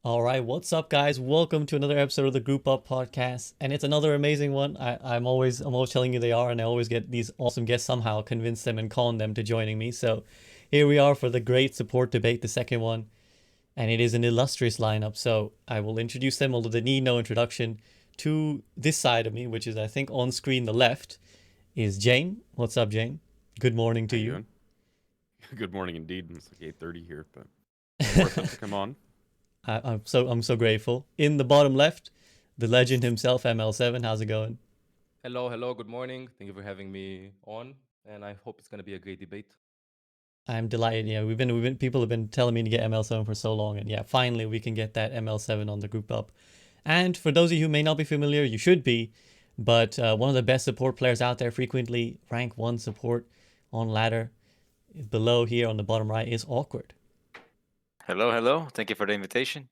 All right, what's up, guys? Welcome to another episode of the Group Up podcast, and it's another amazing one. I'm always telling you they are, and I always get these awesome guests somehow, convince them and con them to joining me. So here we are for the great support debate, the second one, and it is an illustrious lineup. So I will introduce them, although they need no introduction. To this side of me, which is I think on screen the left, is Jayne. What's up, Jayne? Good morning How to you you. doing? Good morning indeed. It's like 8:30 here, but worth it to come on. I'm so grateful. In the bottom left, the legend himself, ML7. How's it going? Hello, hello, good morning. Thank you for having me on, and I hope it's going to be a great debate. I'm delighted. Yeah, we've been people have been telling me to get ML7 for so long, and yeah, finally we can get that ML7 on the group up. And for those of you who may not be familiar, you should be. But one of the best support players out there, frequently rank one support on ladder, below here on the bottom right is Awkward. Hello, hello. Thank you for the invitation.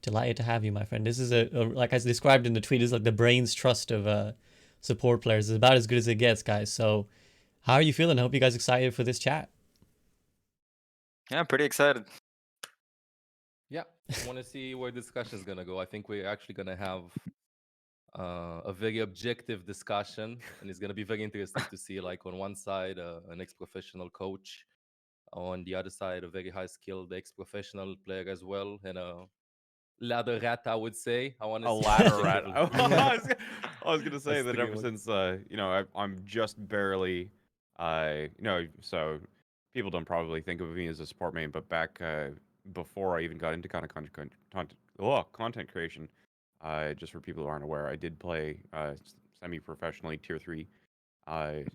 Delighted to have you, my friend. This is like I described in the tweet, this is like the brains trust of support players. It's about as good as it gets, guys. So, how are you feeling? I hope you guys excited for this chat. Yeah, I'm pretty excited. Yeah, I want to see where discussion is going to go. I think we're actually going to have a very objective discussion, and it's going to be very interesting to see, like, on one side, an ex-professional coach, on the other side, a very high-skilled ex-professional player as well, and a ladder rat, I would say. I want to A see the ladder rat. objective. I was gonna say That's that three ever words. since I'm just barely, so people don't probably think of me as a support main, but back before I even got into kind of content creation, just for people who aren't aware, I did play semi-professionally tier three, and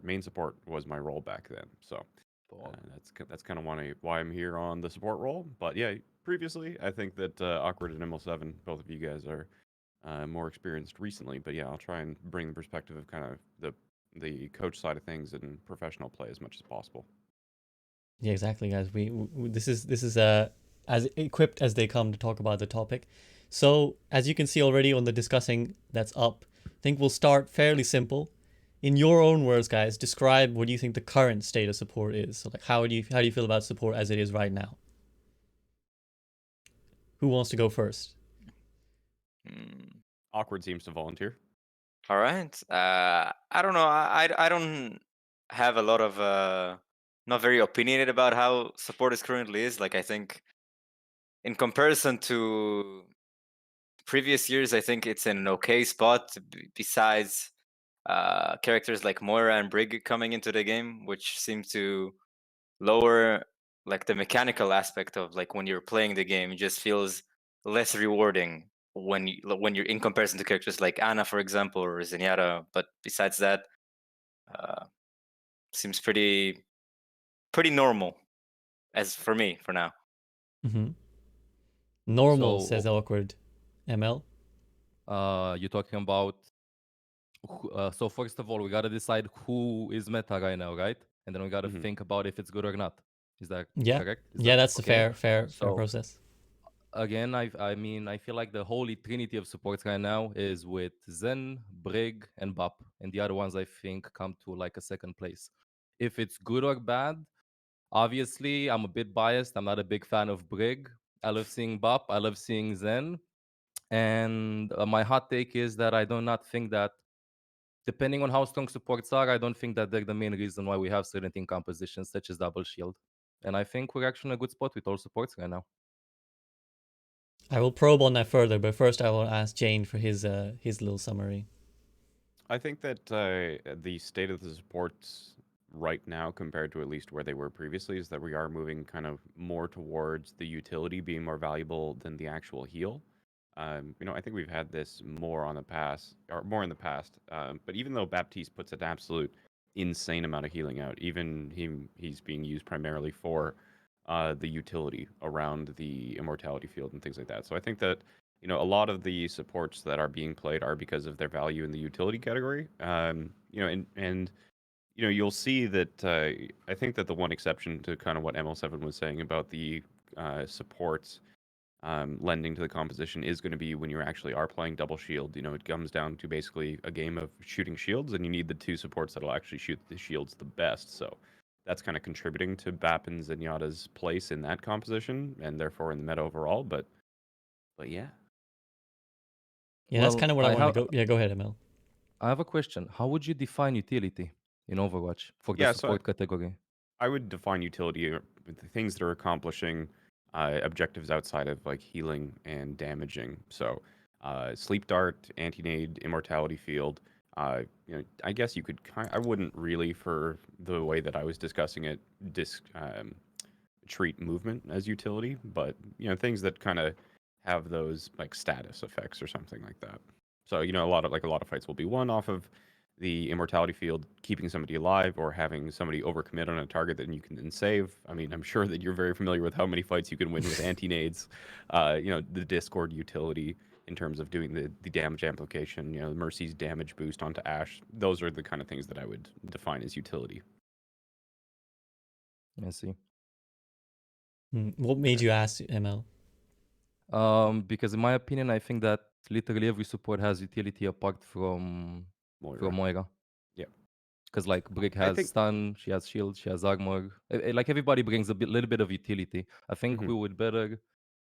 main support was my role back then. So that's kind of why I'm here on the support role. But yeah, previously I think that Awkward and ML7, both of you guys are more experienced recently. But yeah, I'll try and bring the perspective of kind of the coach side of things and professional play as much as possible. Yeah, exactly, guys. This is as equipped as they come to talk about the topic. So, as you can see already on the discussing that's up, I think we'll start fairly simple. In your own words, guys, describe what you think the current state of support is. So, like, how do you feel about support as it is right now? Who wants to go first? Mm, Awkward seems to volunteer. all right. I don't know. I don't have a lot of not very opinionated about how support is currently is. Like I think in comparison to previous years, I think it's in an okay spot. Besides characters like Moira and Brig coming into the game, which seem to lower like the mechanical aspect of like when you're playing the game, it just feels less rewarding when you're in comparison to characters like Anna, for example, or Zenyatta. But besides that, uh, seems pretty normal as for me for now. Mm-hmm. Normal, says So, awkward. ML. you're talking about so first of all, we gotta decide who is meta right now, right? And then we gotta Hmm. think about if it's good or not. Is that Yeah, correct? Is yeah, that that's a okay? fair So process. again, I mean, I feel like the holy trinity of supports right now is with Zen, Brig, and Bap, and the other ones I think come to like a second place. If it's good or bad, obviously I'm a bit biased. I'm not a big fan of Brig. I love seeing Bap. I love seeing Zen. And my hot take is that I do not think that, depending on how strong supports are, I don't think that they're the main reason why we have certain team compositions such as double shield. And I think we're actually in a good spot with all supports right now. I will probe on that further, but first I will ask Jayne for his little summary. I think that the state of the supports right now, compared to at least where they were previously, is that we are moving kind of more towards the utility being more valuable than the actual heal. I think we've had this more on the past, or more in the past. But even though Baptiste puts an absolute insane amount of healing out, even he's being used primarily for the utility around the immortality field and things like that. So I think that a lot of the supports that are being played are because of their value in the utility category. And you'll see that I think that the one exception to kind of what ML7 was saying about the supports lending to the composition is going to be when you actually are playing double shield. It comes down to basically a game of shooting shields, and you need the two supports that'll actually shoot the shields the best. So that's kind of contributing to Bap and Zenyatta's place in that composition and therefore in the meta overall. But yeah. Yeah, that's Well, kind of what I want to go. Yeah, go ahead, ML. I have a question. How would you define utility in Overwatch for the Yeah, support category? I would define utility with the things that are accomplishing objectives outside of like healing and damaging. So, sleep dart, anti-nade, immortality field. I guess you could. I wouldn't really, for the way that I was discussing it, treat movement as utility, but things that kind of have those like status effects or something like that. So a lot of fights will be won off of the immortality field, keeping somebody alive or having somebody overcommit on a target that you can then save. I mean, I'm sure that you're very familiar with how many fights you can win with anti-nades. The Discord utility in terms of doing the damage amplification, Mercy's damage boost onto Ashe. Those are the kind of things that I would define as utility. I see. What made you ask, ML? Because in my opinion, I think that literally every support has utility apart from Moira. Yeah. Because like Brig I has think stun, she has shield, she has armor. Like everybody brings a little bit of utility. I think we would better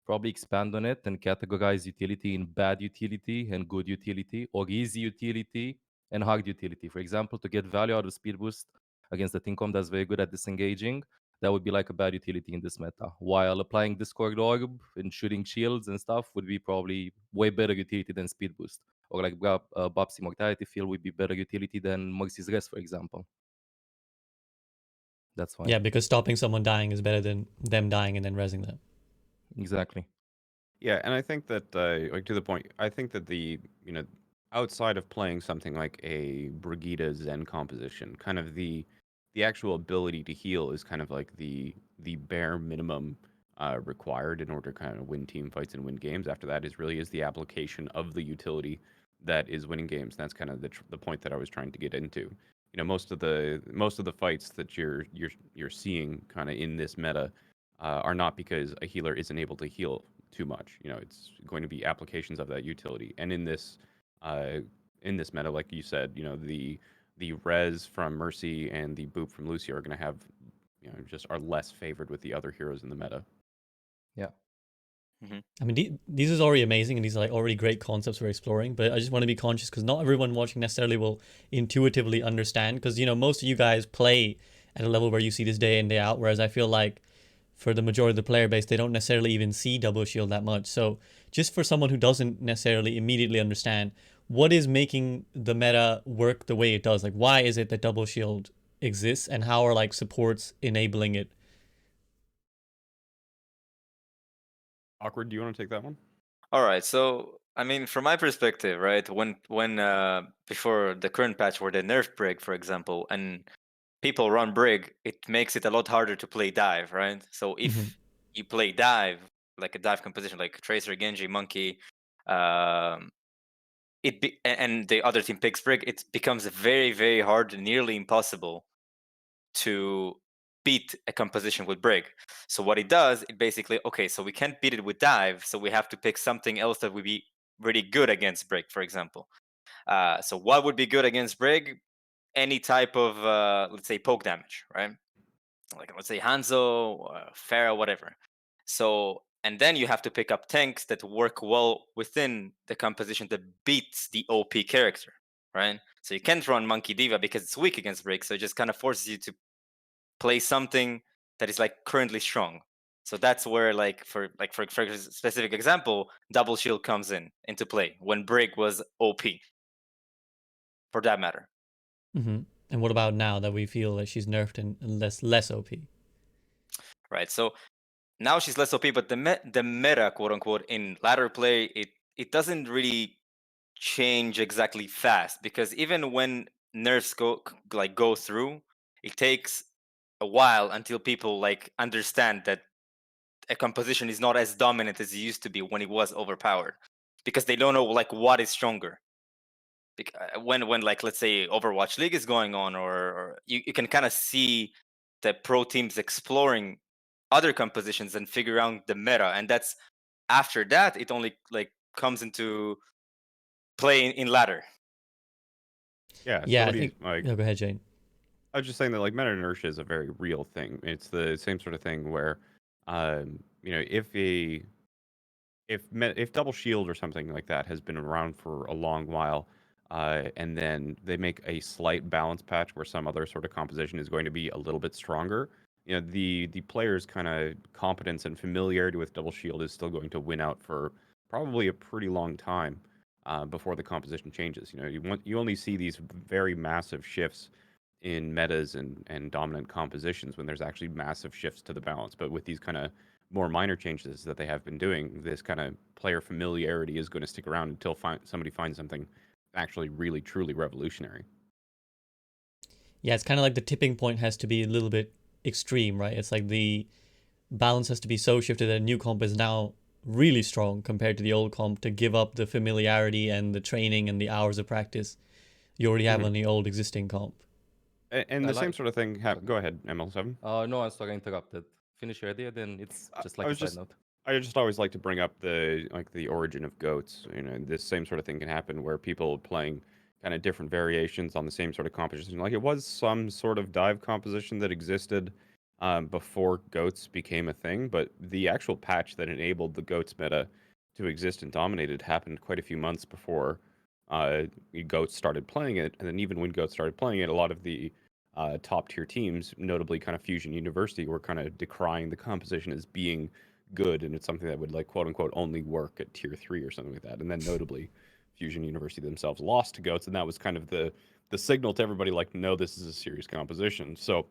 probably expand on it and categorize utility in bad utility and good utility, or easy utility and hard utility. For example, to get value out of speed boost against the Tincom that's very good at disengaging, that would be like a bad utility in this meta. While applying Discord Orb and shooting shields and stuff would be probably way better utility than speed boost. Or like Bob's Immortality Field would be better utility than Mercy's Rest, for example. That's why. Yeah, because stopping someone dying is better than them dying and then rezzing them. Exactly. Yeah, and I think that, like to the point, I think that outside of playing something like a Brigida Zen composition, kind of the actual ability to heal is kind of like the bare minimum required in order to kind of win team fights and win games. After that is the application of the utility that is winning games. That's kind of the point that I was trying to get into. Most of the fights that you're seeing kind of in this meta are not because a healer isn't able to heal too much. It's going to be applications of that utility. And in this meta, like you said, the res from Mercy and the boop from Lucio are going to have, just are less favored with the other heroes in the meta. Yeah. I mean, these is already amazing, and these are like already great concepts we're exploring. But I just want to be conscious because not everyone watching necessarily will intuitively understand. Because most of you guys play at a level where you see this day in day out, whereas I feel like for the majority of the player base, they don't necessarily even see double shield that much. So just for someone who doesn't necessarily immediately understand, what is making the meta work the way it does? Like, why is it that double shield exists, and how are like supports enabling it? Awkward, do you want to take that one? All right. So, I mean, from my perspective, right, when before the current patch where they nerfed Brig, for example, and people run Brig, it makes it a lot harder to play dive, right? So if you play dive, like a dive composition, like Tracer, Genji, Monkey, and the other team picks Brig, it becomes very, very hard, nearly impossible to beat a composition with Brig. So what it does, it basically, okay, so we can't beat it with dive, so we have to pick something else that would be really good against Brig, for example. So what would be good against Brig? Any type of, let's say, poke damage, right? Like, let's say Hanzo, Pharah, whatever. So, and then you have to pick up tanks that work well within the composition that beats the OP character, right? So you can't run Monkey Diva because it's weak against Brig, so it just kind of forces you to play something that is like currently strong. So that's where, like, for a specific example, double shield comes into play when Brig was OP, for that matter. And what about now that we feel that she's nerfed and less OP? Right. So now she's less OP, but the meta, quote unquote, in ladder play, it doesn't really change exactly fast, because even when nerfs go through, it takes a while until people like understand that a composition is not as dominant as it used to be when it was overpowered, because they don't know like what is stronger. When like, let's say Overwatch League is going on, or you can kind of see the pro teams exploring other compositions and figure out the meta, and that's after that it only like comes into play in ladder. Yeah. Yeah, I Somebody think. like No, go ahead, Jayne. I was just saying that like meta inertia is a very real thing. It's the same sort of thing where, if double shield or something like that has been around for a long while, and then they make a slight balance patch where some other sort of composition is going to be a little bit stronger, the player's kind of competence and familiarity with double shield is still going to win out for probably a pretty long time before the composition changes. You only see these very massive shifts in metas and dominant compositions when there's actually massive shifts to the balance. But with these kind of more minor changes that they have been doing, this kind of player familiarity is going to stick around until somebody finds something actually really truly revolutionary. Yeah, it's kind of like the tipping point has to be a little bit extreme, right? It's like the balance has to be so shifted that a new comp is now really strong compared to the old comp to give up the familiarity and the training and the hours of practice you already have on the old existing comp. And the same sort of thing happened. Go ahead, ML7. No, I'm sorry, I interrupted. Finish your idea, then it's just like I a was side just note. I just always like to bring up the origin of goats. This same sort of thing can happen where people playing kind of different variations on the same sort of composition. Like it was some sort of dive composition that existed before goats became a thing, but the actual patch that enabled the goats meta to exist and dominate it happened quite a few months before uh, goats started playing it. And then even when goats started playing it, a lot of the top tier teams, notably kind of Fusion University, were kind of decrying the composition as being good, and it's something that would like quote unquote only work at tier 3 or something like that. And then notably, Fusion University themselves lost to goats, and that was kind of the signal to everybody like, no, this is a serious composition. So,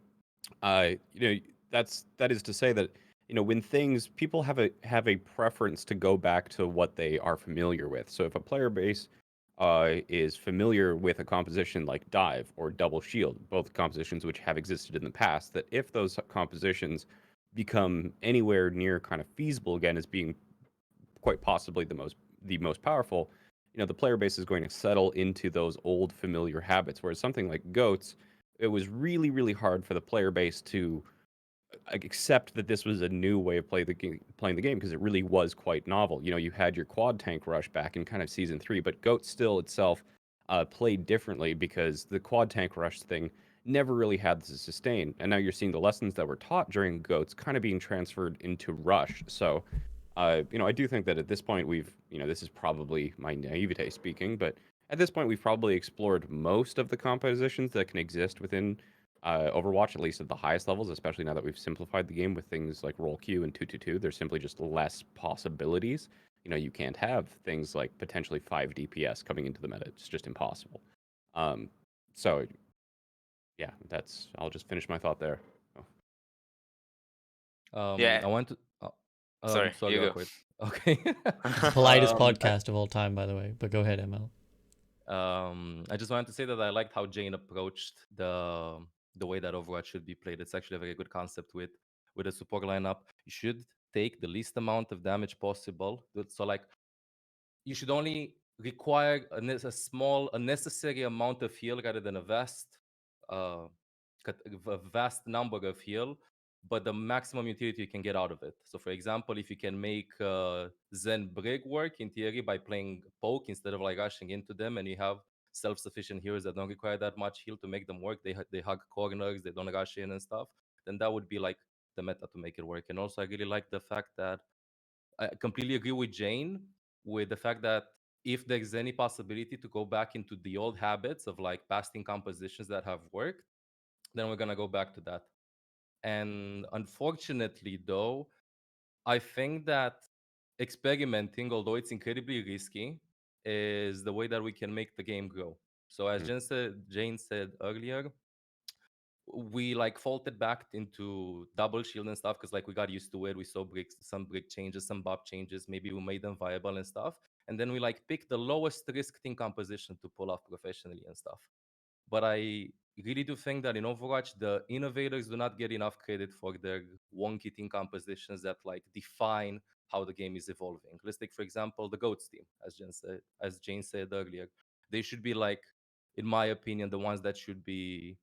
uh, you know, that is to say that when things people have a preference to go back to what they are familiar with. So if a player base is familiar with a composition like dive or double shield, both compositions which have existed in the past, that if those compositions become anywhere near kind of feasible again as being quite possibly the most powerful, the player base is going to settle into those old familiar habits. Whereas something like goats, it was really really hard for the player base to accept that this was a new way of playing the game because it really was quite novel. You had your quad tank rush back in kind of season 3, but Goat still itself played differently because the quad tank rush thing never really had the sustain. And now you're seeing the lessons that were taught during Goats kind of being transferred into Rush. So, I do think that at this point this is probably my naivete speaking, but at this point we've probably explored most of the compositions that can exist within Overwatch, at least at the highest levels, especially now that we've simplified the game with things like roll Q and 222. There's simply just less possibilities. You can't have things like potentially 5 DPS coming into the meta. It's just impossible. Um, so, yeah, I'll just finish my thought there. Yeah. I want to. Sorry, sorry, you go. awkward. Okay. It's the politest I- podcast of all time, by the way. But go ahead, ML. I just wanted to say that I liked how Jayne approached the way that Overwatch should be played. It's actually a very good concept with a support lineup. You should take the least amount of damage possible. So like you should only require a small, a necessary amount of heal rather than uh, a vast number of heal, but the maximum utility you can get out of it. So, for example, if you can make Zen Brig work in theory by playing poke instead of like rushing into them, and you have self-sufficient heroes that don't require that much heal to make them work, they hug corners, they don't rush in and stuff, then that would be like the meta to make it work. And also, I really like the fact that I completely agree with Jayne with the fact that if there's any possibility to go back into the old habits of like pasting compositions that have worked, then we're gonna go back to that. And unfortunately, though, I think that experimenting, although it's incredibly risky, is the way that we can make the game grow. So as Jayne said earlier, we like faulted back into double shield and stuff because like we got used to it. We saw some brick changes, some buff changes. Maybe we made them viable and stuff. And then we like picked the lowest risk team composition to pull off professionally and stuff. But I really do think that in Overwatch, the innovators do not get enough credit for their wonky team compositions that like define how the game is evolving. Let's take, for example, the Goats team, as Jayne said earlier. They should be like, in my opinion, the ones that should be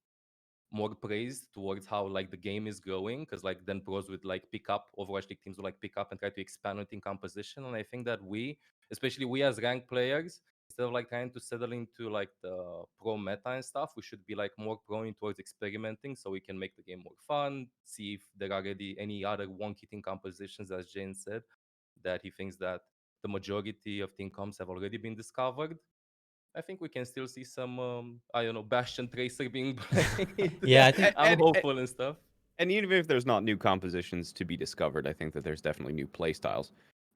more praised towards how like the game is going, because like then pros would like pick up, Overwatch League teams would like pick up and try to expand on team composition. And I think that we, especially we as ranked players, instead of like trying to settle into like the pro meta and stuff, we should be like more prone towards experimenting so we can make the game more fun, see if there are any other wonky team compositions, as Jayne said, that he thinks that the majority of team comps have already been discovered. I think we can still see some, I don't know, Bastion Tracer being played. Yeah, I think I'm hopeful and stuff. And even if there's not new compositions to be discovered, I think that there's definitely new playstyles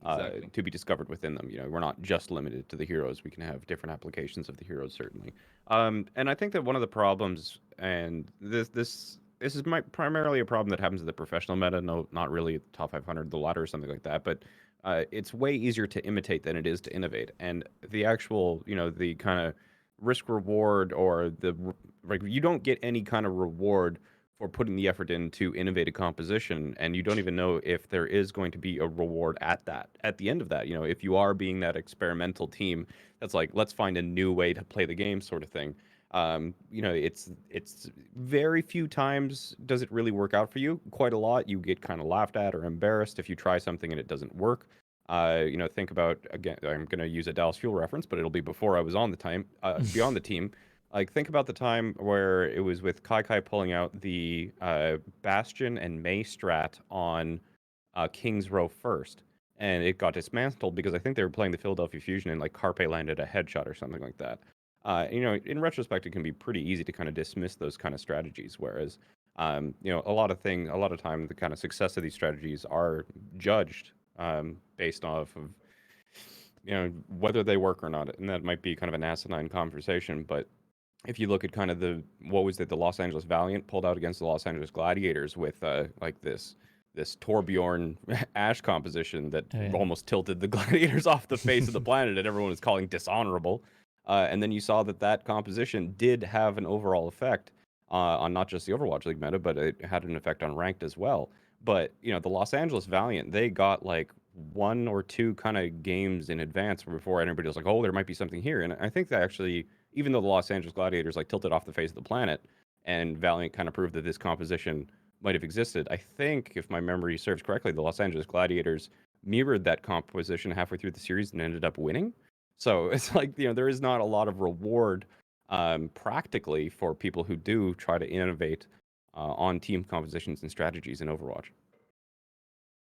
Exactly. to be discovered within them. We're not just limited to the heroes. We can have different applications of the heroes, certainly. And I think that one of the problems, and this is primarily a problem that happens in the professional meta, no, not really at the top 500, the ladder or something like that, but it's way easier to imitate than it is to innovate. And the actual, the kind of risk reward or like you don't get any kind of reward for putting the effort in to innovate a composition, and you don't even know if there is going to be a reward at the end of that. If you are being that experimental team that's like, let's find a new way to play the game, sort of thing. It's very few times does it really work out for you. Quite a lot you get kind of laughed at or embarrassed if you try something and it doesn't work. Think about, again, I'm going to use a Dallas Fuel reference, but it'll be before I was on the time beyond the team. Like, think about the time where it was with Kai pulling out the Bastion and Mei strat on King's Row first, and it got dismantled because I think they were playing the Philadelphia Fusion and like Carpe landed a headshot or something like that. In retrospect, it can be pretty easy to kind of dismiss those kind of strategies. Whereas, a lot of time, the kind of success of these strategies are judged based off of whether they work or not, and that might be kind of an asinine conversation, but if you look at kind of the Los Angeles Valiant pulled out against the Los Angeles Gladiators with like this Torbjorn Ash composition that almost tilted the Gladiators off the face of the planet, and everyone was calling dishonorable. And then you saw that composition did have an overall effect on not just the Overwatch League meta, but it had an effect on ranked as well. But the Los Angeles Valiant, they got like one or two kind of games in advance before anybody was like, oh, there might be something here. And I think that actually, even though the Los Angeles Gladiators like tilted off the face of the planet, and Valiant kind of proved that this composition might have existed, I think, if my memory serves correctly, the Los Angeles Gladiators mirrored that composition halfway through the series and ended up winning. So it's like, there is not a lot of reward practically for people who do try to innovate on team compositions and strategies in Overwatch.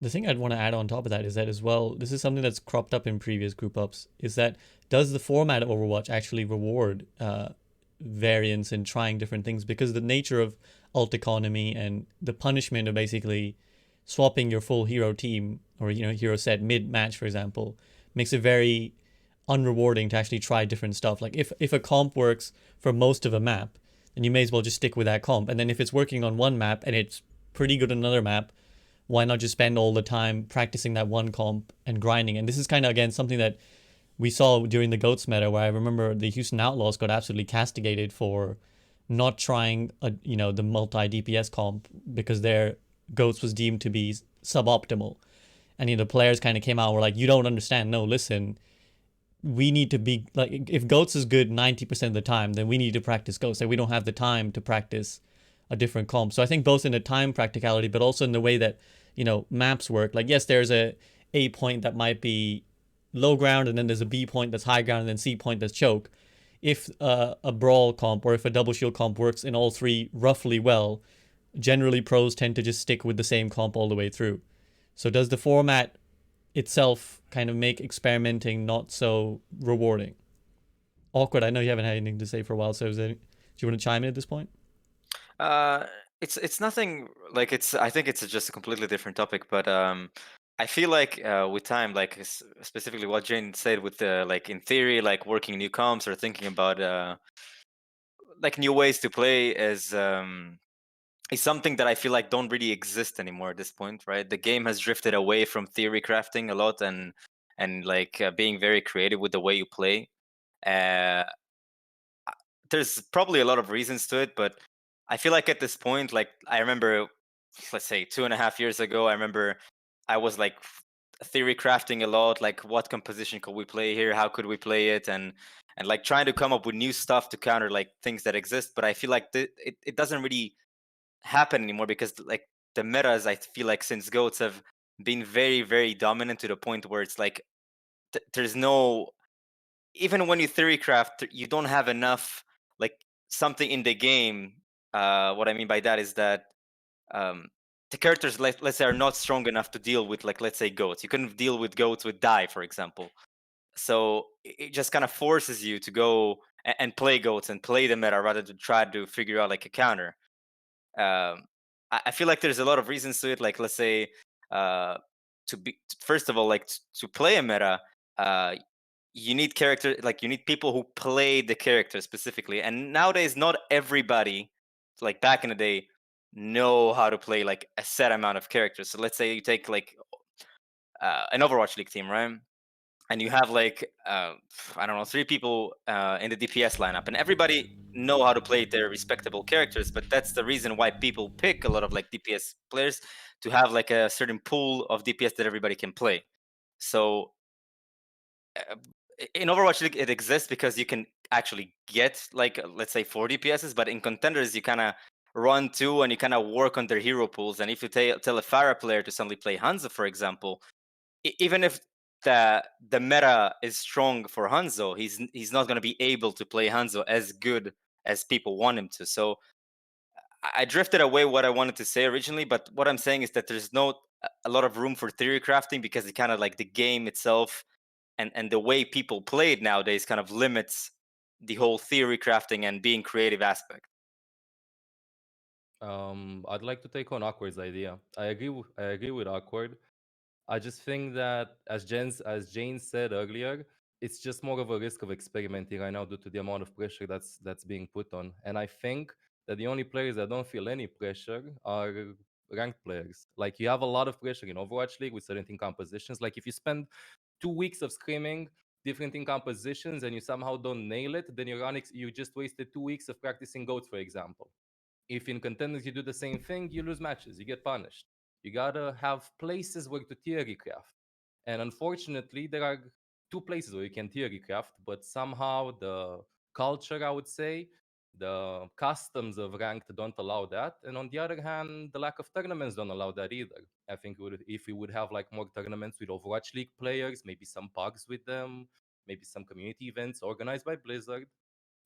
The thing I'd want to add on top of that is that as well, this is something that's cropped up in previous group ups, is that does the format of Overwatch actually reward variance in trying different things? Because the nature of ult economy and the punishment of basically swapping your full hero team or hero set mid-match, for example, makes it very unrewarding to actually try different stuff. Like if a comp works for most of a map, then you may as well just stick with that comp. And then if it's working on one map and it's pretty good on another map, why not just spend all the time practicing that one comp and grinding? And this is kind of, again, something that we saw during the GOATS meta, where I remember the Houston Outlaws got absolutely castigated for not trying the multi DPS comp because their GOATS was deemed to be suboptimal. And the players kind of came out and were like, you don't understand. No, listen, we need to be like, if GOATS is good 90% of the time, then we need to practice GOATS. Like, we don't have the time to practice a different comp. So I think both in the time practicality, but also in the way that maps work. Like, yes, there's a point that might be low ground, and then there's a B point that's high ground, and then C point that's choke. If a brawl comp or if a double shield comp works in all three roughly well, generally pros tend to just stick with the same comp all the way through. So does the format itself kind of make experimenting not so rewarding? Awkward, I know you haven't had anything to say for a while, so do you want to chime in at this point? It's nothing like I think it's just a completely different topic, but I feel like with time, like specifically what Jayne said with like in theory, like working new comps or thinking about like new ways to play is something that I feel like don't really exist anymore at this point, right? The game has drifted away from theory crafting a lot and like being very creative with the way you play. There's probably a lot of reasons to it, but I feel like at this point, like I remember, let's say 2.5 years ago, I remember I was like theory crafting a lot, like what composition could we play here, how could we play it, and like trying to come up with new stuff to counter like things that exist. But I feel like it doesn't really happen anymore because like the metas, I feel like since GOATs have been very, very dominant to the point where it's like there's no even when you theory craft, you don't have enough like something in the game. What I mean by that is that the characters, let's say, are not strong enough to deal with, like, let's say, goats. You couldn't deal with goats with die, for example. So it just kind of forces you to go and play goats and play the meta rather than try to figure out like a counter. I feel like there's a lot of reasons to it. Like, let's say, to be first of all, like to play a meta, you need you need people who play the character specifically. And nowadays, not everybody, like back in the day, know how to play like a set amount of characters. So let's say you take like an Overwatch League team, right? And you have like I don't know, 3 people in the DPS lineup, and everybody know how to play their respectable characters. But that's the reason why people pick a lot of like DPS players, to have like a certain pool of DPS that everybody can play. So uh, in Overwatch League, it exists because you can actually get like let's say 4 DPSs, but in contenders you kind of run 2 and you kind of work on their hero pools. And if you tell a Pharah player to suddenly play Hanzo, for example, even if the meta is strong for Hanzo, he's not going to be able to play Hanzo as good as people want him to. So I drifted away what I wanted to say originally, but what I'm saying is that there's no a lot of room for theory crafting, because it kind of like the game itself and the way people play it nowadays kind of limits the whole theory crafting and being creative aspect. I'd like to take on Awkward's idea. I agree with Awkward. I just think that, as Jayne said earlier, it's just more of a risk of experimenting right now due to the amount of pressure that's being put on. And I think that the only players that don't feel any pressure are ranked players. Like, you have a lot of pressure in Overwatch League with certain team compositions. Like, if you spend 2 weeks of screaming different team compositions and you somehow don't nail it, then you just wasted 2 weeks of practicing goats, for example. If in contenders you do the same thing, you lose matches, you get punished. You gotta have places where to theory craft. And unfortunately, there are 2 places where you can theory craft, but somehow the culture, I would say, the customs of ranked don't allow that. And on the other hand, the lack of tournaments don't allow that either. I think if we would have like more tournaments with Overwatch League players, maybe some bugs with them, maybe some community events organized by Blizzard,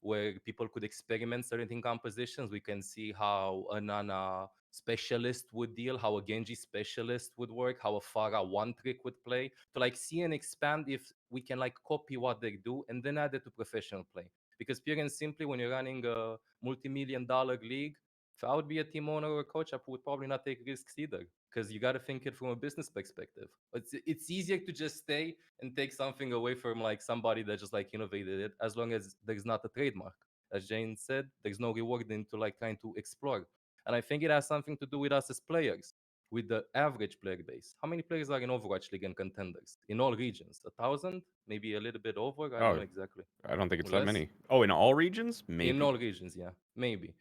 where people could experiment certain compositions. We can see how a Nana specialist would deal, how a Genji specialist would work, how a Pharah one trick would play, to like see and expand if we can like copy what they do and then add it to professional play. Because pure and simply, when you're running a multi-million-dollar league, if I would be a team owner or a coach, I would probably not take risks either, because you got to think it from a business perspective. It's easier to just stay and take something away from like somebody that just like innovated it, as long as there's not a trademark. As Jayne said, there's no reward into like trying to explore. And I think it has something to do with us as players, with the average player base. How many players are in Overwatch League and contenders in all regions? 1,000, maybe a little bit over. I don't know exactly. I don't think it's Or that less? many. Oh, in all regions? Maybe. In all regions, yeah, maybe.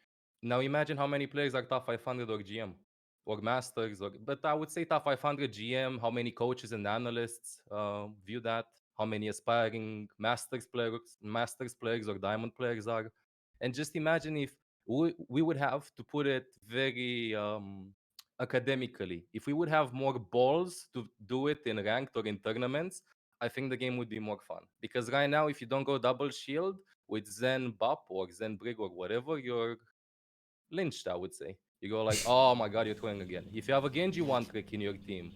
Now imagine how many players are top 500 or GM or masters, but I would say top 500 GM. How many coaches and analysts view that? How many aspiring masters players or diamond players are? And just imagine if we would have to put it very academically. If we would have more balls to do it in ranked or in tournaments, I think the game would be more fun. Because right now, if you don't go double shield with Zen Bop or Zen Brig or whatever, you're lynched, I would say. You go like, oh my god, you're throwing again. If you have a Genji one trick in your team,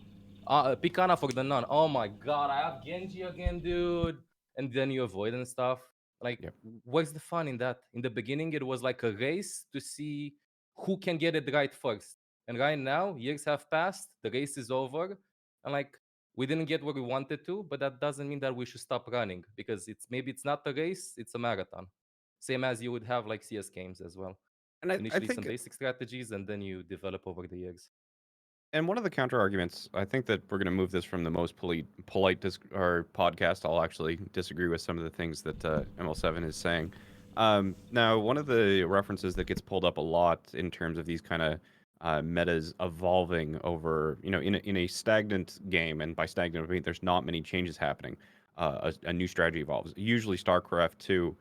Pikana for the nun. Oh my god, I have Genji again, dude. And then you avoid and stuff. Like, Yep. what's the fun in that? In the beginning, it was like a race to see who can get it right first. And right now, years have passed, the race is over, and like, we didn't get where we wanted to, but that doesn't mean that we should stop running, because it's not a race, it's a marathon. Same as you would have like CS games as well. And I Initially some think, basic strategies, and then you develop over the years. and one of the counter arguments, I think that we're going to move this from the most polite or podcast. I'll actually disagree with some of the things that ML7 is saying. Now, one of the references that gets pulled up a lot in terms of these kind of metas evolving over, in a stagnant game, and by stagnant I mean there's not many changes happening. A new strategy evolves. Usually, StarCraft 2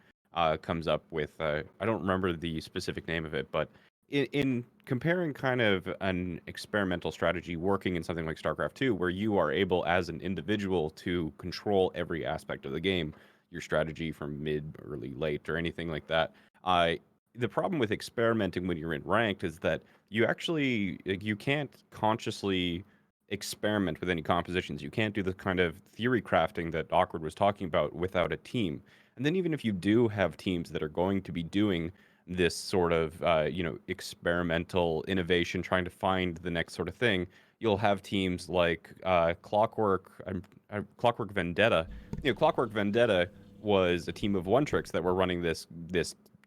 comes up with I don't remember the specific name of it, but in comparing kind of an experimental strategy working in something like StarCraft 2, where you are able as an individual to control every aspect of the game, your strategy from mid, early, late, or anything like that. The problem with experimenting when you're in ranked is that you actually you can't consciously experiment with any compositions. You can't do the kind of theory crafting that Awkward was talking about without a team. And then even if you do have teams that are going to be doing this sort of experimental innovation, trying to find the next sort of thing, you'll have teams like Clockwork Vendetta. Clockwork Vendetta was a team of one tricks that were running this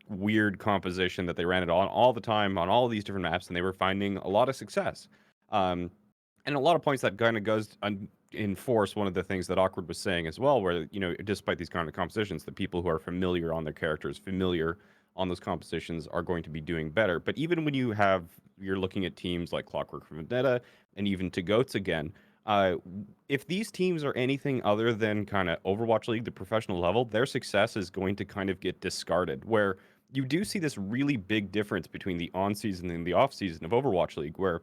weird composition that they ran it on all the time on all these different maps, and they were finding a lot of success. And a lot of points that kind of goes enforce one of the things that Awkward was saying as well, where despite these kind of compositions, the people who are familiar on their characters, familiar on those compositions, are going to be doing better. But even when you're looking at teams like Clockwork Vendetta and even To Goats again, if these teams are anything other than kind of Overwatch League, the professional level, their success is going to kind of get discarded. Where you do see this really big difference between the on season and the off season of Overwatch League, where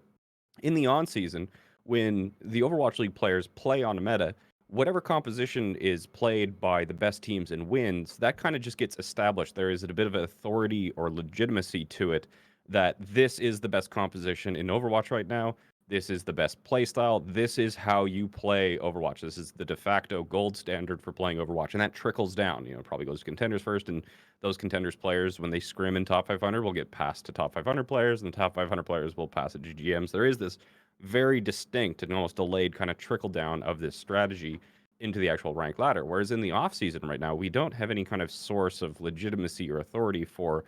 in the on season, when the Overwatch League players play on a meta, whatever composition is played by the best teams and wins, that kind of just gets established. There is a bit of authority or legitimacy to it that this is the best composition in Overwatch right now. This is the best playstyle. This is how you play Overwatch. This is the de facto gold standard for playing Overwatch. And that trickles down. It probably goes to contenders first, and those contenders players, when they scrim in top 500, will get passed to top 500 players, and the top 500 players will pass it to GMs. There is this very distinct and almost delayed kind of trickle down of this strategy into the actual rank ladder. Whereas in the off season right now, we don't have any kind of source of legitimacy or authority for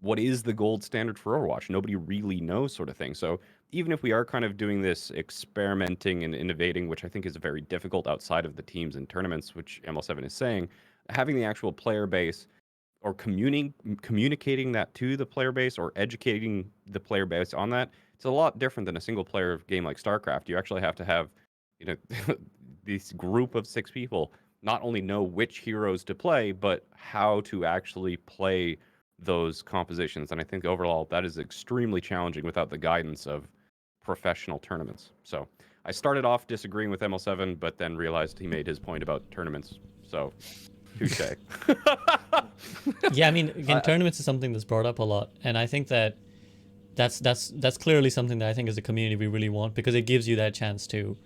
what is the gold standard for Overwatch. Nobody really knows, sort of thing. So even if we are kind of doing this experimenting and innovating, which I think is very difficult outside of the teams and tournaments, which ML7 is saying, having the actual player base or communicating that to the player base or educating the player base on that, it's a lot different than a single player game like StarCraft. You actually have to have, this group of 6 people not only know which heroes to play, but how to actually play those compositions. And I think overall that is extremely challenging without the guidance of professional tournaments. So I started off disagreeing with ML7, but then realized he made his point about tournaments. So touche. Yeah, I mean, again, tournaments is something that's brought up a lot, and I think that's clearly something that I think as a community we really want, because it gives you that chance to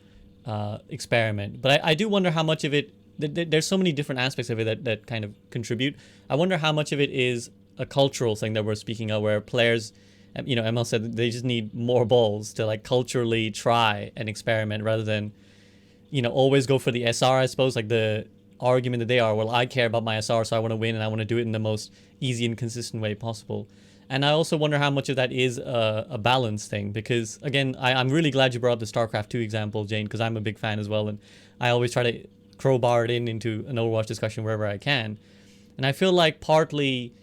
experiment. But I do wonder how much of it, there's so many different aspects of it that kind of contribute. I wonder how much of it is a cultural thing that we're speaking of, where players, ML said they just need more balls to like culturally try and experiment rather than, always go for the SR, I suppose. Like the argument that they are, well, I care about my SR, so I want to win and I want to do it in the most easy and consistent way possible. And I also wonder how much of that is a balance thing, because again, I'm really glad you brought up the StarCraft 2 example, Jayne, because I'm a big fan as well, and I always try to crowbar it into an Overwatch discussion wherever I can. And I feel like partly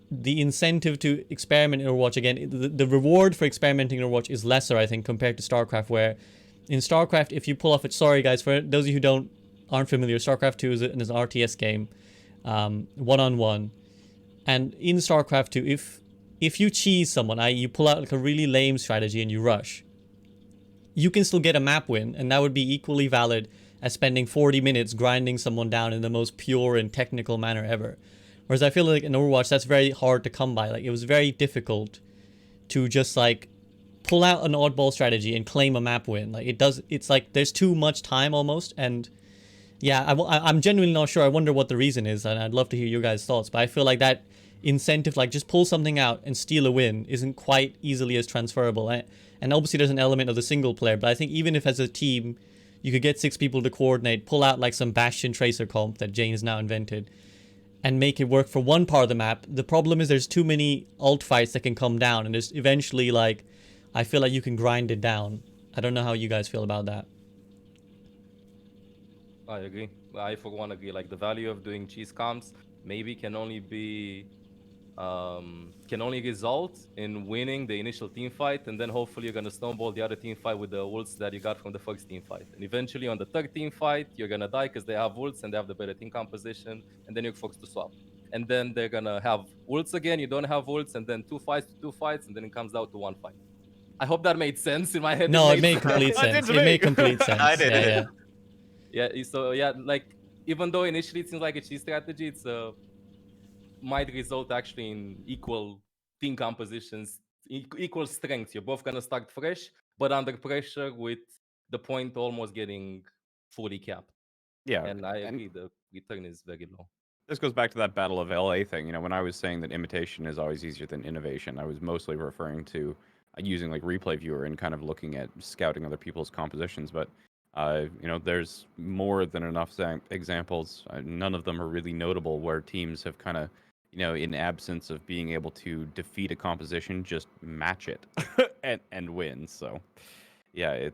the incentive to experiment in Overwatch, again, the reward for experimenting in Overwatch is lesser, I think, compared to StarCraft, where in StarCraft, if you pull off it, sorry guys, for those of you who aren't familiar, StarCraft 2 is an RTS game, one-on-one. And in StarCraft 2, if you cheese someone, i.e. you pull out like a really lame strategy and you rush, you can still get a map win, and that would be equally valid as spending 40 minutes grinding someone down in the most pure and technical manner ever. Whereas I feel like in Overwatch, that's very hard to come by. Like, it was very difficult to just like pull out an oddball strategy and claim a map win. Like, it's like there's too much time almost. And yeah, I'm genuinely not sure. I wonder what the reason is, and I'd love to hear your guys' thoughts. But I feel like that incentive, like just pull something out and steal a win, isn't quite easily as transferable. And obviously there's an element of the single player, but I think even if as a team you could get 6 people to coordinate, pull out like some Bastion Tracer comp that Jayne has now invented, and make it work for one part of the map. The problem is there's too many alt fights that can come down, and there's eventually, like, I feel like you can grind it down. I don't know how you guys feel about that. I agree. I for one agree. Like, the value of doing cheese comps maybe can only result in winning the initial team fight, and then hopefully you're gonna snowball the other team fight with the ults that you got from the first team fight. And eventually on the third team fight, you're gonna die because they have ults and they have the better team composition, and then you're forced to swap. And then they're gonna have ults again, you don't have ults, and then 2 fights to 2 fights, and then it comes down to 1 fight. I hope that made sense in my head. No, it made complete sense. It made complete sense. I did. Yeah, so yeah, like even though initially it seems like a cheese strategy, it's might result actually in equal team compositions, equal strengths. You're both gonna start fresh, but under pressure with the point almost getting fully capped. Yeah, And I and agree, the return is very low. this goes back to that Battle of LA thing. You know, when I was saying that imitation is always easier than innovation, I was mostly referring to using like replay viewer and kind of looking at scouting other people's compositions. But you know, there's more than enough examples. None of them are really notable where teams have kind of, you know, in absence of being able to defeat a composition, just match it and win. So yeah,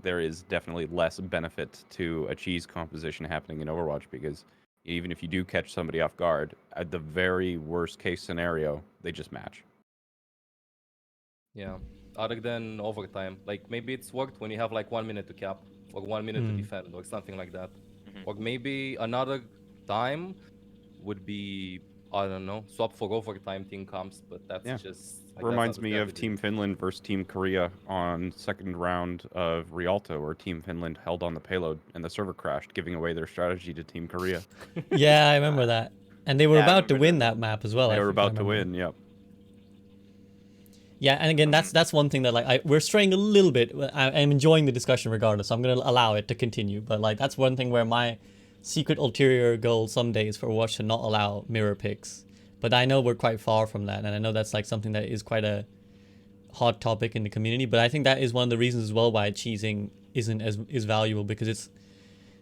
there is definitely less benefit to a cheese composition happening in Overwatch because even if you do catch somebody off guard, at the very worst case scenario, they just match. Yeah. Other than overtime, like maybe it's worked when you have like 1 minute to cap or 1 minute to defend or something like that. Mhm. Or maybe another time would be, I don't know, swap for overtime team comps, but that's Yeah. just like, Reminds that's not me the of strategy. Team Finland versus Team Korea on second round of Rialto, where Team Finland held on the payload and the server crashed, giving away their strategy to Team Korea. Yeah, I remember that. And they were Yeah, I about to remember win that. that map as well. They I were think I about to remember. win. Yep. Yeah, and again, that's one thing that like we're straying a little bit. I'm enjoying the discussion regardless. So I'm gonna allow it to continue. But like that's one thing where my secret ulterior goal someday is for Overwatch to not allow mirror picks. But I know we're quite far from that, and I know that's like something that is quite a hot topic in the community. But I think that is one of the reasons as well why cheesing isn't as is valuable, because it's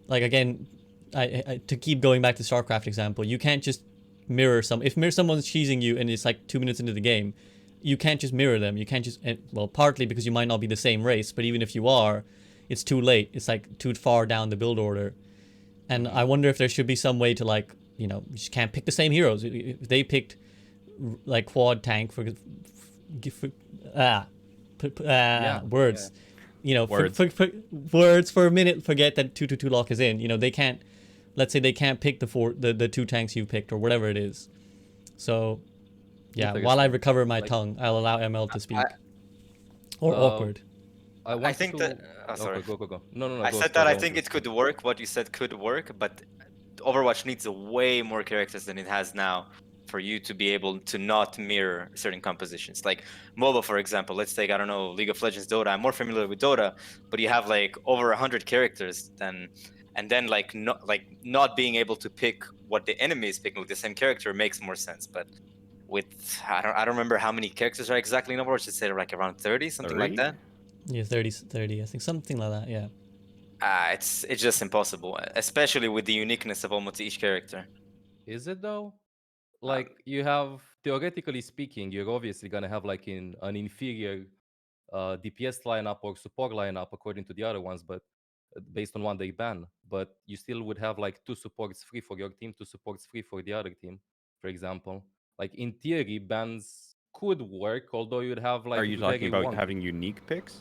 like, again, I to keep going back to StarCraft example, you can't just mirror someone's cheesing you and it's like 2 minutes into the game, you can't just mirror them. You can't just, well, partly because you might not be the same race, but even if you are, it's too late. It's like too far down the build order. And I wonder if there should be some way to, like, you know, you just can't pick the same heroes. If they picked like quad tank words. Yeah. You know, Words. for words for a minute, forget that 222 lock is in. You know, they can't. Let's say they can't pick the two tanks you picked or whatever it is. So, yeah. While I Interesting. recover my Like, tongue, I'll allow ML to speak. I, Or Uh, awkward. I I wanted think to. that. Oh, sorry. Okay, go. No, I go, said go that I ahead. think it could work. What you said could work, but Overwatch needs way more characters than it has now for you to be able to not mirror certain compositions. Like MOBA, for example. Let's take, I don't know, League of Legends, Dota. I'm more familiar with Dota, but you have like over 100 characters. And then not being able to pick what the enemy is picking with the same character makes more sense. But with I don't remember how many characters are exactly in Overwatch. Let's say like around 30, something like 30? that. Yeah, 30, I think, something like that. Yeah. It's just impossible, especially with the uniqueness of almost each character. Is it though? Uh, Like you have, theoretically speaking, you're obviously gonna have like in an inferior DPS lineup or support lineup according to the other ones, but based on one they ban. But you still would have like two supports free for your team, two supports free for the other team, for example. Like in theory, bans could work, although you'd have Are like you talking very about wonky. having unique picks?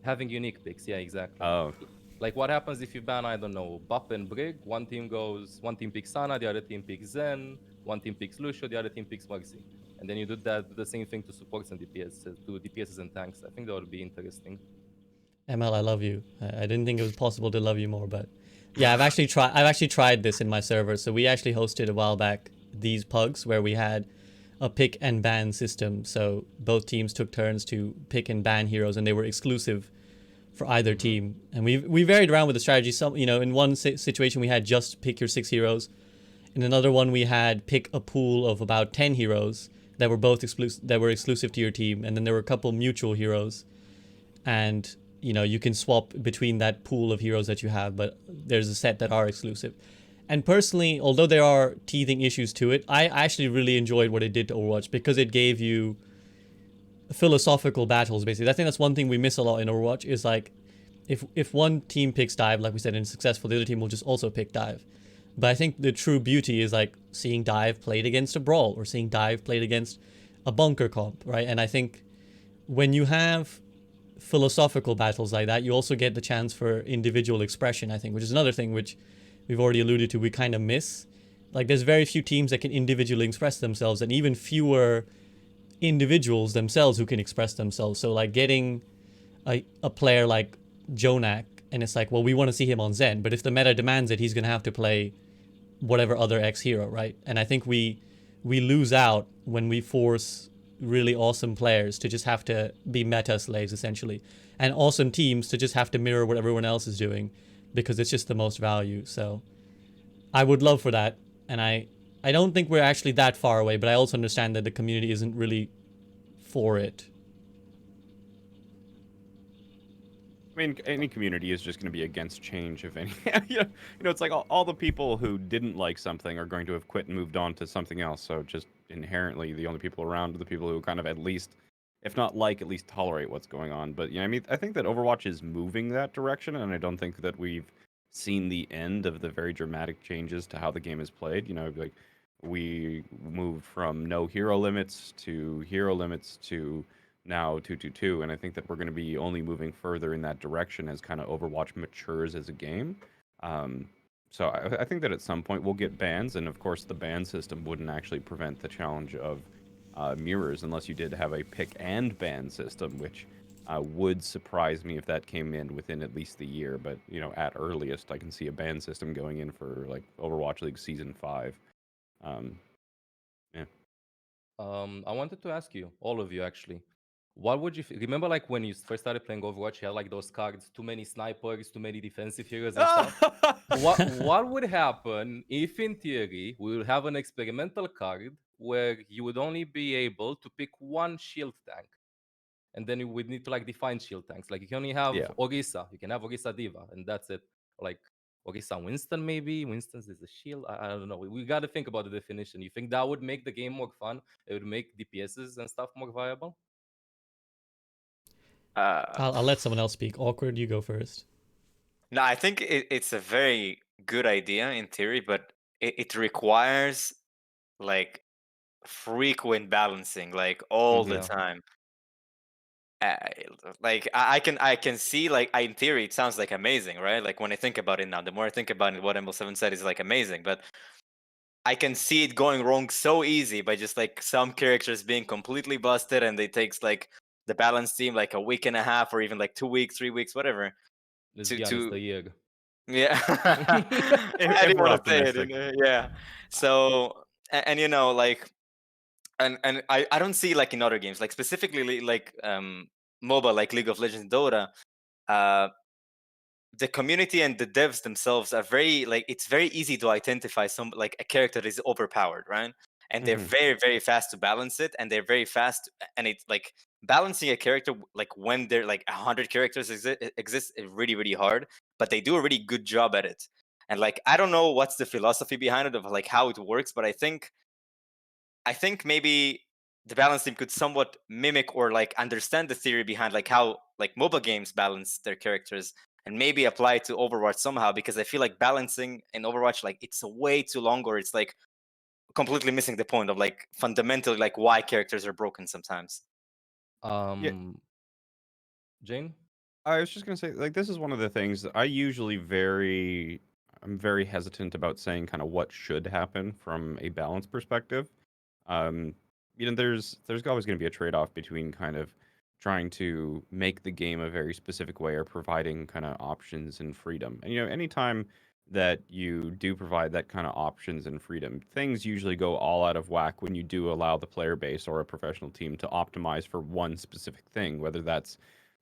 Having unique picks, yeah, exactly. Oh, Like what happens if you ban, I don't know, Bap and Brig? One team picks Sana, the other team picks Zen, one team picks Lucio, the other team picks Mercy. And then you do the same thing to supports and DPS, to DPSs and tanks. I think that would be interesting. ML, I love you. I didn't think it was possible to love you more, but yeah, I've actually tried this in my server. So we actually hosted a while back these pugs where we had a pick and ban system. So both teams took turns to pick and ban heroes, and they were exclusive for either team. And we varied around with the strategy. Some, you know, in one situation we had just pick your 6 heroes. In another one we had pick a pool of about 10 heroes that were both exclusive to your team, and then there were a couple mutual heroes. And you know, you can swap between that pool of heroes that you have, but there's a set that are exclusive. And personally, although there are teething issues to it, I actually really enjoyed what it did to Overwatch because it gave you philosophical battles, basically. I think that's one thing we miss a lot in Overwatch is like, if one team picks dive, like we said, and successful, the other team will just also pick dive. But I think the true beauty is like seeing dive played against a brawl or seeing dive played against a bunker comp, right? And I think when you have philosophical battles like that, you also get the chance for individual expression, I think, which is another thing which we've already alluded to, we kind of miss. Like, there's very few teams that can individually express themselves, and even fewer individuals themselves who can express themselves. So like getting a player like Jonak and it's like, well, we want to see him on Zen, but if the meta demands it, he's gonna have to play whatever other X hero, right? And I think we lose out when we force really awesome players to just have to be meta slaves essentially, and awesome teams to just have to mirror what everyone else is doing, because it's just the most value. So I would love for that, and I don't think we're actually that far away, but I also understand that the community isn't really for it. I mean, any community is just going to be against change, if any. It's like all the people who didn't like something are going to have quit and moved on to something else. So just inherently, the only people around are the people who kind of at least, if not like, at least tolerate what's going on. But I mean, I think that Overwatch is moving that direction, and I don't think that we've seen the end of the very dramatic changes to how the game is played. Like we moved from no hero limits to hero limits to now 222, and I think that we're going to be only moving further in that direction as kind of Overwatch matures as a game. So I think that at some point we'll get bans, and of course the ban system wouldn't actually prevent the challenge of mirrors unless you did have a pick and ban system, which would surprise me if that came in within at least the year. But at earliest, I can see a ban system going in for like Overwatch League Season 5. Yeah. I wanted to ask you, all of you actually, what would you remember like when you first started playing Overwatch? You had like those cards, too many snipers, too many defensive heroes and stuff. What would happen if, in theory, we would have an experimental card where you would only be able to pick one shield tank, and then you would need to like define shield tanks. Like you can only have Yeah. Orisa, you can have Orisa Diva, and that's it. Like Orisa Winston, maybe Winston's is a shield. I don't know. We got to think about the definition. You think that would make the game more fun? It would make DPSs and stuff more viable? I'll let someone else speak. Awkward, you go first. No, I think it's a very good idea in theory, but it requires like frequent balancing, like all the Yeah. time. Like I can see, like, in theory it sounds like amazing, right? Like when I think about it now, the more I think about it, what ML7 said is like amazing, but I can see it going wrong so easy by just like some characters being completely busted, and it takes like the balance team like a week and a half, or even like 2 weeks, 3 weeks, whatever. Let's To be honest, a year. yeah, If I didn't we're want to say it. optimistic. Yeah. So and like and I don't see like in other games, like specifically like MOBA, like League of Legends, Dota. Uh, the community and the devs themselves are very, like, it's very easy to identify some, like, a character that is overpowered, right? And they're very, very fast to balance it, and they're very fast, and it's like balancing a character, like when they're like 100 characters exist is really, really hard, but they do a really good job at it. And like I don't know what's the philosophy behind it, of like how it works, but I think maybe the balance team could somewhat mimic or like understand the theory behind like how like MOBA games balance their characters, and maybe apply it to Overwatch somehow, because I feel like balancing in Overwatch, like, it's a way too long, or it's like completely missing the point of like fundamentally like why characters are broken sometimes. Yeah. Jayne? I was just gonna say, like, this is one of the things that I'm very hesitant about saying kind of what should happen from a balance perspective. Um, there's always going to be a trade-off between kind of trying to make the game a very specific way or providing kind of options and freedom. And anytime that you do provide that kind of options and freedom, things usually go all out of whack when you do allow the player base or a professional team to optimize for one specific thing, whether that's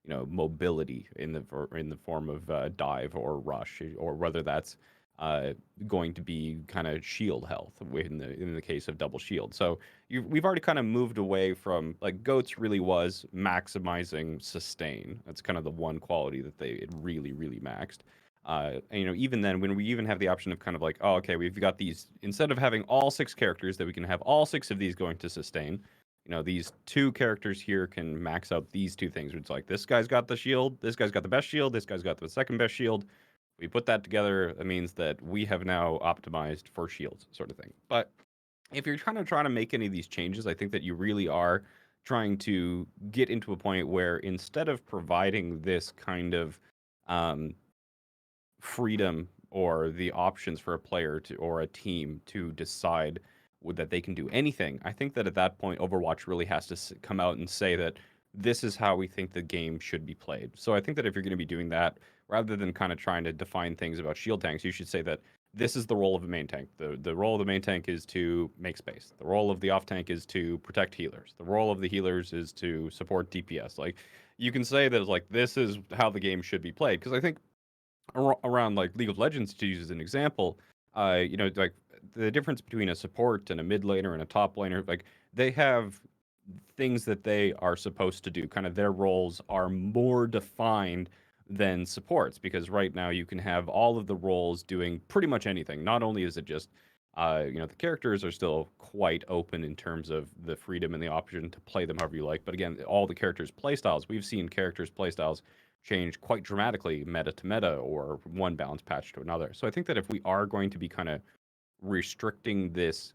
mobility in the form of dive or rush, or whether that's going to be kind of shield health in the case of double shield. So we've already kind of moved away from, like, Goats really was maximizing sustain. That's kind of the one quality that it really, really maxed. And even then, when we even have the option of kind of like, oh, okay, we've got these, instead of having all 6 characters, that we can have all 6 of these going to sustain. These 2 characters here can max out these 2 things. It's like, this guy's got the shield, this guy's got the best shield, this guy's got the second best shield. We put that together, that means that we have now optimized for shields, sort of thing. But if you're trying to make any of these changes, I think that you really are trying to get into a point where, instead of providing this kind of freedom or the options for a player to, or a team to decide that they can do anything, I think that at that point Overwatch really has to come out and say that this is how we think the game should be played. So I think that if you're going to be doing that, rather than kind of trying to define things about shield tanks, you should say that this is the role of a main tank. The role of the main tank is to make space. The role of the off tank is to protect healers. The role of the healers is to support DPS. Like, you can say that, like, this is how the game should be played, because I think around like League of Legends, to use as an example, like the difference between a support and a mid laner and a top laner, like they have things that they are supposed to do. Kind of their roles are more defined than supports, because right now you can have all of the roles doing pretty much anything. Not only is it just the characters are still quite open in terms of the freedom and the option to play them however you like. But again, all the characters' playstyles, we've seen characters' playstyles change quite dramatically meta to meta, or one balance patch to another. So I think that if we are going to be kind of restricting the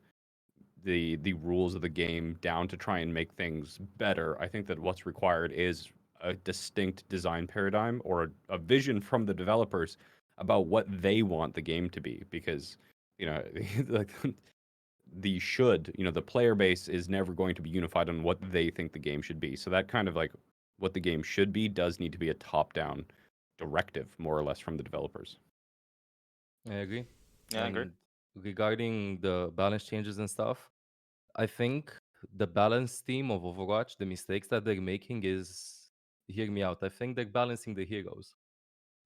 rules of the game down to try and make things better, I think that what's required is a distinct design paradigm, or a vision from the developers about what they want the game to be. Because like the player base is never going to be unified on what they think the game should be. So that kind of like what the game should be does need to be a top-down directive, more or less, from the developers. I agree. Yeah, I agree. And regarding the balance changes and stuff, I think the balance team of Overwatch, the mistakes that they're making is, hear me out, I think they're balancing the heroes.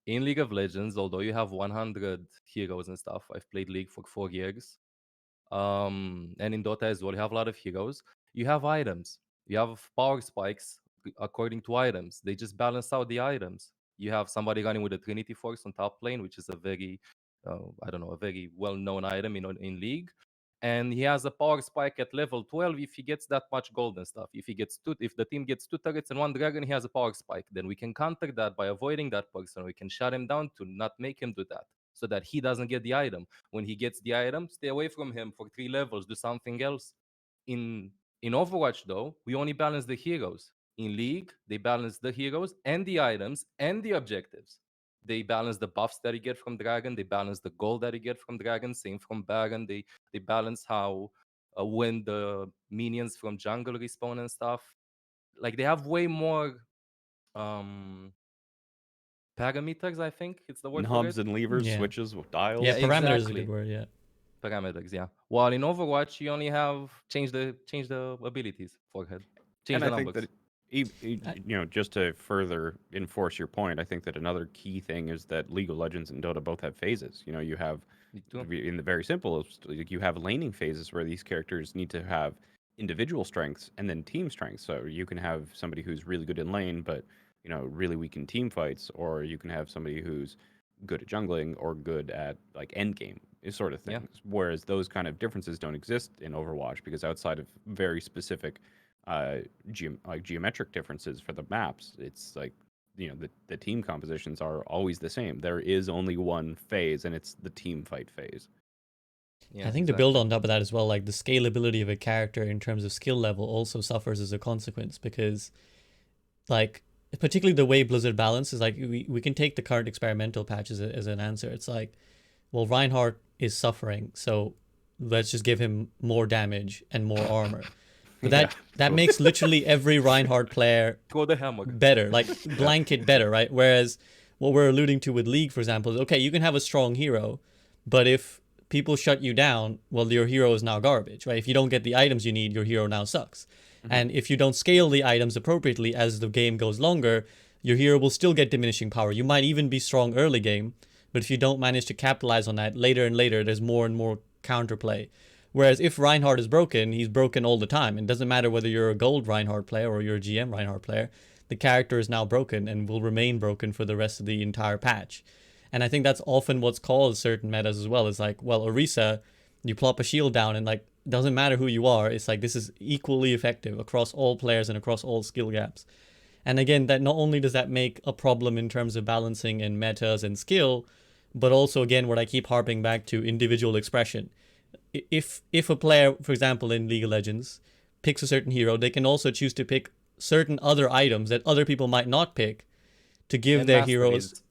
In League of Legends, although you have 100 heroes and stuff, I've played League for 4 years. And in Dota as well, you have a lot of heroes. You have items. You have power spikes according to items. They just balance out the items. You have somebody running with a Trinity Force on top lane, which is a very, a very well-known item in League. And he has a power spike at level 12 if he gets that much gold and stuff. If the team gets 2 turrets and 1 dragon, he has a power spike. Then we can counter that by avoiding that person. We can shut him down to not make him do that, so that he doesn't get the item. When he gets the item, stay away from him for 3 levels, do something else. In Overwatch, though, we only balance the heroes. In League, they balance the heroes and the items and the objectives. They balance the buffs that you get from Dragon. They balance the gold that you get from Dragon. Same from Baron. They balance how when the minions from jungle respawn and stuff. Like, they have way more parameters, I think it's the word for Knobs it. and levers, Yeah. switches, dials. Yeah, parameter is a Exactly. good word. Yeah. Parameters, yeah. While in Overwatch, you only have change the abilities for head, change And the I think numbers. that just to further enforce your point, I think that another key thing is that League of Legends and Dota both have phases. You have Me too. in the very simple, like, you have laning phases where these characters need to have individual strengths and then team strengths. So you can have somebody who's really good in lane, but really weak in team fights, or you can have somebody who's good at jungling or good at like end game sort of Yeah. things. Whereas those kind of differences don't exist in Overwatch, because outside of very specific geometric differences for the maps, it's like the team compositions are always the same. There is only one phase, and it's the team fight phase. Yeah, I think to build on top of that as well, like the scalability of a character in terms of skill level also suffers as a consequence, because like particularly the way Blizzard balances, like we can take the current experimental patch as an answer. It's like, well, Reinhardt is suffering, so let's just give him more damage and more armor. But that makes literally every Reinhardt player Throw the hammer. better, like blanket better, right? Whereas what we're alluding to with League, for example, is okay, you can have a strong hero, but if people shut you down, well, your hero is now garbage, right? If you don't get the items you need, your hero now sucks. Mm-hmm. And if you don't scale the items appropriately as the game goes longer, your hero will still get diminishing power. You might even be strong early game, but if you don't manage to capitalize on that later and later, there's more and more counterplay. Whereas if Reinhardt is broken, he's broken all the time. It doesn't matter whether you're a gold Reinhardt player or you're a GM Reinhardt player. The character is now broken and will remain broken for the rest of the entire patch. And I think that's often what's caused certain metas as well. It's like, well, Orisa, you plop a shield down and like, doesn't matter who you are. It's like, this is equally effective across all players and across all skill gaps. And again, that not only does that make a problem in terms of balancing and metas and skill, but also, again, what I keep harping back to, individual expression. If a player, for example, in League of Legends, picks a certain hero, they can also choose to pick certain other items that other people might not pick to give their heroes.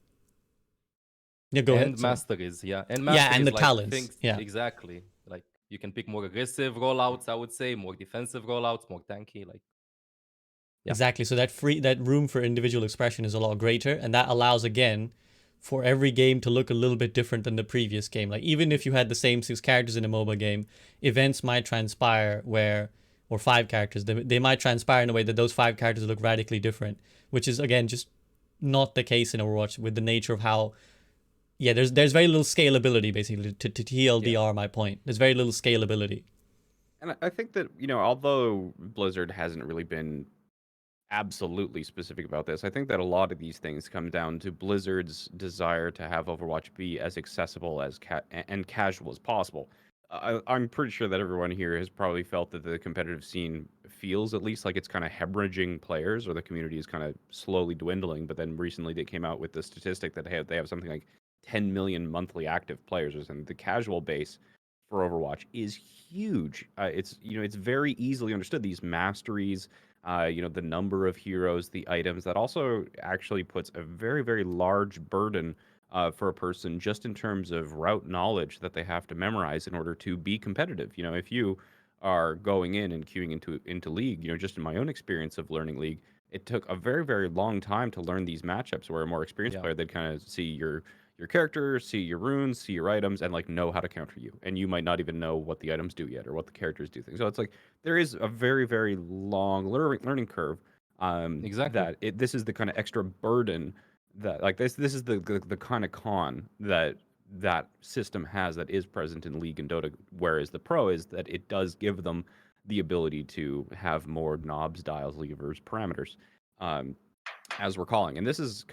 Yeah, go ahead. And masteries, yeah. And yeah, and the like talents. Things, yeah, exactly. Like you can pick more aggressive rollouts, I would say, more defensive rollouts, more tanky. Like exactly. So that room for individual expression is a lot greater, and that allows again for every game to look a little bit different than the previous game. Like even if you had the same 6 characters in a MOBA game, events might transpire or 5 characters, they might transpire in a way that those 5 characters look radically different, which is again just not the case in Overwatch with the nature of how. Yeah, there's very little scalability basically to TLDR my point. There's very little scalability. And I think that, although Blizzard hasn't really been absolutely specific about this, I think that a lot of these things come down to Blizzard's desire to have Overwatch be as accessible and casual as possible. I'm pretty sure that everyone here has probably felt that the competitive scene feels at least like it's kind of hemorrhaging players, or the community is kind of slowly dwindling. But then recently they came out with the statistic that they have something like 10 million monthly active players, and the casual base for Overwatch is huge. It's very easily understood, these masteries, the number of heroes, the items. That also actually puts a very, very large burden for a person just in terms of route knowledge that they have to memorize in order to be competitive. If you are going in and queuing into League, just in my own experience of learning League, it took a very, very long time to learn these matchups, where a more experienced player, they'd kind of see your character, see your runes, see your items, and like know how to counter you. And you might not even know what the items do yet, or what the characters do things. So it's like there is a very, very long learning curve. Exactly. This is the kind of extra burden that, like, this is the kind of con that system has, that is present in League and Dota. Whereas the pro is that it does give them the ability to have more knobs, dials, levers, parameters. As we're calling. And this is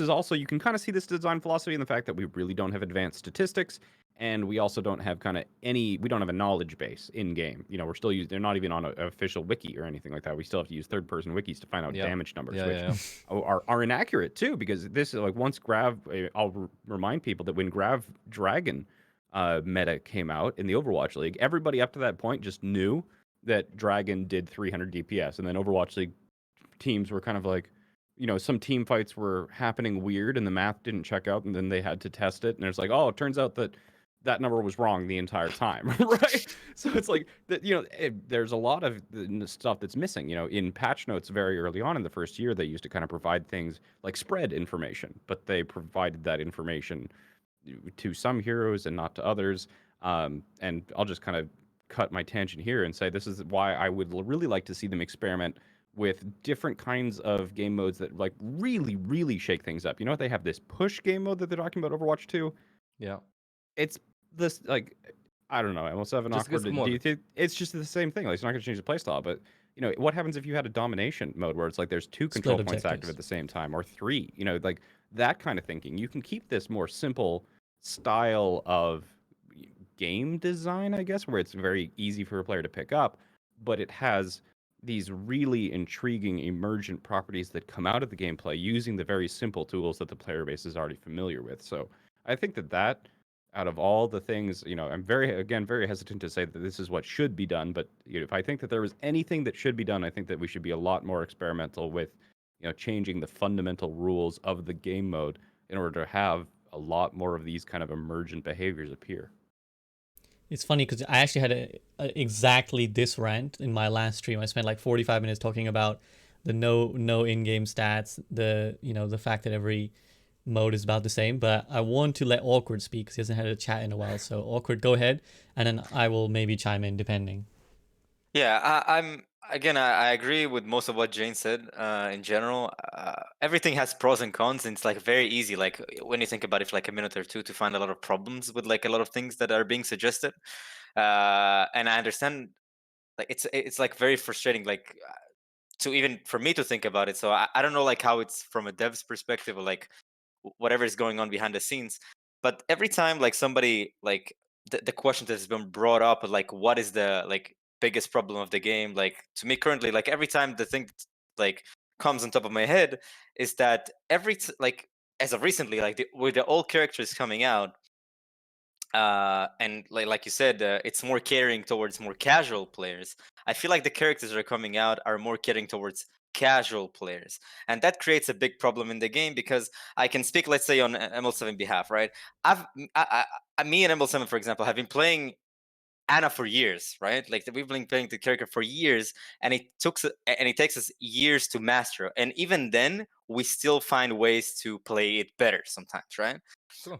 also, you can kind of see this design philosophy in the fact that we really don't have advanced statistics, and we also don't have we don't have a knowledge base in game. We're still they're not even on an official wiki or anything like that. We still have to use third-person wikis to find out damage numbers, which are inaccurate too, because this is like, once Grav, I'll remind people that when Grav Dragon meta came out in the Overwatch League, everybody up to that point just knew that Dragon did 300 DPS, and then Overwatch League teams were kind of like, some team fights were happening weird and the math didn't check out, and then they had to test it, and it's like, oh, it turns out that number was wrong the entire time, right? So it's like that, there's a lot of stuff that's missing. In patch notes very early on in the first year, they used to kind of provide things like spread information, but they provided that information to some heroes and not to others. And I'll just kind of cut my tangent here and say this is why I would really like to see them experiment with different kinds of game modes that like really, really shake things up. They have this push game mode that they're talking about Overwatch 2. Yeah. It's this, like, I don't know, ML7 Just awkward. risk mod. Do you think it's just the same thing? Like, it's not going to change the playstyle, but what happens if you had a domination mode where it's like there's 2 control Split points active objectives. at the same time, or 3? Like that kind of thinking. You can keep this more simple style of game design, I guess, where it's very easy for a player to pick up, but it has these really intriguing emergent properties that come out of the gameplay using the very simple tools that the player base is already familiar with. So I think that out of all the things, I'm very hesitant to say that this is what should be done, but if I think that there was anything that should be done, I think that we should be a lot more experimental with, changing the fundamental rules of the game mode in order to have a lot more of these kind of emergent behaviors appear. It's funny because I actually had exactly this rant in my last stream. I spent like 45 minutes talking about the no in-game stats, the fact that every mode is about the same. But I want to let Awkward speak because he hasn't had a chat in a while. So Awkward, go ahead, and then I will maybe chime in depending. Yeah, I agree with most of what Jayne said. In general, everything has pros and cons, and it's like very easy. Like when you think about it for like a minute or two, to find a lot of problems with like a lot of things that are being suggested. And I understand, like it's like very frustrating, like to even for me to think about it. So I don't know like how it's from a dev's perspective, or like whatever is going on behind the scenes. But every time like somebody like the question that has been brought up, like what is the like biggest problem of the game, like to me currently, like every time the thing like comes on top of my head is that like as of recently, like with the old characters coming out, and like you said, it's more caring towards more casual players. I feel like the characters that are coming out are more caring towards casual players, and that creates a big problem in the game, because I can speak, let's say, on ML7 behalf, right? Me and ML7, for example, have been playing Anna for years, right? Like we've been playing the character for years, and it takes us years to master. And even then, we still find ways to play it better sometimes, right? True.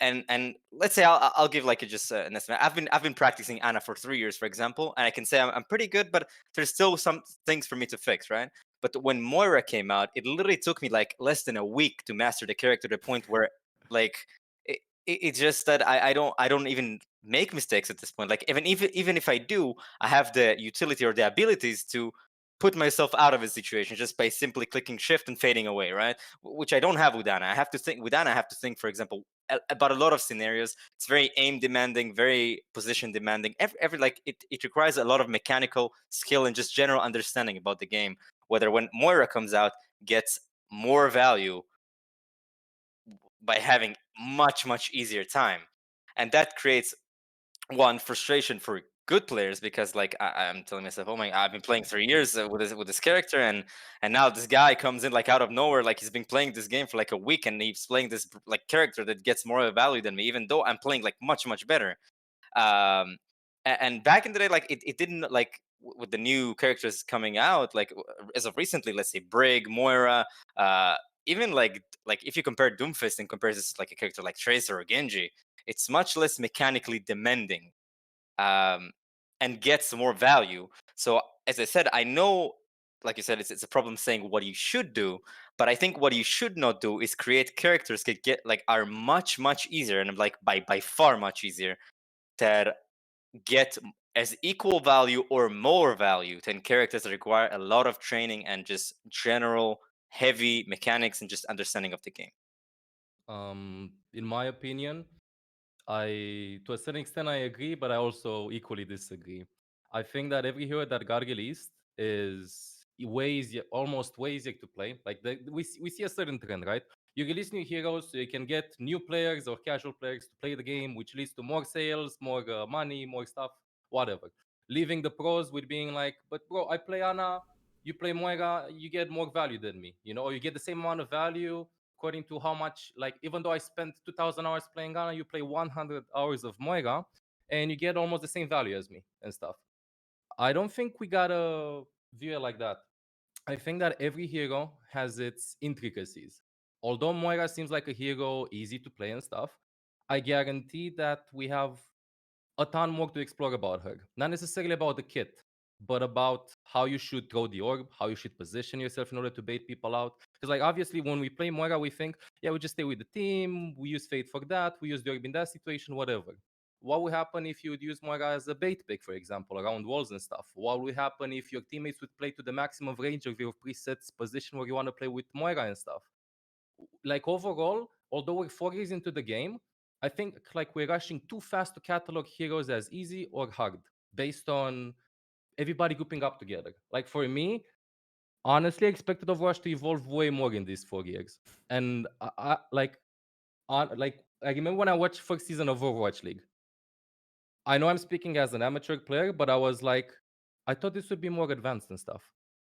And let's say I'll give like just an estimate. I've been practicing Anna for 3 years, for example, and I can say I'm pretty good, but there's still some things for me to fix, right? But when Moira came out, it literally took me like less than a week to master the character to the point where like it's just that I don't even make mistakes at this point. Like even if I do, I have the utility or the abilities to put myself out of a situation just by simply clicking shift and fading away, right? Which I don't have with Anna. I have to think with Anna. I have to think, for example, about a lot of scenarios. It's very aim demanding, very position demanding. Every like it requires a lot of mechanical skill and just general understanding about the game. Whether when Moira comes out, gets more value by having much easier time, and that creates one frustration for good players because like I'm telling myself, oh my, I've been playing 3 years with this character, and now this guy comes in like out of nowhere, like he's been playing this game for like a week, and he's playing this like character that gets more value than me, even though I'm playing like much better. And back in the day, like it didn't like with the new characters coming out, like as of recently, let's say Brig, Moira, even like if you compare Doomfist and compares this like a character like Tracer or Genji, it's much less mechanically demanding, um, and gets more value. So as I said, I know, like you said, it's a problem saying what you should do, but I think what you should not do is create characters that get like are much easier, and like by far much easier, that get as equal value or more value than characters that require a lot of training and just general heavy mechanics and just understanding of the game. In my opinion, to a certain extent, I agree, but I also equally disagree. I think that every hero that got released is way easier, almost way easier to play. Like we see a certain trend, right? You release new heroes, so you can get new players or casual players to play the game, which leads to more sales, more money, more stuff, whatever. Leaving the pros with being like, but bro, I play Ana, you play Moira, you get more value than me, or you get the same amount of value according to how much, like, even though I spent 2,000 hours playing Ghana, you play 100 hours of Moira, and you get almost the same value as me and stuff. I don't think we gotta view it like that. I think that every hero has its intricacies. Although Moira seems like a hero, easy to play and stuff, I guarantee that we have a ton more to explore about her. Not necessarily about the kit, but about how you should throw the orb, how you should position yourself in order to bait people out. Because, like, obviously, when we play Moira, we think, yeah, we just stay with the team, we use Fate for that, we use the orb in that situation, whatever. What would happen if you would use Moira as a bait pick, for example, around walls and stuff? What would happen if your teammates would play to the maximum range of your presets position where you want to play with Moira and stuff? Like, overall, although we're 4 years into the game, I think like we're rushing too fast to catalog heroes as easy or hard based on everybody grouping up together. Like, for me, honestly, I expected Overwatch to evolve way more in these 4 years. And I remember when I watched first season of Overwatch League. I know I'm speaking as an amateur player, but I was like, I thought this would be more advanced and stuff.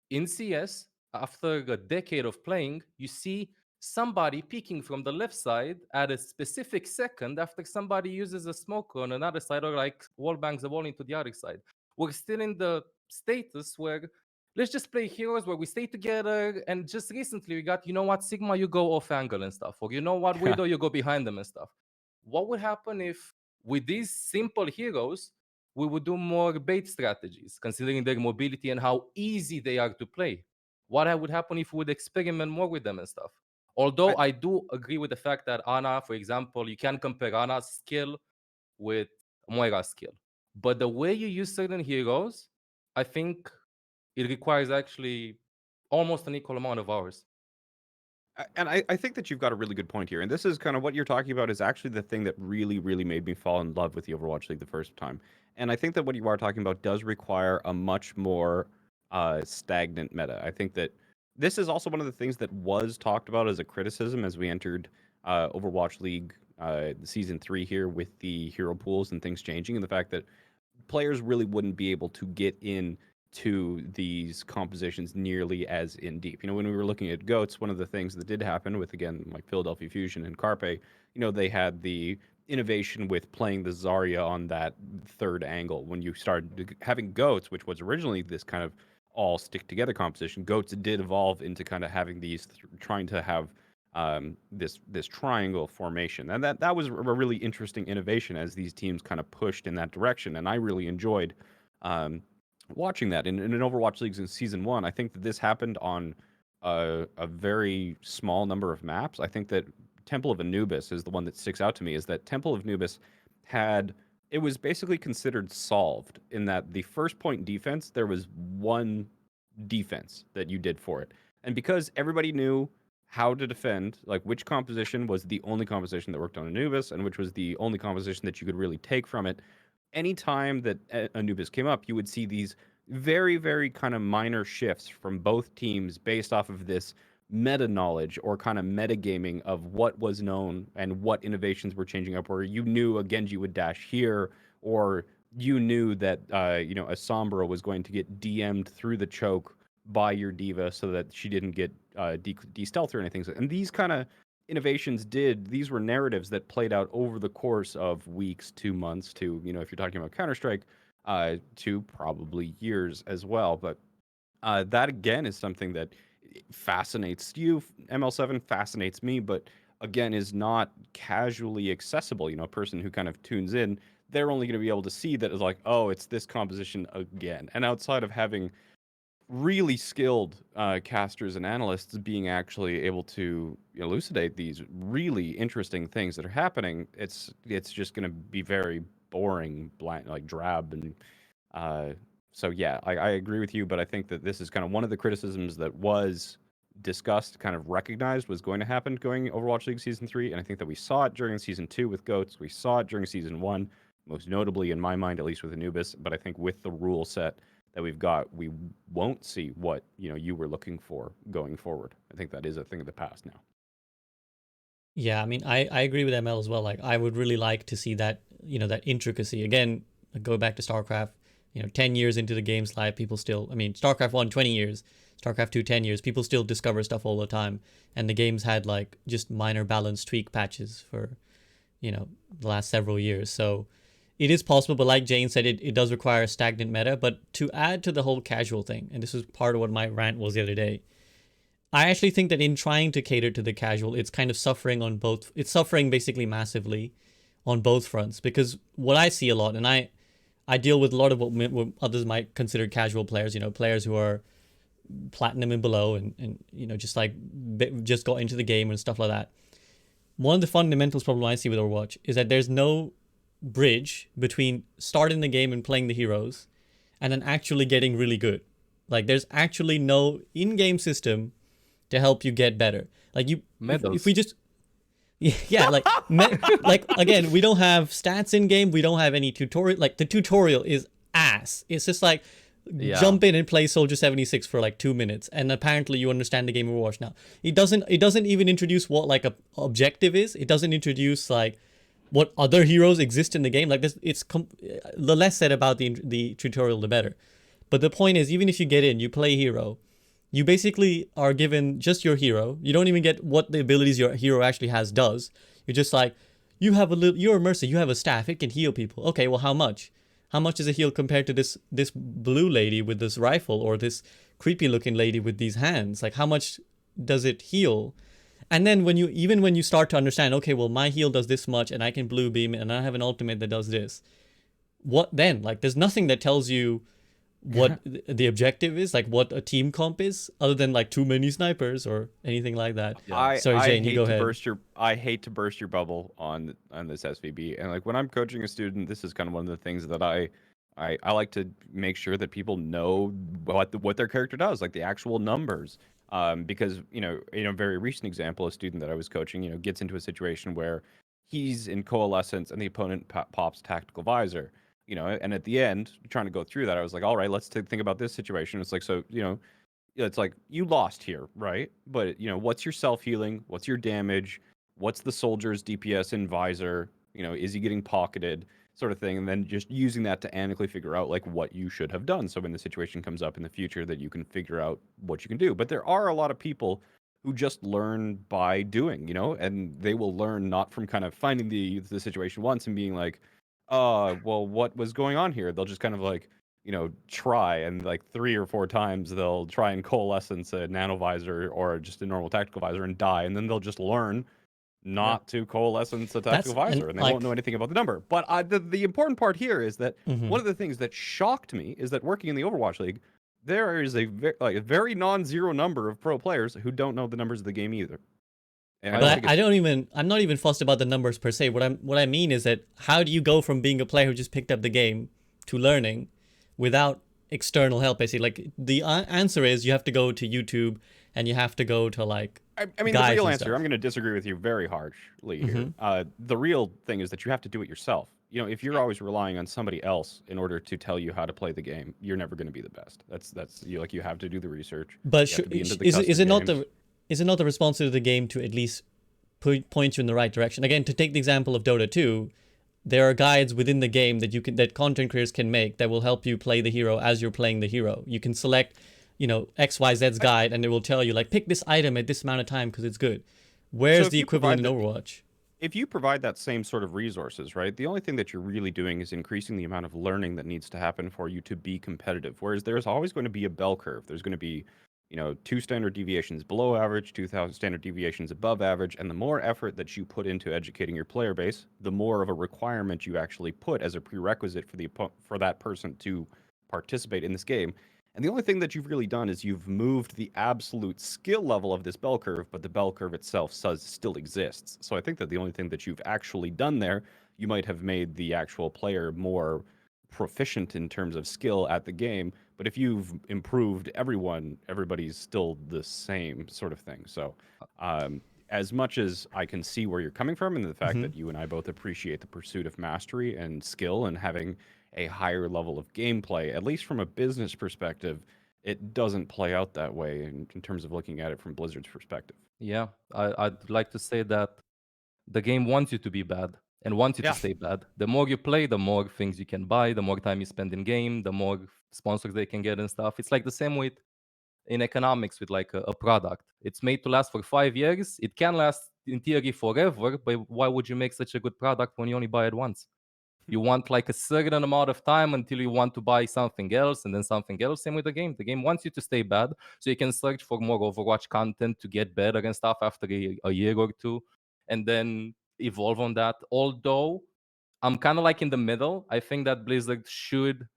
In CS, after a decade of playing, you see somebody peeking from the left side at a specific second after somebody uses a smoke on another side or like wall bangs the wall into the other side. We're still in the status where let's just play heroes where we stay together. And just recently we got, Sigma, you go off angle and stuff, or Widow, you go behind them and stuff. What would happen if with these simple heroes, we would do more bait strategies, considering their mobility and how easy they are to play? What would happen if we would experiment more with them and stuff? Although I do agree with the fact that Ana, for example, you can compare Ana's skill with Moira's skill. But the way you use certain heroes, I think it requires actually almost an equal amount of hours. And I think that you've got a really good point here. And this is kind of what you're talking about is actually the thing that really made me fall in love with the Overwatch League the first time. And I think that what you are talking about does require a much more stagnant meta. I think that this is also one of the things that was talked about as a criticism as we entered Overwatch League season 3 here with the hero pools and things changing, and the fact that players really wouldn't be able to get in to these compositions nearly as in deep. When we were looking at GOATs, one of the things that did happen with, again, like Philadelphia Fusion and Carpe, they had the innovation with playing the Zarya on that third angle. When you started having goats, which was originally this kind of all stick together composition, goats did evolve into kind of having these trying to have this triangle formation, and that was a really interesting innovation as these teams kind of pushed in that direction, and I really enjoyed watching that in Overwatch leagues in season 1. I think that this happened on a very small number of maps. I think that Temple of Anubis is the one that sticks out to me. Is that Temple of Anubis had it was basically considered solved in that the first point defense, there was one defense that you did for it, and because everybody knew how to defend, like which composition was the only composition that worked on Anubis, and which was the only composition that you could really take from it. Anytime that Anubis came up, you would see these very, very kind of minor shifts from both teams based off of this meta knowledge or kind of metagaming of what was known and what innovations were changing up. Where you knew a Genji would dash here, or you knew that a Sombra was going to get DM'd through the choke by your diva so that she didn't get de-stealth or anything. And these kind of innovations these were narratives that played out over the course of weeks, 2 months, to, if you're talking about Counter-Strike, to probably years as well. But that again is something that fascinates you. ML7 fascinates me, but again is not casually accessible. A person who kind of tunes in, they're only going to be able to see that as like, oh, it's this composition again. And outside of having really skilled casters and analysts being actually able to elucidate these really interesting things that are happening, it's just going to be very boring, bland, like drab, and so yeah, I agree with you, but I think that this is kind of one of the criticisms that was discussed, kind of recognized was going to happen going Overwatch League Season 3, and I think that we saw it during Season 2 with Goats, we saw it during Season 1, most notably in my mind, at least with Anubis, but I think with the rule set that we've got, we won't see what you were looking for going forward. I think that is a thing of the past now. Yeah, I mean, I agree with ML as well. Like, I would really like to see that, that intricacy. Again, go back to StarCraft, 10 years into the game's life, people still, I mean, StarCraft 1, 20 years, StarCraft 2, 10 years, people still discover stuff all the time. And the game's had, like, just minor balance tweak patches for, the last several years. So it is possible, but like Jayne said, it does require a stagnant meta. But to add to the whole casual thing, and this is part of what my rant was the other day, I actually think that in trying to cater to the casual, it's kind of suffering on both. It's suffering basically massively on both fronts, because what I see a lot, and I deal with a lot of what others might consider casual players, players who are platinum and below, and just got into the game and stuff like that. One of the fundamentals problem I see with Overwatch is that there's no bridge between starting the game and playing the heroes and then actually getting really good. Like, there's actually no in-game system to help you get better. Like, if we just, yeah, like, like, again, we don't have stats in game. We don't have any tutorial. Like, the tutorial is ass. It's just like, jump in and play Soldier 76 for like 2 minutes, and apparently you understand the game of Overwatch now. It doesn't even introduce what like a objective is. It doesn't introduce like what other heroes exist in the game. Like, this, the less said about the tutorial, the better. But the point is, even if you get in, you play hero, you basically are given just your hero. You don't even get what the abilities your hero actually does. You're just like, you're a mercy, you have a staff, it can heal people. Okay, well, how much? How much is a heal compared to this blue lady with this rifle, or this creepy looking lady with these hands? Like, how much does it heal? And then when you start to understand, okay, well, my heal does this much, and I can blue beam it, and I have an ultimate that does this. What then? Like, there's nothing that tells you what the objective is, like what a team comp is, other than like too many snipers or anything like that. Yeah. Sorry, Jayne, you go ahead. I hate to burst your bubble on this SVB, and like when I'm coaching a student, this is kind of one of the things that I like to make sure that people know what their character does, like the actual numbers. Because in a very recent example, a student that I was coaching, gets into a situation where he's in coalescence and the opponent pops tactical visor. And at the end, trying to go through that, I was like, all right, let's think about this situation. It's like, so, it's like, you lost here, right? But, what's your self-healing? What's your damage? What's the soldier's DPS in visor? Is he getting pocketed? Sort of thing. And then just using that to analytically figure out, like, what you should have done. So when the situation comes up in the future, that you can figure out what you can do. But there are a lot of people who just learn by doing, and they will learn not from kind of finding the situation once and being like, well, what was going on here? They'll just kind of like, try, and like 3 or 4 times they'll try and coalescence a nanovisor or just a normal tactical visor and die, and then they'll just learn not to coalescence a tactical visor, and they won't know anything about the number. But the important part here is that one of the things that shocked me is that working in the Overwatch League, there is a very non-zero number of pro players who don't know the numbers of the game either. And I'm not even fussed about the numbers per se. What I mean is that how do you go from being a player who just picked up the game to learning without external help? Basically, like the answer is you have to go to YouTube and you have to go to like. I mean, the real answer, I'm going to disagree with you very harshly here. The real thing is that you have to do it yourself. If you're always relying on somebody else in order to tell you how to play the game, you're never going to be the best. You have to do the research. But is it not the responsibility of the game to at least point you in the right direction? Again, to take the example of Dota 2, there are guides within the game that content creators can make that will help you play the hero as you're playing the hero. You can select XYZ's guide, and it will tell you like pick this item at this amount of time because it's good. Where's the equivalent in Overwatch? If you provide that same sort of resources, right, the only thing that you're really doing is increasing the amount of learning that needs to happen for you to be competitive. Whereas there's always going to be a bell curve. There's going to be 2 standard deviations below average, 2,000 standard deviations above average, and the more effort that you put into educating your player base, the more of a requirement you actually put as a prerequisite for that person to participate in this game. And the only thing that you've really done is you've moved the absolute skill level of this bell curve, but the bell curve itself still exists. So I think that the only thing that you've actually done there, you might have made the actual player more proficient in terms of skill at the game. But if you've improved everybody's still the same sort of thing. So as much as I can see where you're coming from and the fact that you and I both appreciate the pursuit of mastery and skill and having a higher level of gameplay, at least from a business perspective, it doesn't play out that way in terms of looking at it from Blizzard's perspective. Yeah, I'd like to say that the game wants you to be bad and wants you to stay bad. The more you play, the more things you can buy, the more time you spend in game, the more sponsors they can get and stuff. It's like the same with in economics with like a product. It's made to last for 5 years. It can last in theory forever, but why would you make such a good product when you only buy it once? You want like a certain amount of time until you want to buy something else and then something else. Same with the game. The game wants you to stay bad, so you can search for more Overwatch content to get better and stuff after a year or two, and then evolve on that. Although I'm kind of like in the middle. I think that Blizzard should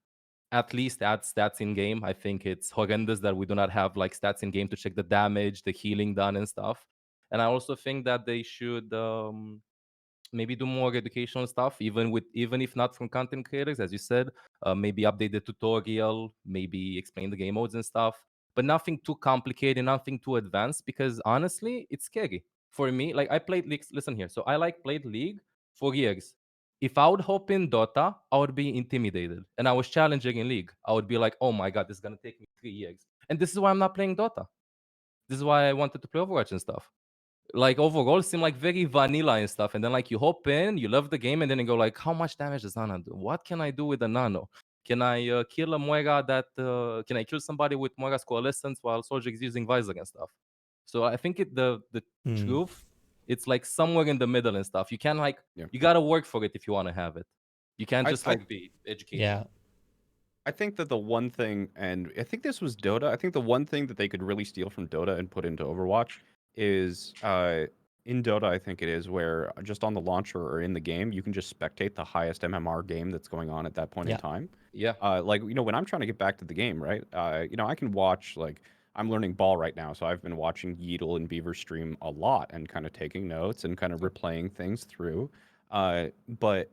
at least add stats in game. I think it's horrendous that we do not have like stats in game to check the damage, the healing done and stuff. And I also think that they should maybe do more educational stuff, even if not from content creators, as you said. Maybe update the tutorial, maybe explain the game modes and stuff, but nothing too complicated, nothing too advanced, because honestly, it's scary for me. Like I played League. Listen here, so I played League for years. If I would hop in Dota, I would be intimidated, and I was challenging in League. I would be like, "Oh my god, this is gonna take me 3 years," and this is why I'm not playing Dota. This is why I wanted to play Overwatch and stuff. Like overall seem like very vanilla and stuff, and then like you hop in, you love the game, and then you go like, how much damage does Nano do? What can I do with a Nano? Can I kill a Moira can I kill somebody with Moira's coalescence while Soldier is using Visor and stuff? So I think the truth, it's like somewhere in the middle and stuff. You can't you gotta work for it if you want to have it. You can't just be educated. Yeah. I think that the one thing, and I think this was Dota, I think the one thing that they could really steal from Dota and put into Overwatch is in Dota, I think it is, where just on the launcher or in the game, you can just spectate the highest MMR game that's going on at that point in time. Yeah. When I'm trying to get back to the game, right, I can watch, I'm learning Ball right now, so I've been watching Yeetle and Beaver stream a lot and kind of taking notes and kind of replaying things through. But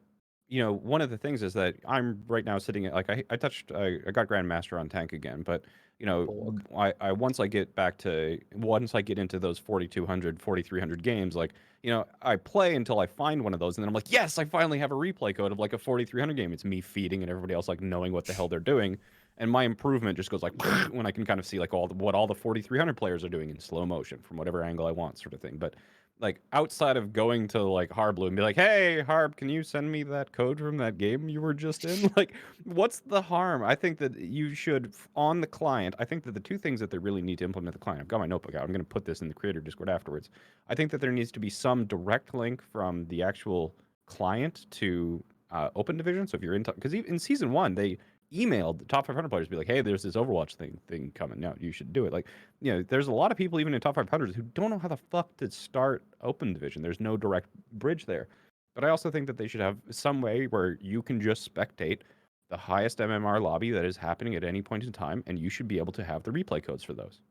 one of the things is that I'm right now sitting at I got Grandmaster on tank again, but once I get into those 4,200, 4,300 games, I play until I find one of those, and then I'm like, yes, I finally have a replay code of like a 4,300 game. It's me feeding and everybody else like knowing what the hell they're doing, and my improvement just goes like when I can kind of see like what all the 4,300 players are doing in slow motion from whatever angle I want, sort of thing. But like outside of going to like Harblu and be like, "Hey, Harb, can you send me that code from that game you were just in?" Like, what's the harm? I think that you should on the client. I think that the two things that they really need to implement the client. I've got my notebook out. I'm going to put this in the creator Discord afterwards. I think that there needs to be some direct link from the actual client to Open Division. So if you're in, because in season 1 they emailed the top 500 players, be like, "Hey, there's this Overwatch thing coming. No, you should do it." Like, you know, there's a lot of people even in top 500 who don't know how the fuck to start Open Division. There's no direct bridge there. But I also think that they should have some way where you can just spectate the highest MMR lobby that is happening at any point in time, and you should be able to have the replay codes for those.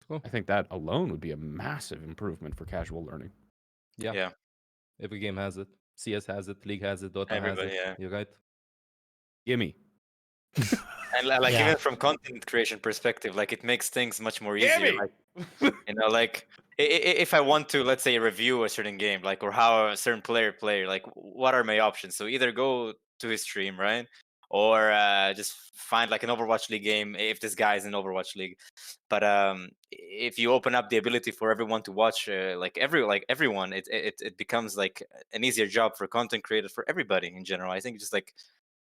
Cool. I think that alone would be a massive improvement for casual learning. Yeah. Every game has it. CS has it. League has it. Dota Everybody, has it. yeah. You're right. Gimme. And like Yeah. even from content creation perspective, like it makes things much more easier. Gimme. Like, you know, like if I want to, let's say, review a certain game, like or how a certain player play, like what are my options? So either go to his stream, right, or just find like an Overwatch League game if this guy is in Overwatch League. But if you open up the ability for everyone to watch, like everyone, it becomes like an easier job for content creators, for everybody in general. I think just like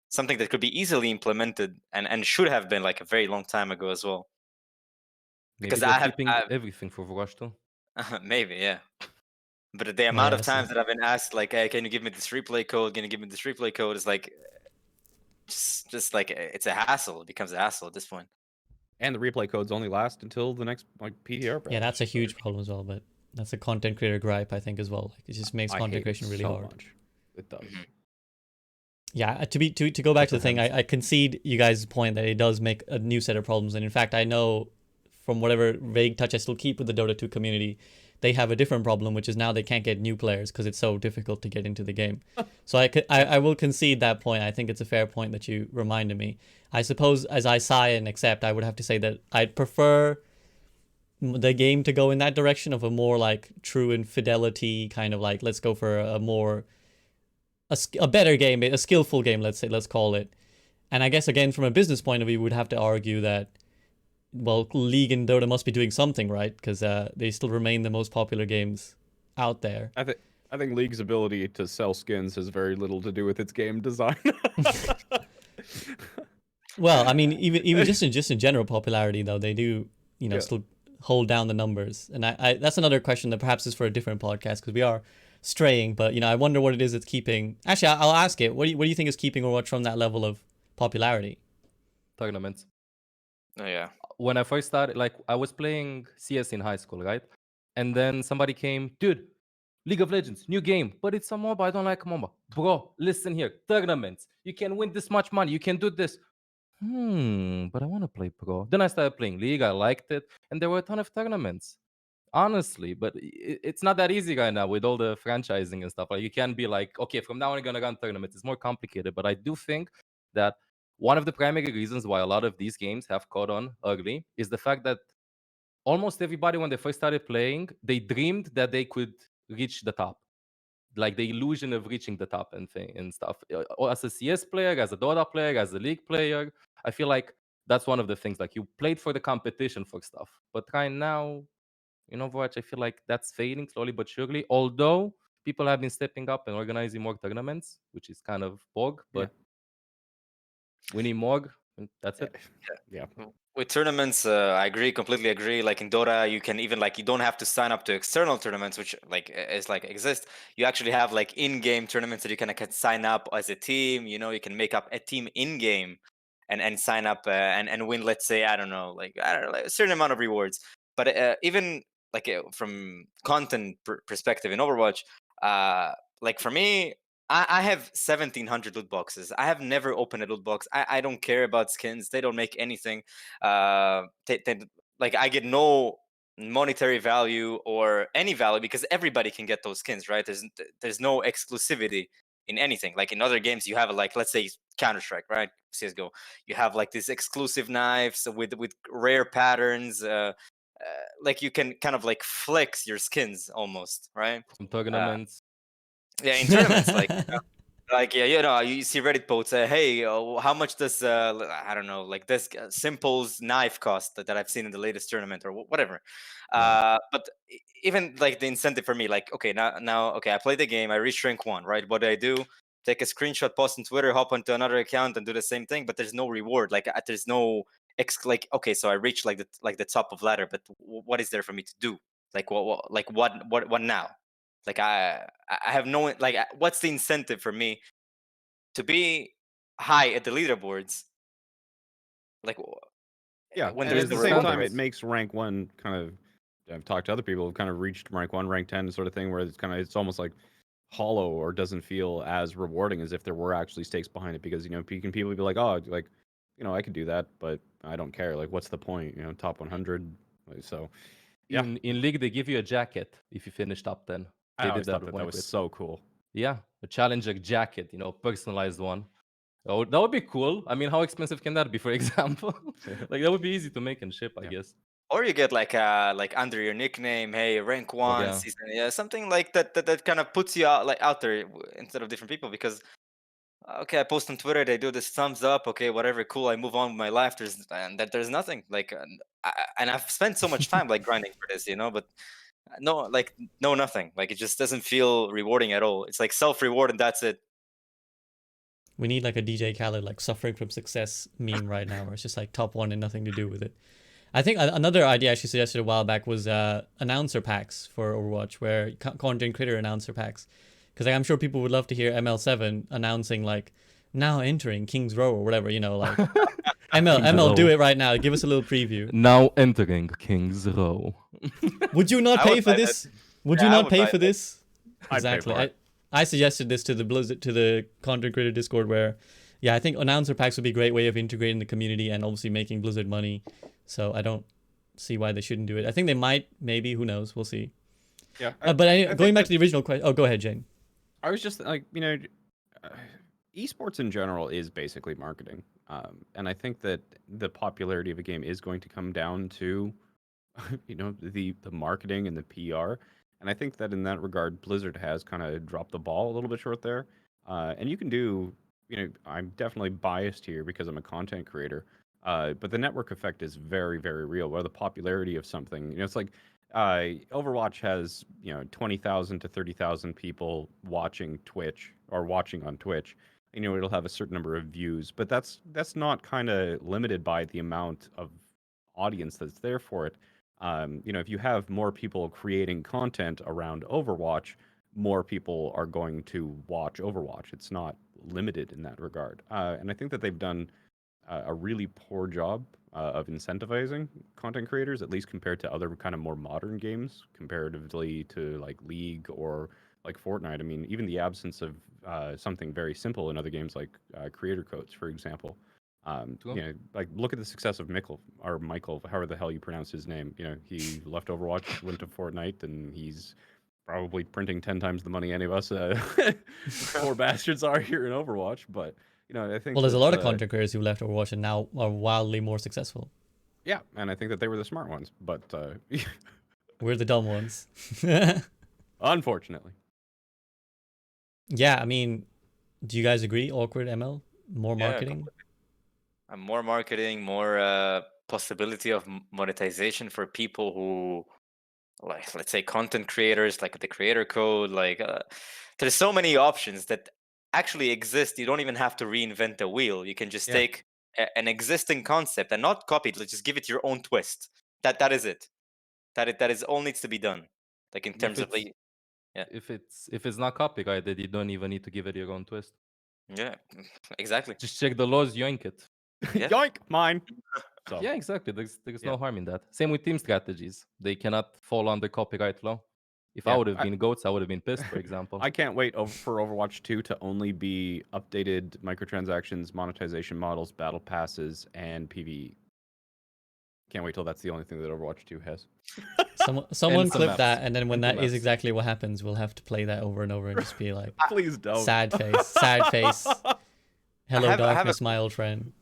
something that could be easily implemented and should have been like a very long time ago as well. Maybe Because they're I have keeping everything for Overwatch too. maybe, yeah. But the Oh, amount yeah, of so- times that I've been asked, like, "Hey, can you give me this replay code? Can you give me this replay code?" is like, just like it's a hassle. It becomes a hassle at this point. And the replay codes only last until the next like PTR patch. Yeah, that's a huge problem as well, but that's a content creator gripe, I think, as well. Like, it just makes I content hate it creation really so hard. much. It does. Mhm. Yeah, to go back to the thing, Depends. I concede you guys' point that it does make a new set of problems. And in fact, I know from whatever vague touch I still keep with the Dota 2 community, they have a different problem, which is now they can't get new players because it's so difficult to get into the game. So I will concede that point. I think it's a fair point that you reminded me. I suppose as I sigh and accept, I would have to say that I'd prefer the game to go in that direction of a more like true infidelity kind of like, let's go for a more a better game, a skillful game, let's call it. And I guess again from a business point of view, we would have to argue that, well, League and Dota must be doing something right because they still remain the most popular games out there. I think League's ability to sell skins has very little to do with its game design. Well, I mean, even just in general popularity though, they do Yeah. still hold down the numbers, and I that's another question that perhaps is for a different podcast because we are straying. But I wonder what it is that's keeping. Actually, I'll ask it. What do you think is keeping Overwatch from that level of popularity? Tournaments. Oh yeah. When I first started, like I was playing CS in high school, right? And then somebody came, dude, League of Legends, new game, but it's a MOBA. I don't like MOBA. Bro, listen here, tournaments. You can win this much money. You can do this. But I want to play pro. Then I started playing League. I liked it. And there were a ton of tournaments. Honestly, but it's not that easy right now with all the franchising and stuff. Like you can't be like, okay, from now on, I'm going to run tournaments. It's more complicated. But I do think that one of the primary reasons why a lot of these games have caught on early is the fact that almost everybody, when they first started playing, they dreamed that they could reach the top. Like the illusion of reaching the top and stuff. Or as a CS player, as a Dota player, as a League player, I feel like that's one of the things. Like you played for the competition for stuff. But right now, in Overwatch, I feel like that's fading slowly but surely. Although people have been stepping up and organizing more tournaments, which is kind of bog, but we need more. And that's it. Yeah. With tournaments, I completely agree. Like in Dota, you can even like you don't have to sign up to external tournaments, which like is like exist. You actually have like in-game tournaments that you can sign up as a team. You can make up a team in-game and sign up and win. Let's say I don't know, like a certain amount of rewards. But even like from content perspective in Overwatch, like for me, I have 1,700 loot boxes. I have never opened a loot box. I don't care about skins. They don't make anything. Like I get no monetary value or any value because everybody can get those skins, right? There's no exclusivity in anything. Like in other games, you have like let's say Counter-Strike, right? CS:GO. You have like these exclusive knives with rare patterns. Like you can kind of like flex your skins almost, right? From tournaments. Yeah, in tournaments, like Like, yeah, you see Reddit posts, hey, how much does I don't know, like this Simple's knife cost that I've seen in the latest tournament or whatever. But even like the incentive for me, like, okay, now, okay, I play the game, I reach rank 1, right? What do I do? Take a screenshot, post on Twitter, hop onto another account, and do the same thing. But there's no reward. Like, there's no like, okay, so I reached like the top of ladder, but what is there for me to do? Like, what now? Like, I have no, like, what's the incentive for me to be high at the leaderboards? Like, Yeah, when and there's at the There's no same reward time, for it it. makes rank 1 kind of. I've talked to other people who've kind of reached rank 1, rank 10 sort of thing, where it's almost like hollow or doesn't feel as rewarding as if there were actually stakes behind it. Because people be like, oh, like, I could do that, but I don't care. Like, what's the point? Top 100. So yeah, In League, they give you a jacket if you finish top 10. I They always did that thought with that one was quit. so cool. Yeah, a challenger jacket, personalized one. Oh, that would be cool. I mean, how expensive can that be, for example? Like, that would be easy to make and ship, I Yeah. guess. Or you get like under your nickname, hey, rank 1 yeah. season, yeah, something like that kind of puts you out there instead of different people. Because okay, I post on Twitter, they do this thumbs up, okay, whatever, cool, I move on with my life. There's nothing like, and I've spent so much time like grinding for this, but no nothing. Like, it just doesn't feel rewarding at all. It's like self-reward and that's it. We need like a DJ Khaled like suffering from success meme right now, where it's just like top 1 and nothing to do with it. I think another idea I actually suggested a while back was announcer packs for Overwatch, where content creator announcer packs, because I'm sure people would love to hear ML7 announcing like now entering King's Row or whatever, like ML do Row. it right now. Give us a little preview. Now entering King's Row. Would you not I pay would for buy that. this? Would Yeah, you I not would pay buy for that. this? I'd pay Exactly. for it. I suggested this to the content creator Discord, where I think announcer packs would be a great way of integrating the community and obviously making Blizzard money. So I don't see why they shouldn't do it. I think they might, maybe, who knows? We'll see. Yeah, But anyway, I going think back to the original question. Oh, go ahead, Jayne. I was just like, esports in general is basically marketing, and I think that the popularity of a game is going to come down to, the marketing and the PR. And I think that in that regard, Blizzard has kind of dropped the ball a little bit short there. And you can do, I'm definitely biased here because I'm a content creator. But the network effect is very, very real. Where the popularity of something, it's like Overwatch has 20,000 to 30,000 people watching Twitch or watching on Twitch. It'll have a certain number of views, but that's not kind of limited by the amount of audience that's there for it. If you have more people creating content around Overwatch, more people are going to watch Overwatch. It's not limited in that regard. And I think that they've done a really poor job of incentivizing content creators, at least compared to other kind of more modern games, comparatively to like League or like Fortnite. I mean, even the absence of something very simple in other games like creator codes, for example. True. Like look at the success of Michael, however the hell you pronounce his name. He left Overwatch, went to Fortnite, and he's probably printing 10 times the money any of us poor bastards are here in Overwatch. But I think Well, there's a that lot of content creators who left Overwatch and now are wildly more successful. yeah, and I think that they were the smart ones, but We're the dumb ones. unfortunately. Yeah, I mean, do you guys agree? Awkward ML? More Yeah, marketing? more marketing, more possibility of monetization for people who, like, let's say, content creators, like the creator code. Like, there's so many options that actually exist. You don't even have to reinvent the wheel. You can just Yeah. take an existing concept and not copy it. Let's just give it your own twist. That is it. That is all needs to be done. Like, in If terms of it's like, yeah, if it's not copyrighted, you don't even need to give it your own twist. yeah, exactly. Just check the laws, yoink it. Yeah. Yoink, mine. So Yeah, exactly. There's Yeah. no harm in that. Same with team strategies. They cannot fall under copyright law. If I Yeah, would have been goats, I would have been pissed, for example. I can't wait for Overwatch 2 to only be updated microtransactions, monetization models, battle passes, and PvE. Can't wait till that's the only thing that Overwatch 2 has. Someone some clip maps. that, and then when Simple that is maps. exactly what happens, we'll have to play that over and over and just be like, Please don't. sad face, sad face. Hello, have a- darkness, my old friend.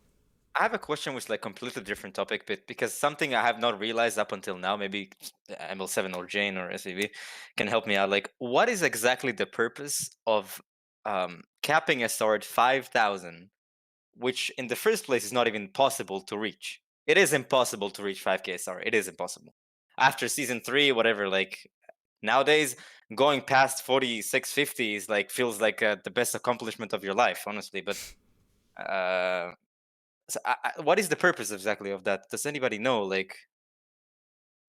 I have a question which is like completely different topic, but because something I have not realized up until now, maybe ML7 or Jayne or SVB can help me out. Like, what is exactly the purpose of capping a star at 5,000, which in the first place is not even possible to reach. It is impossible to reach 5k SR. It is impossible. After season 3, whatever, like nowadays, going past 4650 is like feels like the best accomplishment of your life, honestly. But so what is the purpose exactly of that? Does anybody know? Like,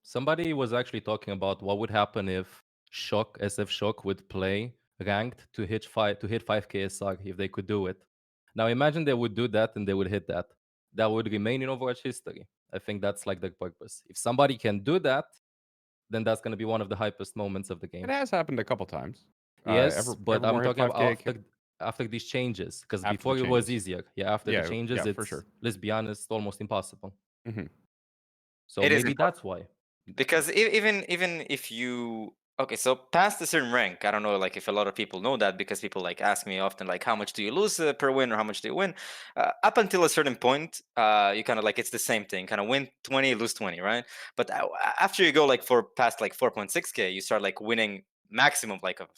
Somebody was actually talking about what would happen if Shock, SF Shock, would play ranked to hit 5k SR if they could do it. Now imagine they would do that and they would hit that. That would remain in Overwatch history. I think that's like the purpose. If somebody can do that, then that's going to be one of the hypest moments of the game. It has happened a couple times. Yes, but I'm Evermore hit talking about 5K. after these changes, because After the before it was changes. easier. Yeah, after the Yeah, changes, it's for sure. let's be honest, almost impossible. Mhm. So it is maybe impossible. that's why. Because even if you okay, so past a certain rank, I don't know, like if a lot of people know that, because people like ask me often, like how much do you lose per win or how much do you win? Up until a certain point, you kind of like it's the same thing, kind of win 20, lose 20, right? But after you go like for past like 4.6k, you start like winning maximum like of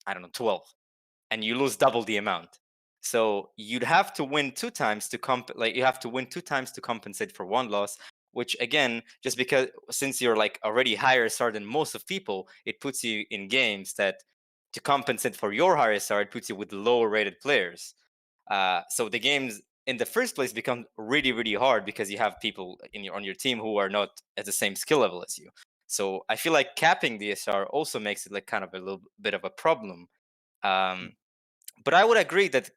I don't know 12, and you lose double the amount. So you'd have to win two times to you have to win two times to compensate for one loss, which again, just because since you're like already higher SR than most of people, it puts you in games that to compensate for your higher SR, it puts you with lower rated players. So the games in the first place become really, really hard because you have people on your team who are not at the same skill level as you. So I feel like capping the SR also makes it like kind of a little bit of a problem. But I would agree that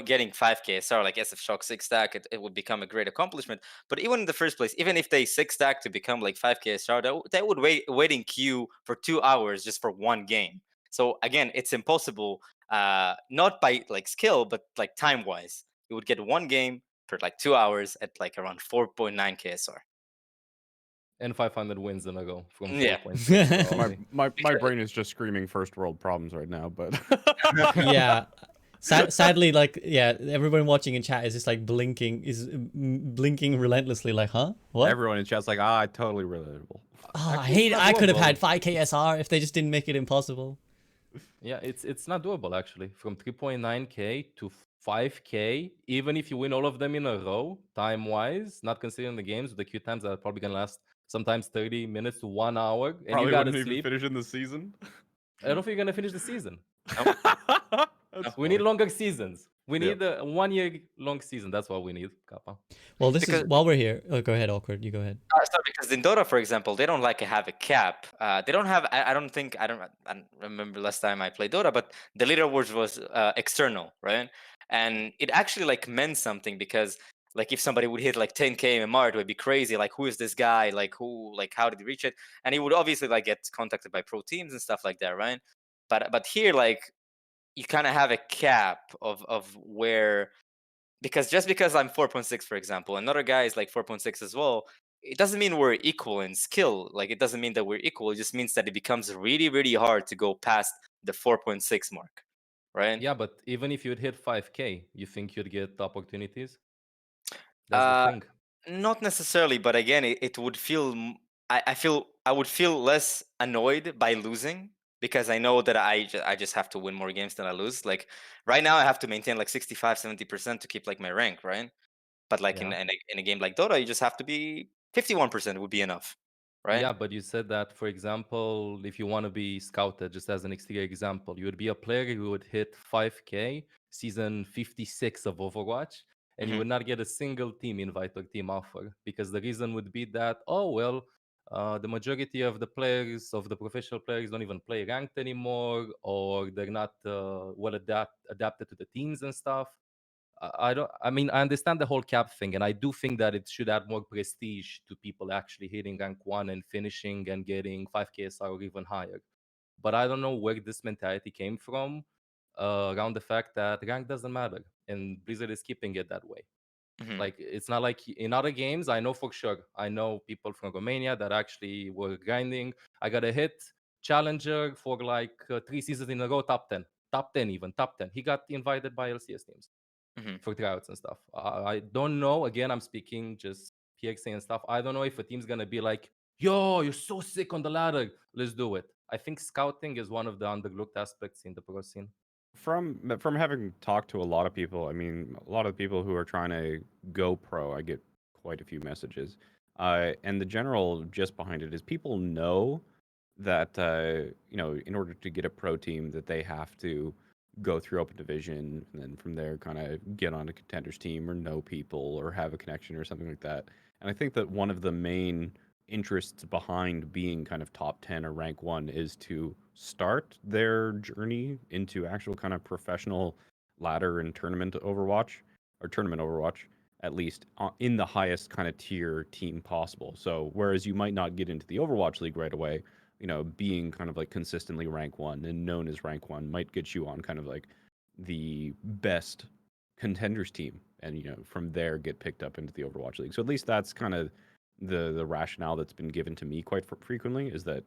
getting 5k SR like SF Shock 6 stack, it would become a great accomplishment. But even in the first place, even if they 6 stack to become like 5k SR, they would wait in queue for 2 hours just for one game. So again, it's impossible, not by like skill, but like time wise. You would get one game for like 2 hours at like around 4.9k SR. And 500 wins in a row from Yeah. 4.6 probably. My brain is just screaming first world problems right now, but Yeah. Sadly, like, yeah, everyone watching in chat is just like blinking relentlessly, like, huh? What? everyone in chat's like, I totally relatable. Oh, I Actually, hate it's it. not I could have doable. had 5k SR if they just didn't make it impossible. Yeah, it's not doable actually. From 3.9k to 5k, even if you win all of them in a row, time wise, not considering the games, the queue times are probably gonna last sometimes 30 minutes to 1 hour, and Probably you gotta wouldn't even sleep. finish in the season. I don't think you're gonna finish the season. That's We need funny. longer seasons. We Yeah. need a 1 year long season. That's what we need, Kappa. Well, this Because is while we're here. Oh, go ahead, Awkward. You go ahead. so because in Dota, for example, they don't like have a cap. They don't have. I don't think. I don't remember last time I played Dota, but the leaderboard was external, right? And it actually like meant something because like if somebody would hit like 10k MMR, it would be crazy. Like who is this guy? Like who? Like how did he reach it? And he would obviously like get contacted by pro teams and stuff like that, right? But here like you kind of have a cap of where, because just because I'm 4.6, for example, another guy is like 4.6 as well, it doesn't mean we're equal in skill. Like it doesn't mean that we're equal. It just means that it becomes really, really hard to go past the 4.6 mark, right? Yeah, but even if you'd hit 5k, you think you'd get opportunities? That's the Uh, thing. Not necessarily, but again, it would feel. I feel I would feel less annoyed by losing because I know that I just have to win more games than I lose. Like right now, I have to maintain like 65-70% to keep like my rank, right? But like Yeah. in a game like Dota, you just have to be 51% would be enough, right? Yeah, but you said that, for example, if you want to be scouted, just as an exterior example, you would be a player who would hit 5k season 56 of Overwatch, and you Hmm. would not get a single team invite or team offer because the reason would be that, oh, well, the majority of the players, of the professional players, don't even play ranked anymore, or they're not well adapted to the teams and stuff. I don't. I mean, I understand the whole cap thing, and I do think that it should add more prestige to people actually hitting rank 1 and finishing and getting 5k SR or even higher. But I don't know where this mentality came from around the fact that rank doesn't matter, and Blizzard is keeping it that way. Hmm. Like it's not like in other games. I know for sure. I know people from Romania that actually were grinding. I got a hit challenger for like 3 seasons in a row, top 10 even, top 10. He got invited by LCS teams Hmm. for tryouts and stuff. I don't know. Again, I'm speaking just PXA and stuff. I don't know if a team's gonna be like, "Yo, you're so sick on the ladder. Let's do it." I think scouting is one of the underlooked aspects in the pro scene. from having talked to a lot of people, I mean, a lot of people who are trying to go pro, I get quite a few messages. And the general gist behind it is people know that in order to get a pro team, that they have to go through open division and then from there kind of get on a contenders team or know people or have a connection or something like that. And I think that one of the main interests behind being kind of top 10 or rank 1 is to start their journey into actual kind of professional ladder and tournament Overwatch, at least in the highest kind of tier team possible. So whereas you might not get into the Overwatch League right away, being kind of like consistently rank 1 and known as rank 1 might get you on kind of like the best contenders team, and from there get picked up into the Overwatch League. So at least that's kind of the rationale that's been given to me quite frequently, is that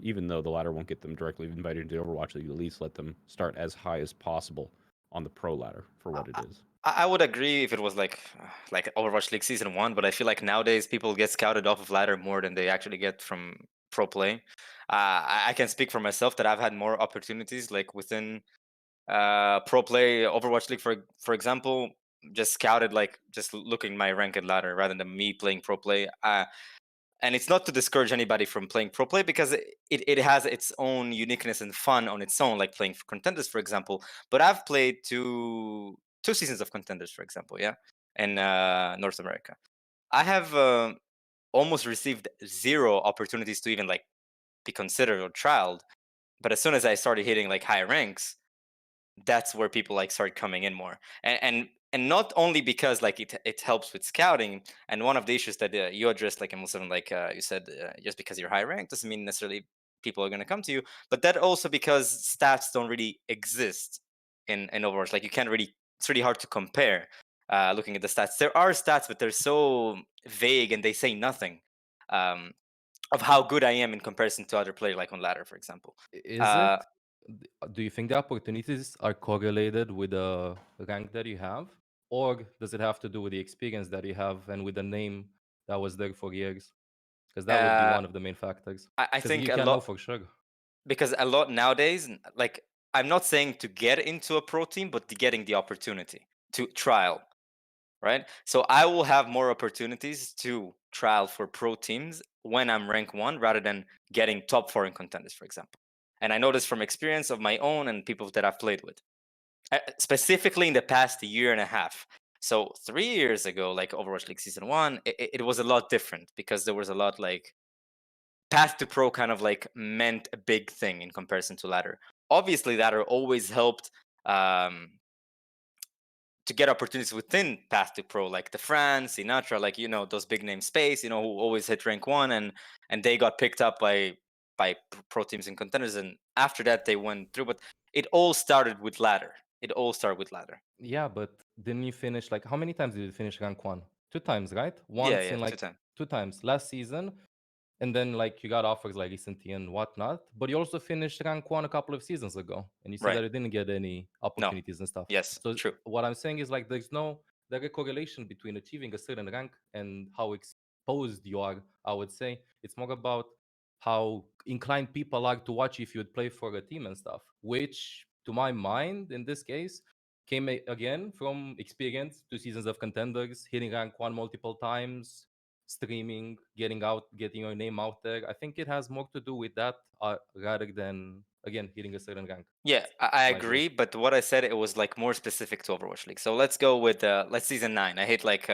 even though the ladder won't get them directly invited into the Overwatch League, at least let them start as high as possible on the pro ladder for what it is. I would agree if it was like Overwatch League Season 1, but I feel like nowadays people get scouted off of ladder more than they actually get from pro play. I can speak for myself that I've had more opportunities like within pro play Overwatch League, for example, just scouted like just looking my ranked ladder rather than me playing pro play. And it's not to discourage anybody from playing pro play, because it has its own uniqueness and fun on its own, like playing for contenders, for example. But I've played two seasons of contenders, for example, yeah, in North America. I have almost received 0 opportunities to even like be considered or trialed. But as soon as I started hitting like high ranks, that's where people like start coming in more, and not only because like it helps with scouting. And one of the issues that you addressed, like ML7, like you said, just because you're high ranked doesn't mean necessarily people are going to come to you, but that also because stats don't really exist in Overwatch. Like you can't really, it's really hard to compare. Looking at the stats, there are stats, but they're so vague and they say nothing um, of how good I am in comparison to other players, like on ladder, for example. Is it? Do you think the opportunities are correlated with the rank that you have, or does it have to do with the experience that you have and with the name that was there for years? Because that would be uh, one of the main factors. I Because think you a can know lot, for sure. because a lot nowadays, like I'm not saying to get into a pro team, but to getting the opportunity to trial, right? So I will have more opportunities to trial for pro teams when I'm rank 1 rather than getting top 4 in contenders, for example. And I know this from experience of my own and people that I've played with, specifically in the past year and a half. So 3 years ago, like Overwatch League Season 1, it was a lot different, because there was a lot like path to pro kind of like meant a big thing in comparison to ladder. Obviously, ladder always helped to get opportunities within path to pro, like the France, Inertia, like those big name space, who always hit rank 1, and they got picked up by pro teams and contenders, and after that they went through. But it all started with ladder. It all started with ladder. Yeah, but didn't you finish like how many times did you finish rank 1? 2 times, right? Yeah, Once yeah, in two like times. 2 times last season, and then like you got offers like recently and whatnot. But you also finished rank 1 a couple of seasons ago, and you said Right. that you didn't get any No. opportunities and stuff. Yes. So True. what I'm saying is like there's a correlation between achieving a certain rank and how exposed you are. I would say it's more about how inclined people are to watch if you would play for a team and stuff, which to my mind in this case came again from experience, 2 seasons of contenders, hitting rank 1 multiple times, streaming, getting your name out there. I think it has more to do with that rather than again hitting a certain rank. Yeah, I My view. agree, but what I said, it was like more specific to Overwatch League. So let's go with let's season 9. I hit like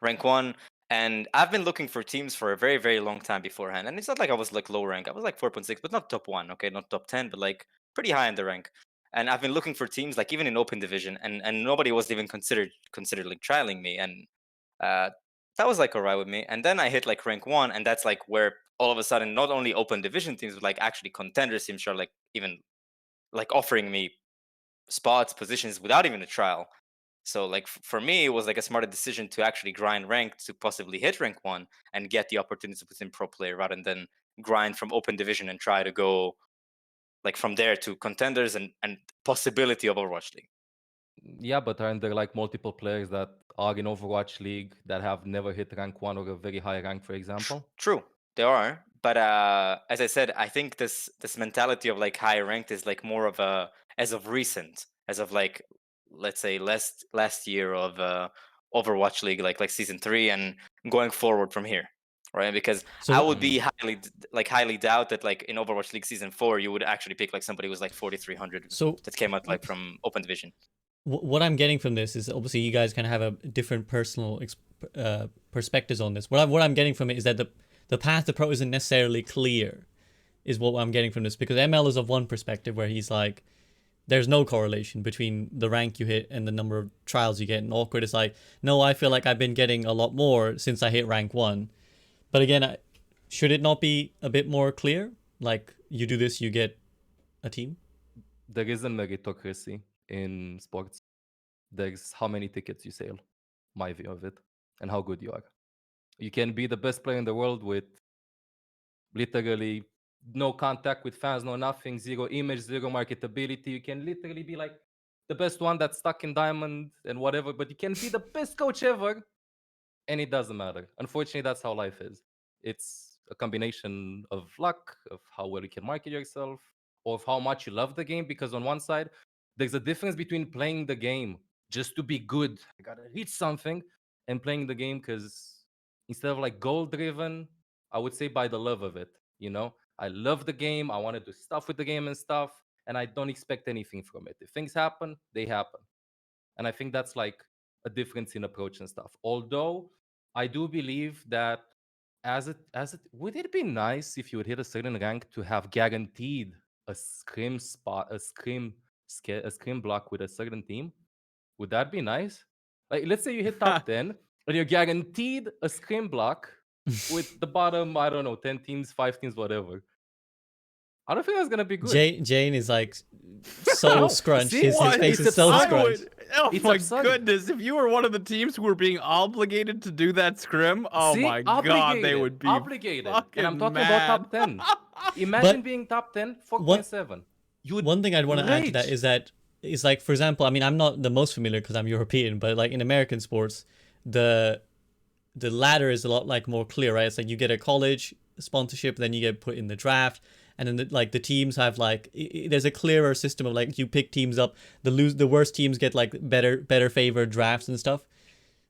rank 1, and I've been looking for teams for a very very long time beforehand. And it's not like I was like low rank. I was like 4.6, but not top 1. Okay, not top 10, but like pretty high in the rank. And I've been looking for teams like even in open division, and nobody was even considered like trialing me, and uh, that was like alright with me. And then I hit like rank 1, and that's like where all of a sudden not only open division teams, but like actually contenders teams are like even like offering me spots, positions without even a trial. So like for me, it was like a smarter decision to actually grind rank to possibly hit rank 1 and get the opportunities within pro player, rather than grind from open division and try to go like from there to contenders and possibility of Overwatch League. Yeah, but aren't there like multiple players that are in Overwatch League that have never hit rank 1 or a very high rank, for example? True, there are, but as I said, I think this mentality of like high ranked is like more of a as of recent. as of like, let's say last year of Overwatch League, like season 3, and going forward from here, right? Because I So would be highly doubt that like in Overwatch League season 4 you would actually pick like somebody who's like 4,300 so that came out like from Open Division. what I'm getting from this is obviously you guys kind of have a different personal perspectives on this. What I'm getting from it is that the path to pro isn't necessarily clear, is what I'm getting from this, because ML is of one perspective where he's like, there's no correlation between the rank you hit and the number of trials you get. And Awkward is like, no, I feel like I've been getting a lot more since I hit rank 1. But again, should it not be a bit more clear? Like, you do this, you get a team? There is a meritocracy in sports. There's how many tickets you sell, my view of it, and how good you are. You can be the best player in the world with literally no contact with fans, no nothing, zero image, zero marketability. You can literally be like the best one that's stuck in diamond and whatever, but you can be the best coach ever, and it doesn't matter. Unfortunately, that's how life is. It's a combination of luck, of how well you can market yourself, or of how much you love the game. Because on one side, there's a difference between playing the game just to be good, I gotta reach something, and playing the game because instead of like goal driven, I would say by the love of it. You know, I love the game. I want to do stuff with the game and stuff, and I don't expect anything from it. If things happen, they happen. And I think that's like a difference in approach and stuff. Although I do believe that as it would it be nice if you would hit a certain rank to have guaranteed a scrim spot, a scrim block with a certain team? Would that be nice? Like, let's say you hit top 10 and you're guaranteed a scrim block with the bottom, I don't know, 10 teams, 5 teams, whatever. I don't think that's gonna be good. Jayne is like so No, scrunched. see? His What? face It's is so absurd. scrunched. Oh It's my absurd. goodness! If you were one of the teams who were being obligated to do that scrim, oh See? my god, they would be Obligated. And I'm fucking talking mad. about top 10. Imagine But being top 10, one 4.7. You would one thing I'd want to add to that rage. is that is like, for example, I mean, I'm not the most familiar because I'm European, but like in American sports, the ladder is a lot like more clear, right? It's like you get a college sponsorship, then you get put in the draft, and then the teams have like there's a clearer system of like you pick teams up. The worst teams get like better favored drafts and stuff.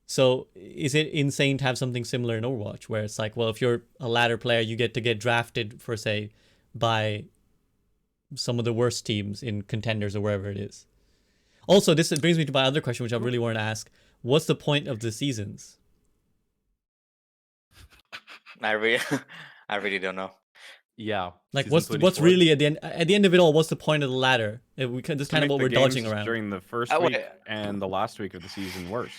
So is it insane to have something similar in Overwatch where it's like, well, if you're a ladder player, you get to get drafted for say by some of the worst teams in contenders or wherever it is. Also, this brings me to my other question, which I really wanted to ask: what's the point of the seasons? I really I really don't know. Yeah. Like, season what's 24. really at the end of it all? What's the point of the ladder? We can, this is To kind of make what the we're dodging games around. during the first wait. week and the last week of the season worse.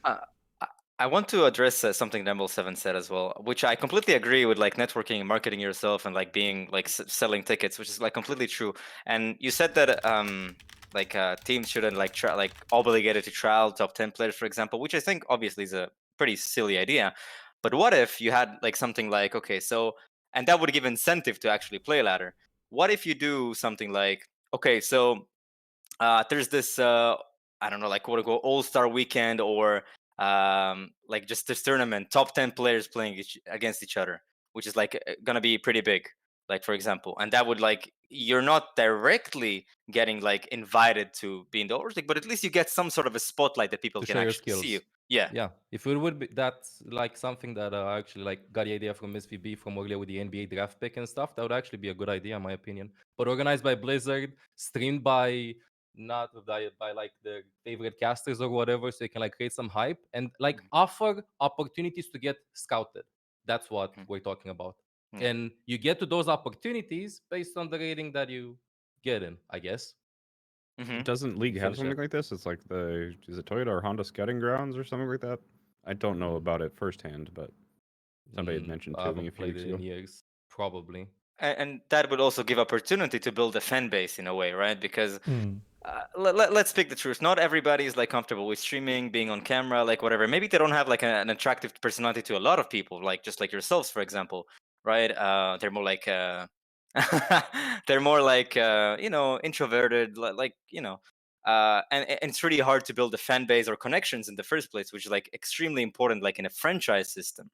I want to address something that ML7 said as well, which I completely agree with, like networking and marketing yourself and like being like selling tickets, which is like completely true. And you said that teams shouldn't like obligated to trial top 10 players, for example, which I think obviously is a pretty silly idea. But what if you had like something like, okay, so, and that would give incentive to actually play ladder. What if you do something like, okay, so there's this I don't know, like what to go all-star weekend, or like just this tournament, top 10 players playing against each other, which is like gonna be pretty big, like for example. And that would like, you're not directly getting like invited to be in the Overwatch League, but at least you get some sort of a spotlight that people To can show your actually see you. skills. Yeah. Yeah, if it would be, that's like something that I actually like got the idea from SVB from earlier with the NBA draft pick and stuff. That would actually be a good idea in my opinion. But organized by Blizzard, streamed by not by like the favorite casters or whatever, so you can like create some hype and like offer opportunities to get scouted. That's what we're talking about. Yeah. And you get to those opportunities based on the rating that you get in, I guess. Doesn't League have Finish something it. like this? It's like is it Toyota or Honda Scouting Grounds or something like that? I don't know about it firsthand, but somebody had mentioned I to me a haven't few played weeks it in ago. years. Probably. And that would also give opportunity to build a fan base in a way, right? Because Hmm. let's speak the truth. Not everybody is like comfortable with streaming, being on camera, like whatever. Maybe they don't have like an attractive personality to a lot of people, like just like yourselves, for example, right? They're more like they're more like introverted, like and it's really hard to build a fan base or connections in the first place, which is like extremely important, like in a franchise system.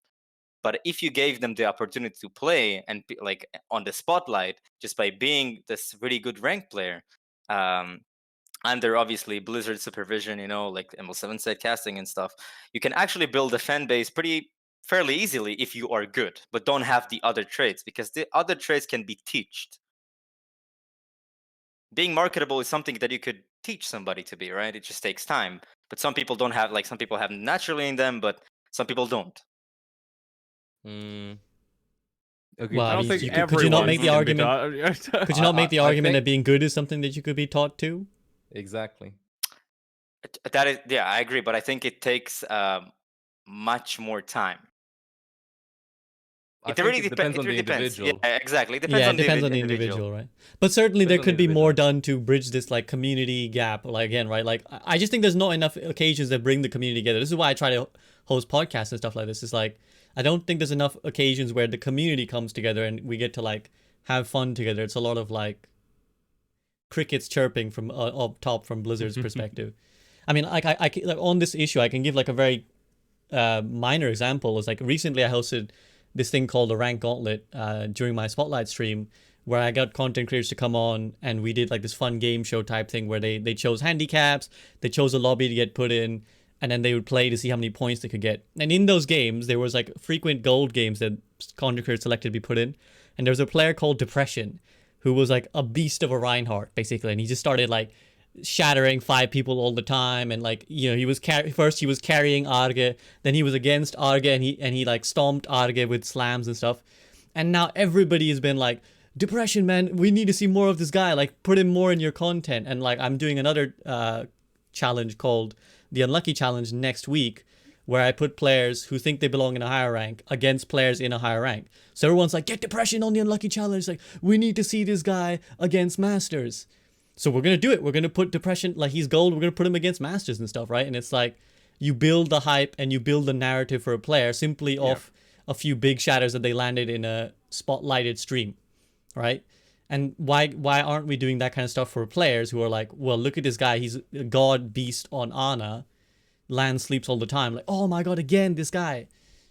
But if you gave them the opportunity to play and be like on the spotlight just by being this really good ranked player, under obviously Blizzard supervision, like ML7 said, casting and stuff, you can actually build a fan base fairly easily if you are good, but don't have the other traits, because the other traits can be taught. Being marketable is something that you could teach somebody to be, right? It just takes time. But some people don't have, some people have naturally in them, but some people don't. Okay, Well, I don't think could you not make the everyone can be argument? taught. Could you not make the I argument that think- being good is something that you could be taught to? Exactly. That is, yeah, I agree, but I think it takes much more time. I It think really it depends on the depends. individual. Yeah, exactly. It depends Yeah, on it depends the on the individual, right? But certainly there Depends on could the be more individual. done to bridge this like community gap. Like again, right? Like I just think there's not enough occasions that bring the community together. This is why I try to host podcasts and stuff like this. It's like I don't think there's enough occasions where the community comes together and we get to like have fun together. It's a lot of like crickets chirping from up top from Blizzard's perspective. I mean, like like on this issue, I can give like a very minor example. Is like recently I hosted this thing called the Rank Gauntlet during my Spotlight stream, where I got content creators to come on and we did like this fun game show type thing where they chose handicaps, they chose a lobby to get put in, and then they would play to see how many points they could get. And in those games, there was like frequent gold games that content creators selected to be put in, and there was a player called Depression who was like a beast of a Reinhardt basically, and he just started like shattering 5 people all the time, and like he was first he was carrying Arge, then he was against Arge, and he like stomped Arge with slams and stuff, and now everybody has been like, Depression, man, we need to see more of this guy, like put him more in your content. And like I'm doing another challenge called the Unlucky Challenge next week, where I put players who think they belong in a higher rank against players in a higher rank. So everyone's like, get Depression on the Unlucky Challenge, like we need to see this guy against Masters. So we're gonna do it. We're gonna put Depression, like he's gold, we're gonna put him against Masters and stuff, right? And it's like you build the hype and you build the narrative for a player simply off a few big shatters that they landed in a spotlighted stream, right? And why aren't we doing that kind of stuff for players who are like, well, look at this guy, he's a god beast on Ana, land sleeps all the time, like, oh my god, again this guy.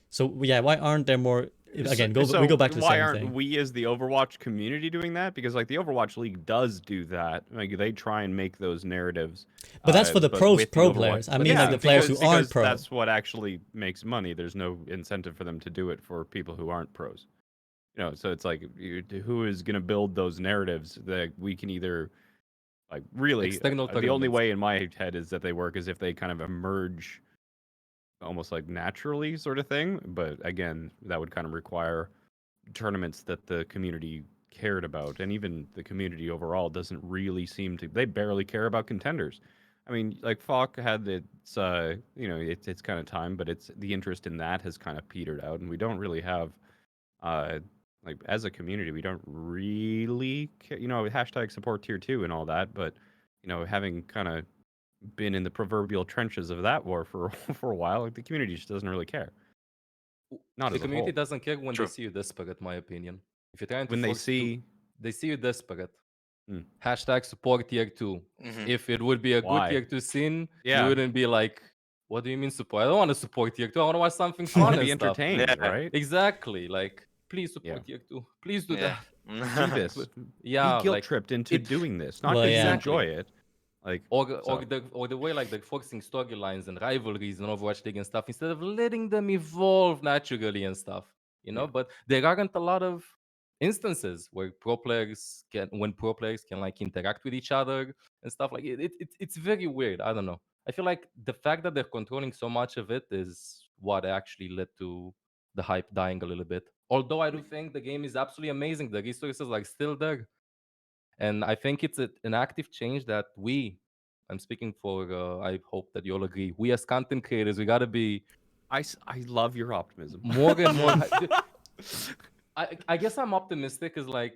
So yeah, why aren't there more? Again, we go back to the why same aren't thing. we as the Overwatch community doing that? Because like the Overwatch League does do that. Like they try and make those narratives. But that's for the but pro with the Overwatch- players. I but mean, yeah, like the players because- who aren't because pro. That's what actually makes money. There's no incentive for them to do it for people who aren't pros. So it's like who is going to build those narratives that we can either like really External the only tournaments. way in my head is that they work is if they kind of emerge almost like naturally sort of thing. But again, that would kind of require tournaments that the community cared about, and even the community overall doesn't really seem to. They barely care about contenders. I mean, like Falk had its, it's kind of time, but it's the interest in that has kind of petered out, and we don't really have, like as a community, we don't really, hashtag support tier 2 and all that, but having kind of been in the proverbial trenches of that war for for a while, like the community just doesn't really care. Not The as a community whole. doesn't care when True. they see you desperate, my opinion. If you're trying to When they force see they see you desperate. Hmm. Hashtag support tier 2. Mhm. If it would be a Why? good tier 2 scene, Yeah. you wouldn't be like, what do you mean support? I don't want to support tier 2. I want to watch something I fun want to and be stuff. entertained, Yeah. right? Exactly. Like, please support Yeah. tier 2. Please do Yeah. that. Do this. Yeah, be guilt like tripped into it- doing this, not Well, because yeah. you enjoy it. Like or the way like they're forcing storylines and rivalries in Overwatch League and stuff instead of letting them evolve naturally and stuff. Yeah. But there aren't a lot of instances where pro players can like interact with each other and stuff like it's very weird. I don't know. I feel like the fact that they're controlling so much of it is what actually led to the hype dying a little bit. Although I do think the game is absolutely amazing. The resources are still there. And I think it's an active change that I'm speaking for, I hope that you all agree, we as content creators, we got to be I love your optimism. more and more. I guess I'm optimistic because, like,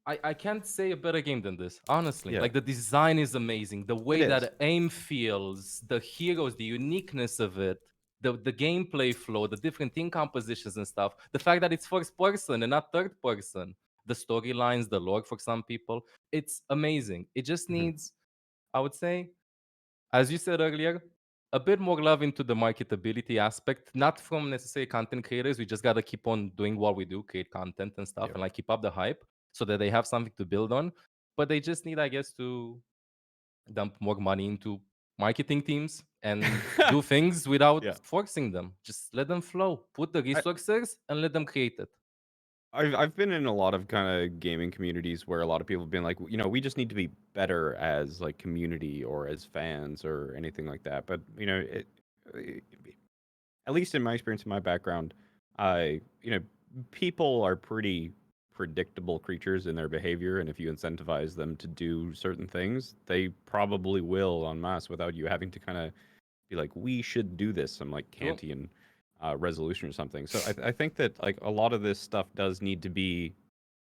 I can't say a better game than this, honestly. Yeah. Like, the design is amazing. The way It that is. aim feels, the heroes, the uniqueness of it, the gameplay flow, the different team compositions and stuff. The fact that it's first person and not third person. The storylines, the lore for some people. It's amazing. It just Mhm. needs, I would say, as you said earlier, a bit more love into the marketability aspect, not from necessarily content creators. We just got to keep on doing what we do, create content and stuff, Yeah. and like keep up the hype so that they have something to build on. but they just need, I guess, to dump more money into marketing teams and do things without Yeah. forcing them. Just let them flow. Put the resources and let them create it. I've been in a lot of kind of gaming communities where a lot of people have been like, you know, we just need to be better as like community or as fans or anything like that. But you know, at least in my experience, in my background, you know, people are pretty predictable creatures in their behavior, and if you incentivize them to do certain things, they probably will en masse without you having to kind of be like, we should do this, some like Cool. Kantian resolution or something. So I think that like a lot of this stuff does need to be,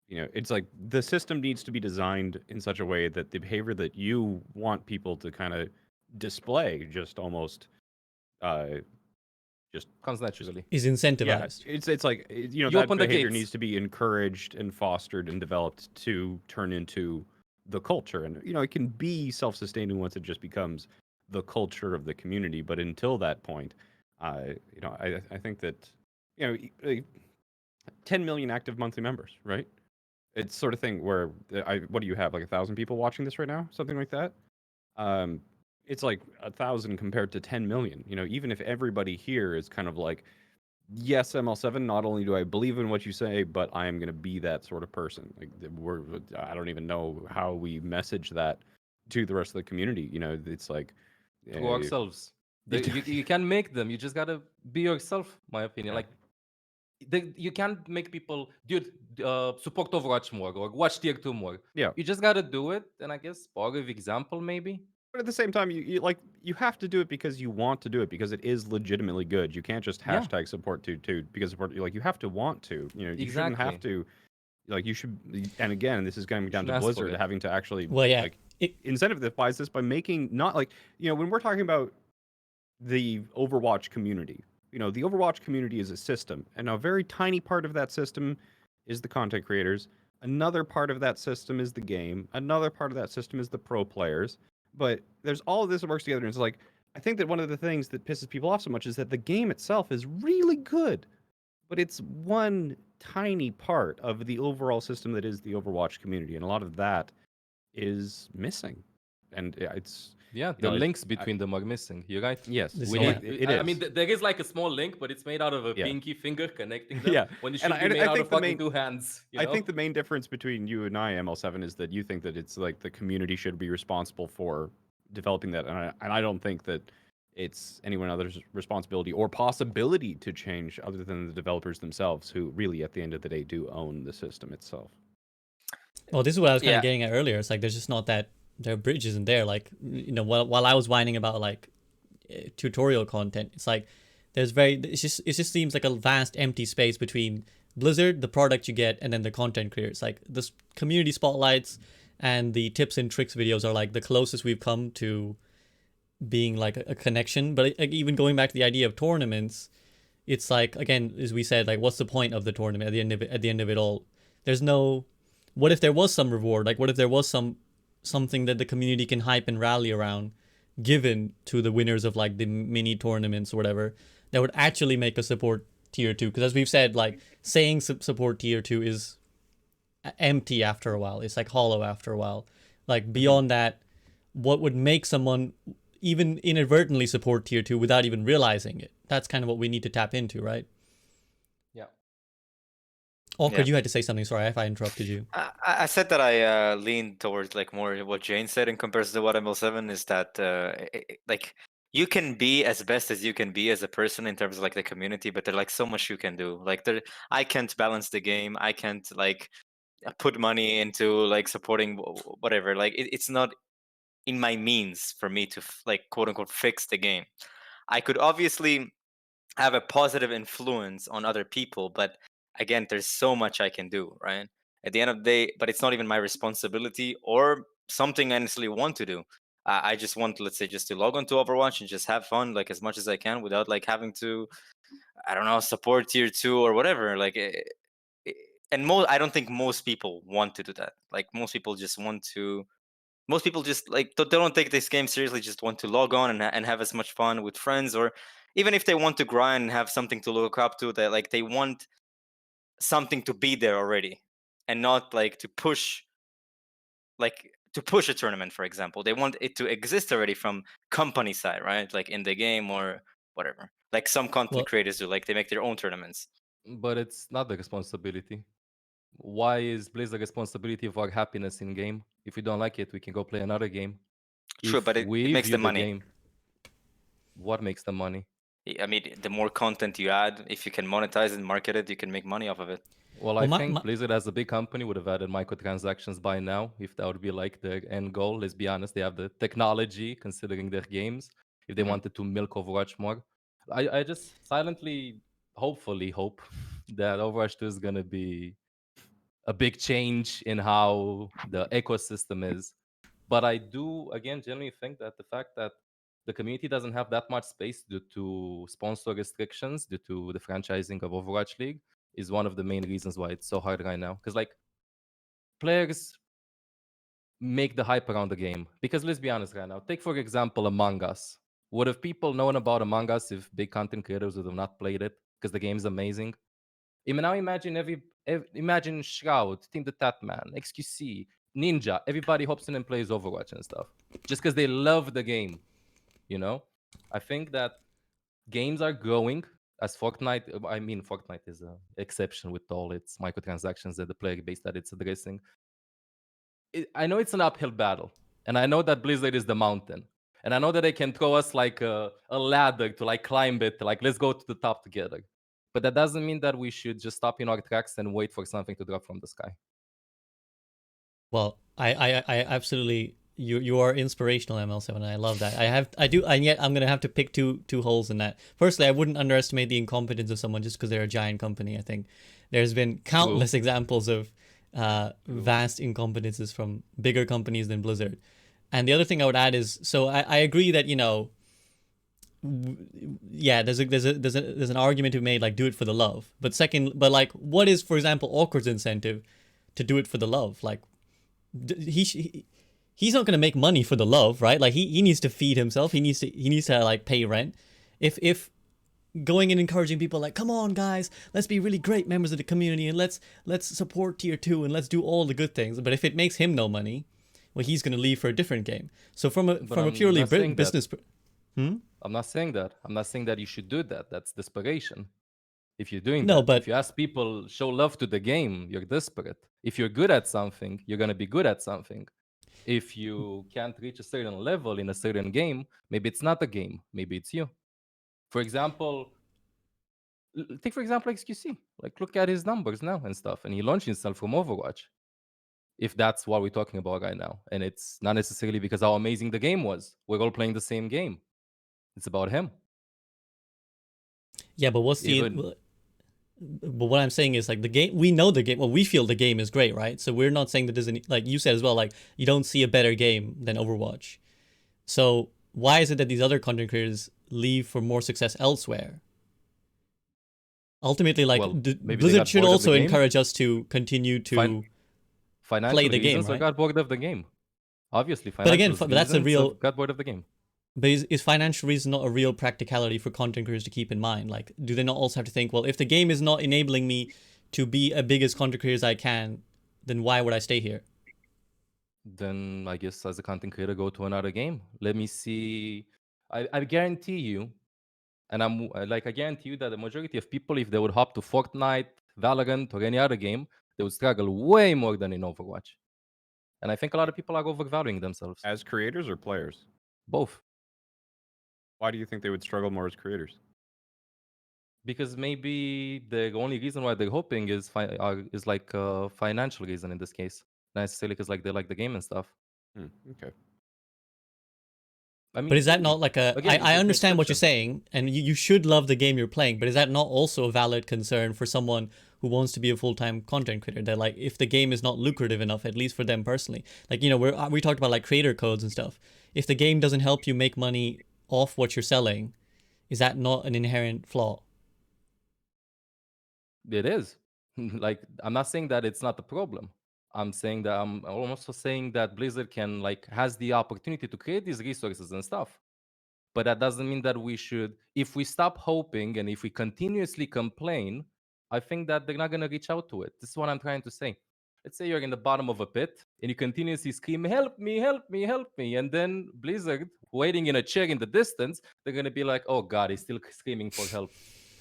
you know, it's like the system needs to be designed in such a way that the behavior that you want people to kind of display just almost uh, just Comes naturally. Is yeah, incentivized. it's like you know You that open the behavior gates. needs to be encouraged and fostered and developed to turn into the culture, and you know it can be self-sustaining once it just becomes the culture of the community. But until that point, you know, I think that you know 10 million active monthly members, right? It's sort of thing where what do you have, like 1,000 people watching this right now, something like that? Um, it's like 1,000 compared to 10 million. You know, even if everybody here is kind of like, yes, ML7, not only do I believe in what you say, but I am going to be that sort of person. Like I don't even know how we message that to the rest of the community. You know, it's like Through uh, ourselves. it- You can make them. You just gotta be yourself. My opinion. Yeah. Like you can't make people, dude, support Overwatch more or watch tier 2 more. yeah. You just gotta do it, and I guess positive example maybe. But at the same time, you like you have to do it because you want to do it because it is legitimately good. You can't just Yeah. hashtag support to because support like you have to want to. You know, you shouldn't have Exactly. to. Like you should, and again, this is coming down Shouldn't to ask for Blizzard it. having to actually Well, yeah. like It, incentivize this by making not like you know when we're talking about the Overwatch community. You know, the Overwatch community is a system, and a very tiny part of that system is the content creators. Another part of that system is the game. Another part of that system is the pro players. But there's all of this that works together, and it's like I think that one of the things that pisses people off so much is that the game itself is really good, but it's one tiny part of the overall system that is the Overwatch community, and a lot of that is missing. And it's Yeah, you the know, links between them are missing. You're right. yes, This- We yeah. need. it I is. mean, there is like a small link, but it's made out of a Yeah. pinky finger connecting them. Yeah, When it and should be made I out think of the fucking main two hands. You I know? think the main difference between you and I, ML7, is that you think that it's like the community should be responsible for developing that, and I don't think that it's anyone other's responsibility or possibility to change other than the developers themselves, who really, at the end of the day, do own the system itself. well, this is what I was kind Yeah. of getting at earlier. It's like there's just not that their bridge isn't there. Like you know, while I was whining about like tutorial content, it's like there's very it just seems like a vast empty space between Blizzard, the product you get, and then the content creators. Like the community spotlights and the tips and tricks videos are like the closest we've come to being like a connection. But like, even going back to the idea of tournaments, it's like again, as we said, like what's the point of the tournament at the end of it? At the end of it all, there's no. What if there was some reward? Like what if there was something that the community can hype and rally around, given to the winners of like the mini tournaments or whatever, that would actually make us support tier 2? Because as we've said, like saying support tier 2 is empty after a while. It's like hollow after a while. Like beyond that, what would make someone even inadvertently support tier 2 without even realizing it? That's kind of what we need to tap into, right? Yeah. Awkward, Yeah. you had to say something. Sorry if I interrupted you. I said that I leaned towards like more what Jayne said in comparison to what ML7 is that like you can be as best as you can be as a person in terms of like the community, but there's like so much you can do. Like I can't balance the game. I can't like put money into like supporting whatever. Like it's not in my means for me to like quote unquote fix the game. I could obviously have a positive influence on other people, but again, there's so much I can do, right? At the end of the day, but it's not even my responsibility or something I necessarily want to do. I just want, let's say, just to log on to Overwatch and just have fun, like as much as I can, without like having to, I don't know, support tier 2 or whatever. Like, and I don't think most people want to do that. Like, most people just want to. Most people just like they don't take this game seriously. Just want to log on and have as much fun with friends, or even if they want to grind and have something to look up to, that like they want something to be there already, and not like to push like to push a tournament, for example. They want it to exist already from company side, right? Like in the game or whatever. Like some content Well, creators do, like they make their own tournaments. But it's not the responsibility. Why is Blizzard responsibility for our happiness in game? If we don't like it, we can go play another game. True, If but it we makes view the the money. game, what makes the money? I mean, the more content you add, if you can monetize and market it, you can make money off of it. Well, well, I my, think my Blizzard as a big company would have added microtransactions by now if that would be like their end goal. Let's be honest, they have the technology considering their games. If they Mhm. wanted to milk Overwatch more, I just silently, hopefully hope that Overwatch 2 is going to be a big change in how the ecosystem is. But I do, again, genuinely think that the fact that the community doesn't have that much space due to sponsor restrictions, due to the franchising of Overwatch League, is one of the main reasons why it's so hard right now. Because, like, players make the hype around the game. Because let's be honest right now, take, for example, Among Us. Would have people known about Among Us if big content creators would have not played it? Because the game's amazing. Now imagine imagine Shroud, Team the Tatman, XQC, Ninja. Everybody hops in and plays Overwatch and stuff just because they love the game. You know, I think that games are growing as Fortnite. I mean, Fortnite is an exception with all its microtransactions and the player base that it's addressing. I know it's an uphill battle, and I know that Blizzard is the mountain, and I know that they can throw us like a ladder to like climb it, like let's go to the top together. But that doesn't mean that we should just stop in our tracks and wait for something to drop from the sky. Well, I absolutely you are inspirational, ML7. I love that. I do, and yet I'm gonna have to pick two holes in that. Firstly, I wouldn't underestimate the incompetence of someone just because they're a giant company. I think there's been countless examples of vast incompetences from bigger companies than Blizzard. And the other thing I would add is, so I agree that yeah, there's an argument to be made, like, do it for the love. But second, but like, what is, for example, Awkward's incentive to do it for the love? Like, he's not going to make money for the love, right? Like, he needs to feed himself. He needs to like pay rent. If going and encouraging people, like, come on guys, let's be really great members of the community and let's support tier 2 and let's do all the good things. But if it makes him no money, well, he's going to leave for a different game. So from a purely business I'm not saying that. I'm not saying that you should do that. That's desperation. If you're doing No, that, but if you ask people show love to the game, you're desperate. If you're good at something, you're gonna be good at something. If you can't reach a certain level in a certain game, maybe it's not a game, maybe it's you. For example, take for example XQC. Like, look at his numbers now and stuff, and he launched himself from Overwatch. If that's what we're talking about right now, and it's not necessarily because how amazing the game was. We're all playing the same game. It's about him. yeah, but what's the Even but what I'm saying is, like, the game, we know the game, well, we feel the game is great, right? So we're not saying that there's any, like you said as well, like, you don't see a better game than Overwatch. So why is it that these other content creators leave for more success elsewhere? Ultimately, like, well, maybe they Blizzard got should bored of the also game. encourage us to continue to Financial play the game, reasons, or right? got bored of the game. Obviously, But again, financial but that's a reasons, or real, got bored of the game. but is financial reason not a real practicality for content creators to keep in mind? Like, do they not also have to think, well, if the game is not enabling me to be as big as content creator as I can, then why would I stay here? Then I guess as a content creator, go to another game. Let me see. I guarantee you, and I guarantee you that the majority of people, if they would hop to Fortnite, Valorant, or any other game, they would struggle way more than in Overwatch. And I think a lot of people are overvaluing themselves. As creators or players? Both. Why do you think they would struggle more as creators? Because maybe the only reason why they're hoping is like a financial reason in this case, not necessarily because like they like the game and stuff. Okay. I mean, But is that maybe. not like a? Again, I it's understand what you're misconception. saying, and you should love the game you're playing. But is that not also a valid concern for someone who wants to be a full-time content creator? That, like, if the game is not lucrative enough, at least for them personally, like, we talked about like creator codes and stuff. If the game doesn't help you make money off what you're selling, is that not an inherent flaw? It is. Like, I'm not saying that it's not the problem. I'm saying that I'm also saying that Blizzard can like has the opportunity to create these resources and stuff. But that doesn't mean that we should, if we stop hoping and if we continuously complain, I think that they're not gonna reach out to it. This is what I'm trying to say. Let's say you're in the bottom of a pit and you continuously scream, help me, help me, help me. And then Blizzard, waiting in a chair in the distance, they're going to be like, oh God, he's still screaming for help.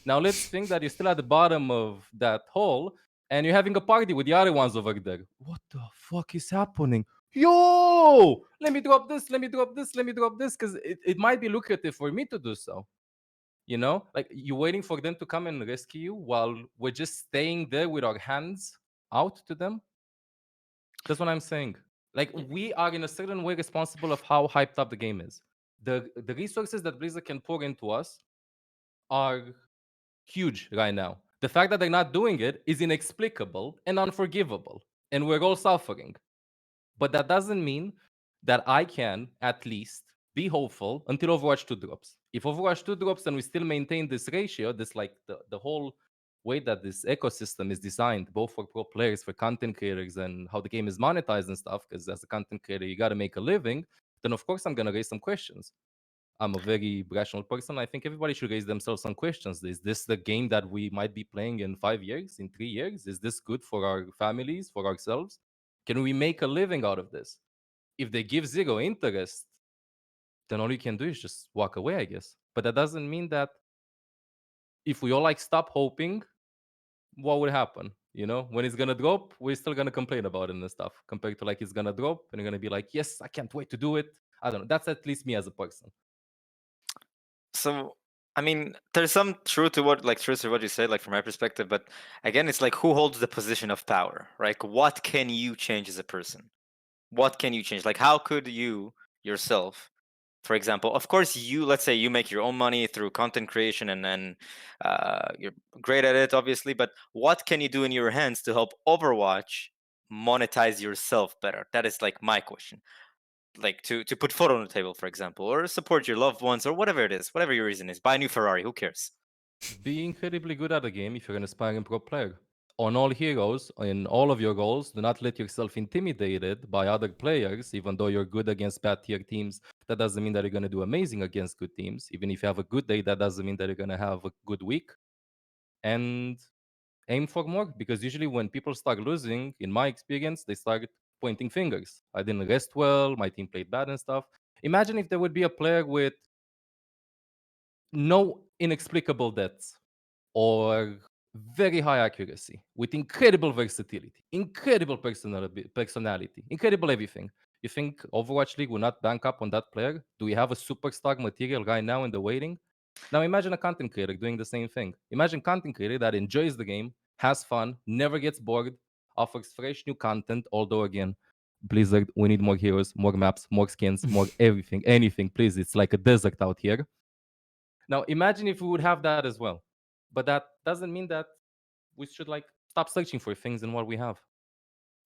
Now let's think that you're still at the bottom of that hole and you're having a party with the other ones over there. What the fuck is happening? Yo, let me drop this, let me drop this, let me drop this, because it might be lucrative for me to do so. You know, like you're waiting for them to come and rescue you while we're just staying there with our hands out to them. That's what I'm saying. Like we are in a certain way responsible of how hyped up the game is. The resources that Blizzard can pour into us are huge right now. The fact that they're not doing it is inexplicable and unforgivable, and we're all suffering. But that doesn't mean that I can at least be hopeful until Overwatch 2 drops. If Overwatch 2 drops and we still maintain this ratio, this like the whole way that this ecosystem is designed, both for pro players, for content creators, and how the game is monetized and stuff, because as a content creator, you got to make a living, then of course I'm going to raise some questions. I'm a very rational person. I think everybody should raise themselves some questions. Is this the game that we might be playing in 5 years, in 3 years? Is this good for our families, for ourselves? Can we make a living out of this? If they give zero interest, then all you can do is just walk away, I guess. But that doesn't mean that if we all like stop hoping, what would happen? You know, when it's gonna drop, we're still gonna complain about it and stuff. Compared to like it's gonna drop and you're gonna be like, yes, I can't wait to do it. I don't know. That's at least me as a person. So I mean, there's some truth to what you said, like from my perspective, but again, it's like who holds the position of power, right? What can you change as a person? What can you change? Like, how could you yourself, for example, of course, let's say you make your own money through content creation and then you're great at it, obviously, but what can you do in your hands to help Overwatch monetize yourself better? That is like my question. Like to put food on the table, for example, or support your loved ones, or whatever it is, whatever your reason is. Buy a new Ferrari, who cares? Be incredibly good at the game if you're an aspiring pro player. On all heroes, in all of your goals, do not let yourself intimidated by other players, even though you're good against bad tier teams. That doesn't mean that you're going to do amazing against good teams. Even if you have a good day, that doesn't mean that you're going to have a good week. And aim for more, because usually when people start losing, in my experience, they start pointing fingers. I didn't rest well, my team played bad and stuff. Imagine if there would be a player with no inexplicable deaths or very high accuracy with incredible versatility, incredible personality, incredible everything. You think Overwatch League will not bank up on that player? Do we have a superstar material right now in the waiting? Now imagine a content creator doing the same thing. Imagine content creator that enjoys the game, has fun, never gets bored, offers fresh new content, although again, Blizzard, we need more heroes, more maps, more skins, more everything, anything, please. It's like a desert out here. Now imagine if we would have that as well. But that doesn't mean that we should like stop searching for things in what we have.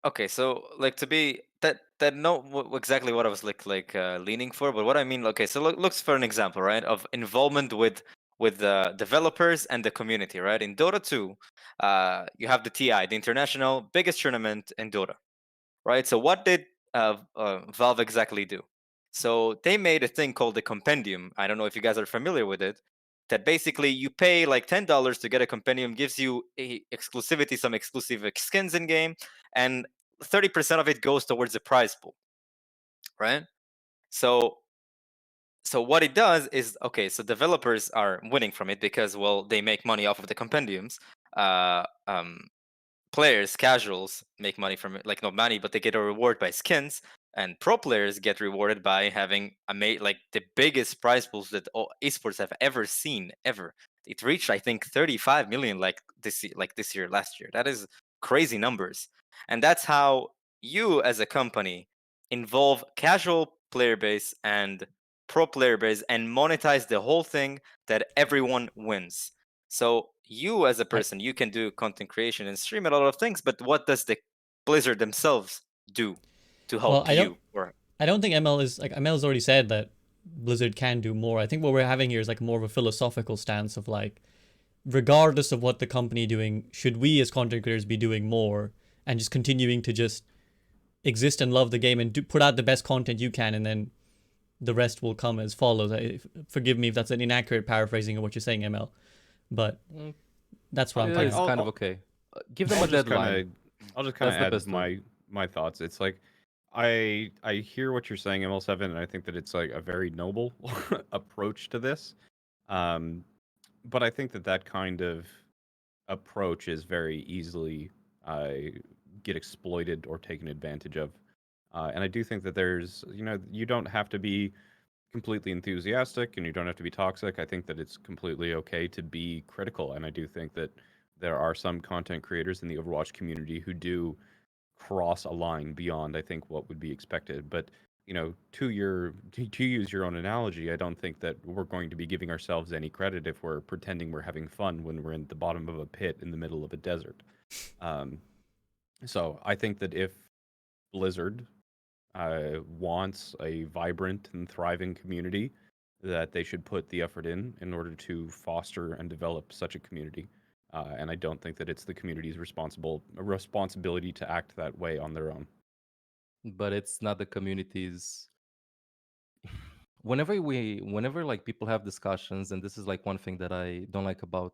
Okay, so like to be that no exactly what I was leaning for, but what I mean, okay, so looks for an example, right, of involvement with the developers and the community, right? In Dota 2, you have the TI, the international biggest tournament in Dota, right? So what did Valve exactly do? So they made a thing called the compendium. I don't know if you guys are familiar with it. That basically you pay like $10 to get a compendium, gives you exclusivity, some exclusive skins in game, and 30% of it goes towards the prize pool, right? So what it does is, okay, so developers are winning from it because, well, they make money off of the compendiums. Uh, um, Players, casuals, make money from it, like not money, but they get a reward by skins. And pro players get rewarded by having like the biggest prize pools that all esports have ever seen, ever. It reached, I think, 35 million like this year, last year. That is crazy numbers. And that's how you, as a company, involve casual player base and pro player base and monetize the whole thing that everyone wins. So you, as a person, you can do content creation and stream a lot of things, but what does the Blizzard themselves do to help you? I don't think ML's already said that Blizzard can do more. I think what we're having here is like more of a philosophical stance of like, regardless of what the company doing, should we as content creators be doing more and just continuing to just exist and love the game and put out the best content you can, and then the rest will come as follows. Forgive me if that's an inaccurate paraphrasing of what you're saying, ML, but that's what I'm It's thinking. kind of okay. Give them a deadline. I'll just kind That's of the add best way. my thoughts. It's like I hear what you're saying, ML7, and I think that it's like a very noble approach to this. Um, but I think that that kind of approach is very easily get exploited or taken advantage of. And I do think that there's, you don't have to be completely enthusiastic and you don't have to be toxic. I think that it's completely okay to be critical. And I do think that there are some content creators in the Overwatch community who do cross a line beyond, I think, what would be expected. But to use your own analogy, I don't think that we're going to be giving ourselves any credit if we're pretending we're having fun when we're in the bottom of a pit in the middle of a desert. Um, so I think that if Blizzard wants a vibrant and thriving community, that they should put the effort in order to foster and develop such a community. And I don't think that it's the community's responsibility to act that way on their own. But it's not the community's. Whenever like people have discussions, and this is like one thing that I don't like about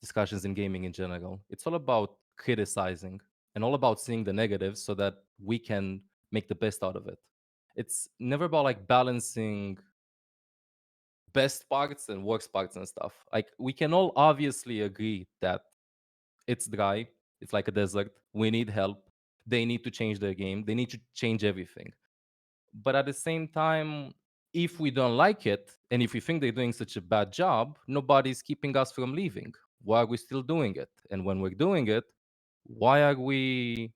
discussions in gaming in general, it's all about criticizing and all about seeing the negatives so that we can make the best out of it. It's never about like balancing best parts and worst parts and stuff. Like we can all obviously agree that it's dry, it's like a desert, we need help, they need to change their game, they need to change everything. But at the same time, if we don't like it and if we think they're doing such a bad job, nobody's keeping us from leaving. Why are we still doing it? And when we're doing it, why are we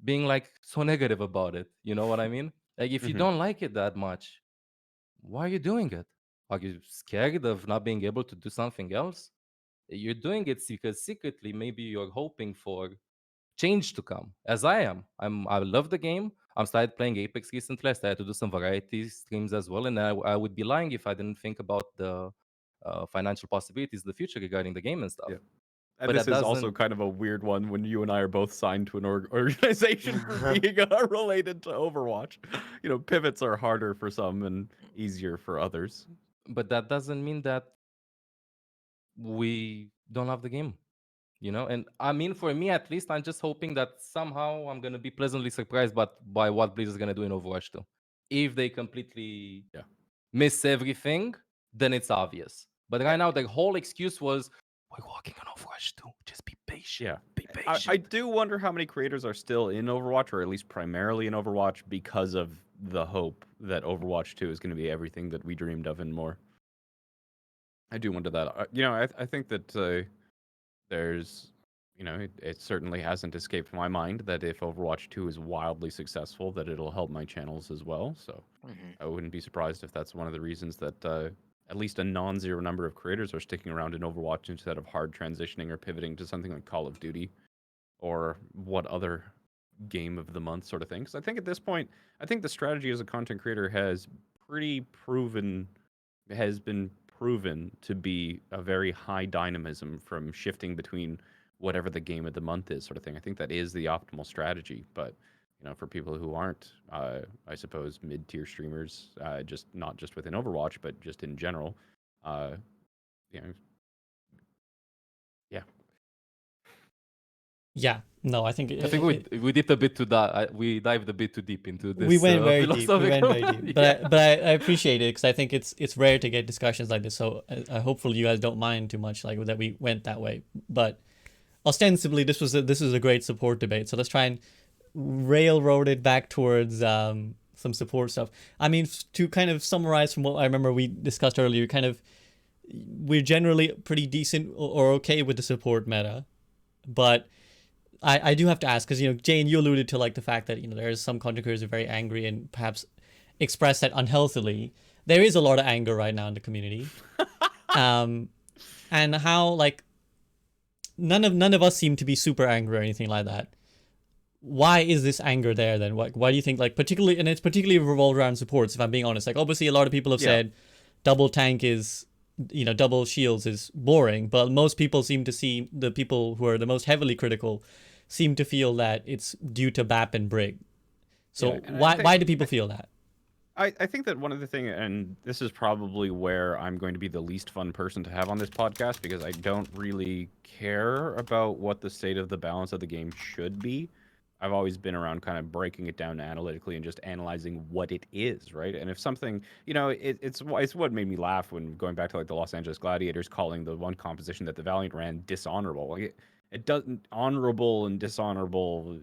being like so negative about it? You know what I mean? Like if you Mhm. don't like it that much, why are you doing it? Are you scared of not being able to do something else? You're doing it because secretly maybe you're hoping for change to come, as I am. I love the game. I'm started playing Apex recently. I started to do some variety streams as well, and I would be lying if I didn't think about the financial possibilities in the future regarding the game and stuff. Yeah. And But this that is also doesn't. kind of a weird one when you and I are both signed to an organization for being related to Overwatch. Pivots are harder for some and easier for others. But that doesn't mean that we don't love the game. And I mean, for me at least, I'm just hoping that somehow I'm gonna be pleasantly surprised by what Blizzard's gonna do in Overwatch 2. If they completely Yeah. miss everything, then it's obvious. But right now, the whole excuse was, we're working on Overwatch 2. Just be patient. Yeah. Be I patient. do wonder how many creators are still in Overwatch, or at least primarily in Overwatch, because of the hope that Overwatch 2 is going to be everything that we dreamed of and more. I do wonder that. I think that there's, it certainly hasn't escaped my mind that if Overwatch 2 is wildly successful, that it'll help my channels as well. So I wouldn't be surprised if that's one of the reasons that at least a non-zero number of creators are sticking around in Overwatch instead of hard transitioning or pivoting to something like Call of Duty or what other game of the month sort of thing. Because I think at this point, I think the strategy as a content creator has been proven to be a very high dynamism from shifting between whatever the game of the month is, sort of thing. I think that is the optimal strategy. But for people who aren't, I suppose, mid-tier streamers, just not just within Overwatch, but just in general, you know, yeah, Yeah, no, I think I think we did a bit too we dived a bit too deep into this. we went very deep. We went very philosophical. deep, Yeah. but I appreciate it because I think it's rare to get discussions like this. So hopefully you guys don't mind too much like that we went that way. But ostensibly this is a great support debate. So let's try and railroad it back towards some support stuff. I mean, to kind of summarize from what I remember we discussed earlier, we're generally pretty decent or okay with the support meta, but I do have to ask because Jayne, you alluded to like the fact that there's some content creators who are very angry and perhaps express that unhealthily. There is a lot of anger right now in the community, and how like none of us seem to be super angry or anything like that. Why is this anger there then? Why do you think like particularly, and it's particularly revolved around supports? If I'm being honest, like obviously a lot of people have said double tank is double shields is boring, but most people seem to see the people who are the most heavily critical seem to feel that it's due to BAP and Brig. So Yeah, and why do people feel that? I think that one of the thing, and this is probably where I'm going to be the least fun person to have on this podcast because I don't really care about what the state of the balance of the game should be. I've always been around kind of breaking it down analytically and just analyzing what it is, right? And if something, it's what made me laugh when going back to like the Los Angeles Gladiators calling the one composition that the Valiant ran dishonorable. Like it doesn't honorable and dishonorable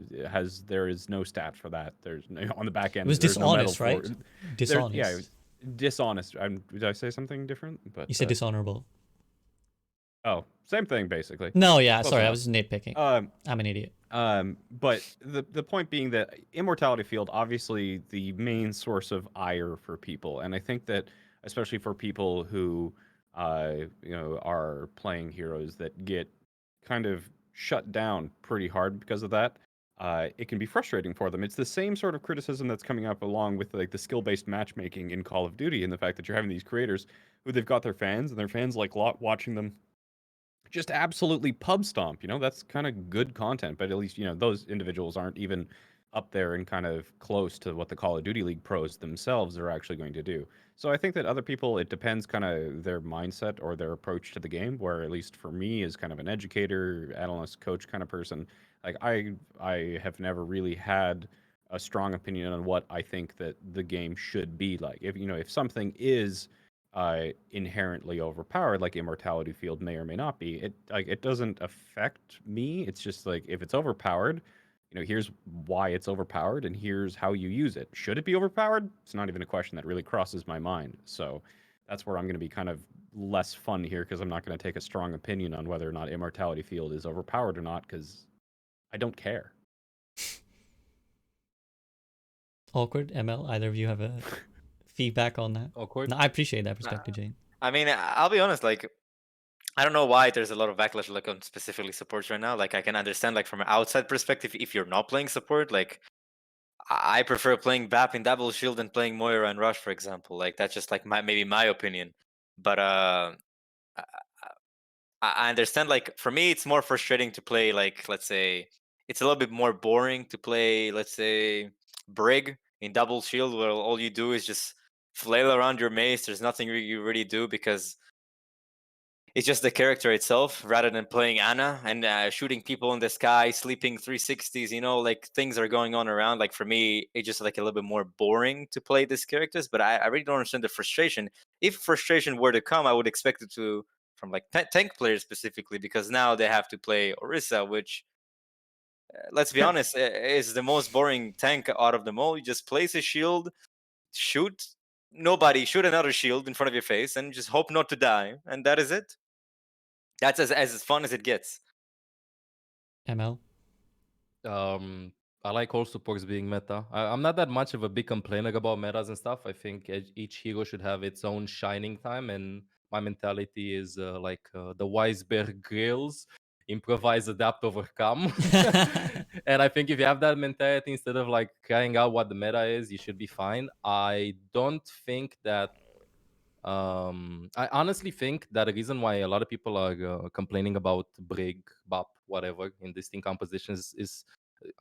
there is no stat for that. There's on the back end. It was There's no medal dishonest, right? for it. Dishonest. Dishonest. Did I say something different? But You said dishonorable. oh, same thing basically. No, yeah, Close sorry, I enough. was nitpicking. I'm an idiot. But the point being that Immortality Field, obviously the main source of ire for people, and I think that especially for people who, are playing heroes that get kind of shut down pretty hard because of that, it can be frustrating for them. It's the same sort of criticism that's coming up along with like the skill-based matchmaking in Call of Duty, and the fact that you're having these creators who they've got their fans, and their fans like watching them just absolutely pub stomp. That's kind of good content, but at least those individuals aren't even up there and kind of close to what the Call of Duty League pros themselves are actually going to do. So I think that other people, it depends kind of their mindset or their approach to the game, where at least for me as kind of an educator, analyst, coach kind of person, like I have never really had a strong opinion on what I think that the game should be like. If something is inherently overpowered, like Immortality Field may or may not be, it doesn't affect me. It's just like if it's overpowered, here's why it's overpowered and here's how you use it. Should it be overpowered? It's not even a question that really crosses my mind. So that's where I'm going to be kind of less fun here, because I'm not going to take a strong opinion on whether or not Immortality Field is overpowered or not, because I don't care. Awkward, ML. Either of you have a feedback on that? Awkward. No, I appreciate that perspective, Jayne. I mean, I'll be honest, like, I don't know why there's a lot of backlash like on specifically supports right now. Like, I can understand, like, from an outside perspective, if you're not playing support, like, I prefer playing BAP in Double Shield than playing Moira and Rush, for example. Like, that's just like maybe my opinion. But I I understand, like, for me it's more frustrating to play, like, let's say it's a little bit more boring to play, let's say, Brig in Double Shield, where all you do is just flail around your mace. There's nothing you really do because it's just the character itself, rather than playing Ana and shooting people in the sky, sleeping 360s. Like, things are going on around. Like, for me, it's just like a little bit more boring to play these characters. But I really don't understand the frustration. If frustration were to come, I would expect it to from like tank players specifically, because now they have to play Orisa, which, let's be honest, is the most boring tank out of them all. You just place a shield, shoot shoot another shield in front of your face, and just hope not to die, and that is it. That's as fun as it gets. ML. I like all supports being meta. I'm not that much of a big complainer about metas and stuff. I think each hero should have its own shining time, and my mentality is the wise Bear Grylls: improvise, adapt, overcome. And I think if you have that mentality, instead of like crying out what the meta is, you should be fine. I don't think that I honestly think that the reason why a lot of people are complaining about Brig, Bop, whatever in distinct compositions is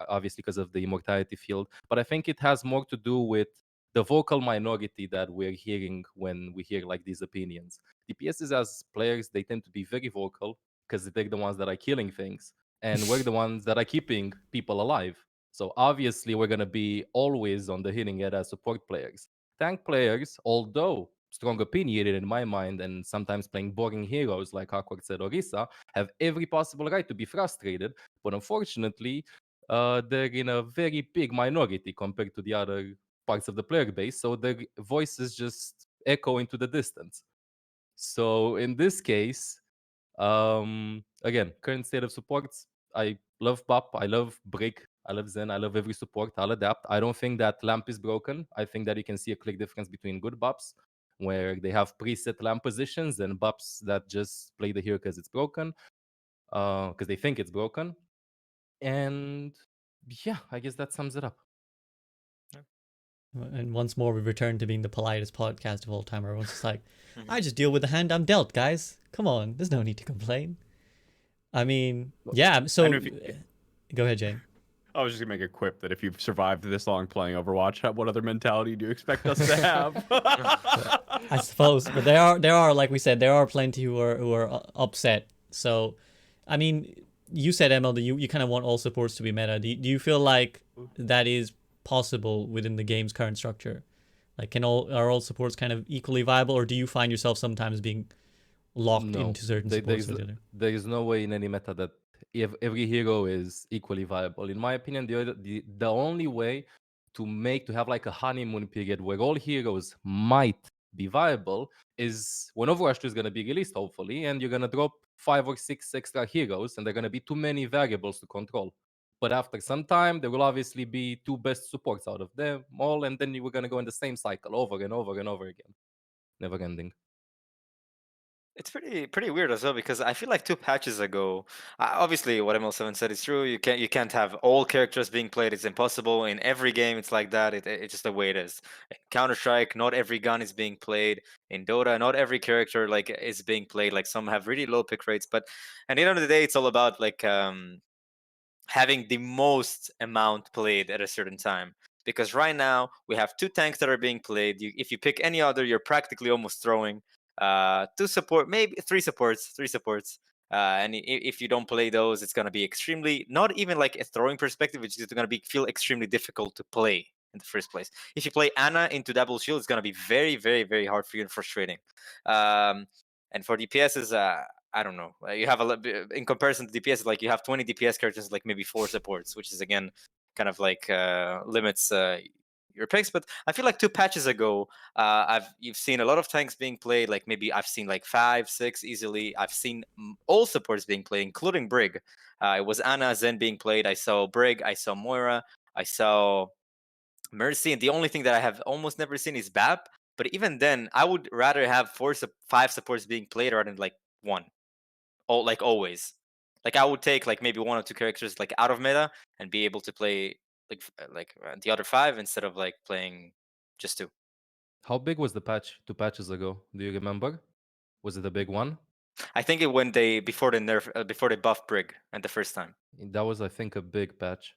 obviously because of the Immortality Field. But I think it has more to do with the vocal minority that we're hearing when we hear like these opinions. DPSs as players, they tend to be very vocal because they're the ones that are killing things, and we're the ones that are keeping people alive. So obviously we're gonna be always on the hitting edge as support players. Tank players, although strong opinionated in my mind and sometimes playing boring heroes like Awkward said Orisa, have every possible right to be frustrated, but unfortunately they're in a very big minority compared to the other parts of the player base, so their voices just echo into the distance. So in this case, again, current state of supports, I love Pop, I love Break, I love Zen, I love every support, I'll adapt. I don't think that Lamp is broken. I think that you can see a clear difference between good Bops, where they have preset Lamp positions, and Bops that just play the hero because it's broken, because they think it's broken. And yeah, I guess that sums it up. And once more, we return to being the politest podcast of all time. Everyone's just like, Mhm. I just deal with the hand I'm dealt, guys. Come on, there's no need to complain. I mean, yeah. So, And if you- go ahead, Jayne. I was just gonna make a quip that if you've survived this long playing Overwatch, what other mentality do you expect us to have? I suppose, but there are like we said, there are plenty who are upset. So, I mean, you said ML that you kind of want all supports to be meta. Do you feel like that is possible within the game's current structure? Like, are all supports kind of equally viable, or do you find yourself sometimes being locked No, into certain there supports is or the other? there is no way in any meta that every hero is equally viable. In my opinion, the only way to have like a honeymoon period where all heroes might be viable is when Overwatch 2 is going to be released, hopefully, and you're going to drop 5 or 6 extra heroes, and they're going to be too many variables to control. But after some time, there will obviously be 2 best supports out of them all, and then you were going to go in the same cycle over and over and over again, never ending. It's pretty weird as well, because I feel like 2 patches ago, obviously what ML7 said is true. You can't have all characters being played. It's impossible in every game. It's like that. It's just the way it is. In Counter-Strike, not every gun is being played. In Dota, not every character like is being played. Like some have really low pick rates, but at the end of the day, it's all about like having the most amount played at a certain time. Because right now we have 2 tanks that are being played. If you pick any other, you're practically almost throwing. 2 support, maybe 3 supports. And if you don't play those, it's gonna be extremely, not even like a throwing perspective. It's just gonna feel extremely difficult to play in the first place. If you play Ana into double shield, it's gonna be very, very, very hard for you and frustrating. And for DPS I don't know. You have in comparison to DPS, like you have 20 DPS characters, like maybe 4 supports, which is again kind of like limits your picks. But I feel like 2 patches ago, you've seen a lot of tanks being played. Like maybe I've seen like 5, 6 easily. I've seen all supports being played, including Brig. It was Ana Zen being played. I saw Brig. I saw Moira. I saw Mercy, and the only thing that I have almost never seen is BAP. But even then, I would rather have 5 supports being played rather than like 1. Like always. Like I would take like maybe 1 or 2 characters like out of meta and be able to play the other 5 instead of like playing just 2. How big was the patch 2 patches ago? Do you remember? Was it a big one? I think it when they before they buffed Brig and the first time. That was, I think, a big patch.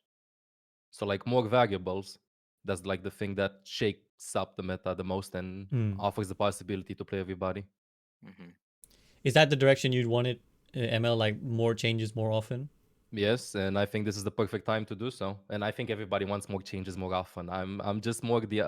So like more variables. That's like the thing that shakes up the meta the most and offers the possibility to play everybody. Mm-hmm. Is that the direction you'd want it, ML? Like more changes more often? Yes, and I think this is the perfect time to do so. And I think everybody wants more changes more often. I'm just more the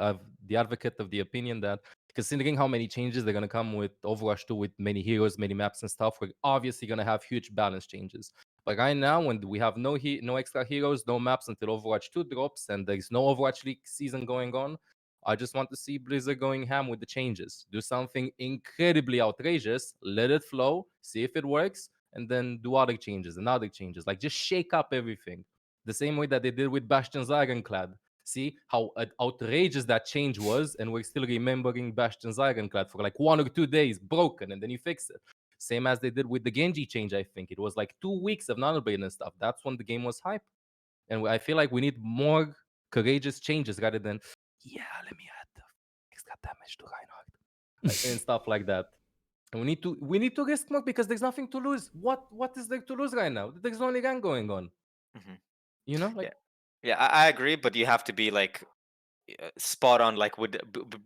advocate of the opinion that considering how many changes they're gonna come with Overwatch 2 with many heroes, many maps and stuff, we're obviously gonna have huge balance changes. But right now, when we have no extra heroes, no maps until Overwatch 2 drops, and there's no Overwatch League season going on, I just want to see Blizzard going ham with the changes. Do something incredibly outrageous, let it flow, see if it works, and then do other changes and other changes. Like just shake up everything. The same way that they did with Bastion's Ironclad. See how outrageous that change was, and we're still remembering Bastion's Ironclad for like 1 or 2 days, broken, and then you fix it. Same as they did with the Genji change, I think. It was like 2 weeks of non-blade and stuff. That's when the game was hype. And I feel like we need more courageous changes rather than, yeah, let me add the extra damage to Reinhardt. And stuff like that. And we need to risk more because there's nothing to lose. What is there to lose right now? There's only gun going on. Mm-hmm. You know, like Yeah, I agree, but you have to be like spot on, like with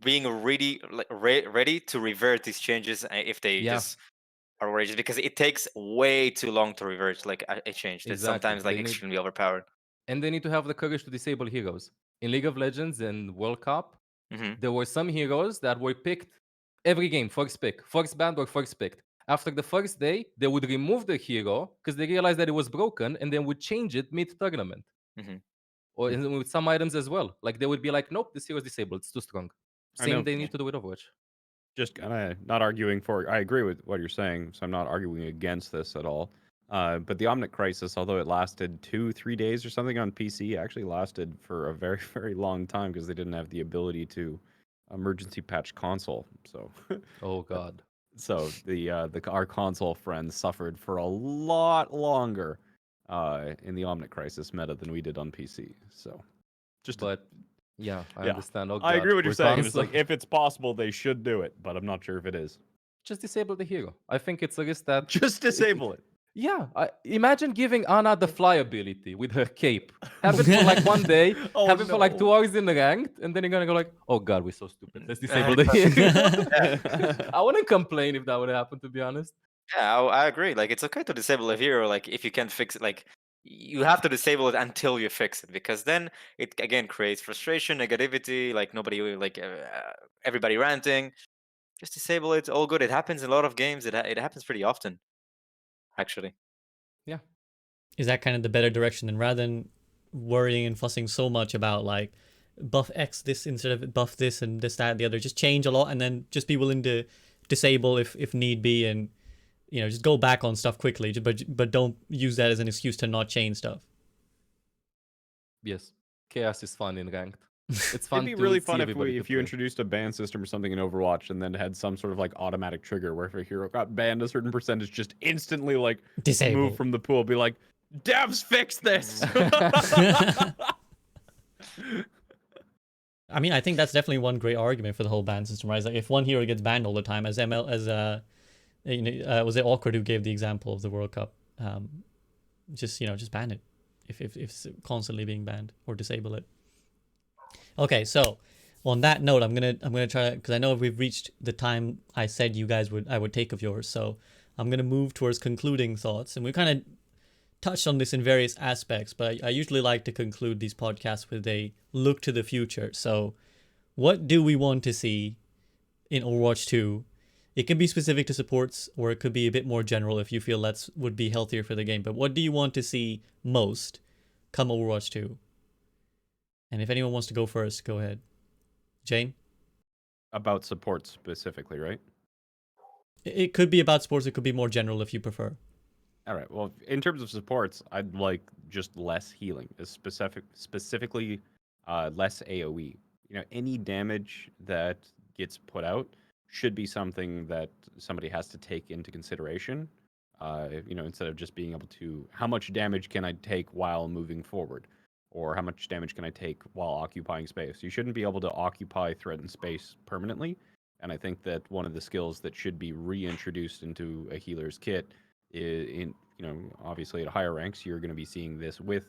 being ready, like ready to revert these changes if they just are outrageous, because it takes way too long to revert like a change that's exactly. sometimes like extremely overpowered. And they need to have the courage to disable heroes. In League of Legends and World Cup, Mm-hmm. there were some heroes that were picked every game, first pick, first banned or first picked. After the first day, they would remove the hero because they realized that it was broken, and then would change it mid-tournament. Mm-hmm. Or with some items as well. Like they would be like, nope, this hero is disabled. It's too strong. I Same know. they need to do with Overwatch. Just kind of not arguing for. I agree with what you're saying, so I'm not arguing against this at all. But the Omnic Crisis, although it lasted 2-3 days or something on PC, actually lasted for a very, very long time because they didn't have the ability to emergency patch console. So, Oh god. so our console friends suffered for a lot longer in the Omnic Crisis meta than we did on PC. So, But yeah, I Yeah. understand. Oh god. I agree with what you're saying. It's console- like if it's possible, they should do it, but I'm not sure if it is. just disable the hero. I think it's a risk that Just disable it. Yeah, imagine giving Ana the fly ability with her cape. Have it for like one day, Oh, have it for like no. 2 hours in the ranked, and then you're gonna go like, oh god, we're so stupid. Let's disable the hero. I wouldn't complain if that would happen, to be honest. Yeah, I agree. Like, it's okay to disable a hero. Like, if you can't fix it, like, you have to disable it until you fix it, because then it again creates frustration, negativity. Like, nobody, like, everybody ranting. Just disable it. All good. It happens in a lot of games. It happens pretty often, actually. Yeah. Is that kind of the better direction? And rather than worrying and fussing so much about like buff X this instead of buff this and this, that, and the other, just change a lot and then just be willing to disable if need be, and just go back on stuff quickly, but don't use that as an excuse to not change stuff. Yes. Chaos is fun in ranked. It's fun. It'd be really to fun see if everybody if to you play. introduced a ban system or something in Overwatch and then had some sort of like automatic trigger where if a hero got banned a certain percentage, just instantly like Disable. move from the pool, be like, devs, fix this. I mean, I think that's definitely one great argument for the whole ban system, right? It's like if one hero gets banned all the time, as was it Awkward who gave the example of the World Cup? Just ban it if it's constantly being banned, or disable it. Okay, so on that note, I'm gonna try, because I know we've reached the time I said I would take of yours. So I'm gonna move towards concluding thoughts, and we kind of touched on this in various aspects, but I usually like to conclude these podcasts with a look to the future. So what do we want to see in Overwatch 2? It can be specific to supports, or it could be a bit more general if you feel that would be healthier for the game. But what do you want to see most come Overwatch 2? And if anyone wants to go first, go ahead. Jayne? About support specifically, right? It could be about sports. It could be more general if you prefer. All right. Well, in terms of supports, I'd like just less healing, specifically less AOE. Any damage that gets put out should be something that somebody has to take into consideration. Instead of just being able to, how much damage can I take while moving forward, or how much damage can I take while occupying space? You shouldn't be able to occupy threatened space permanently. And I think that one of the skills that should be reintroduced into a healer's kit obviously at higher ranks, you're going to be seeing this with,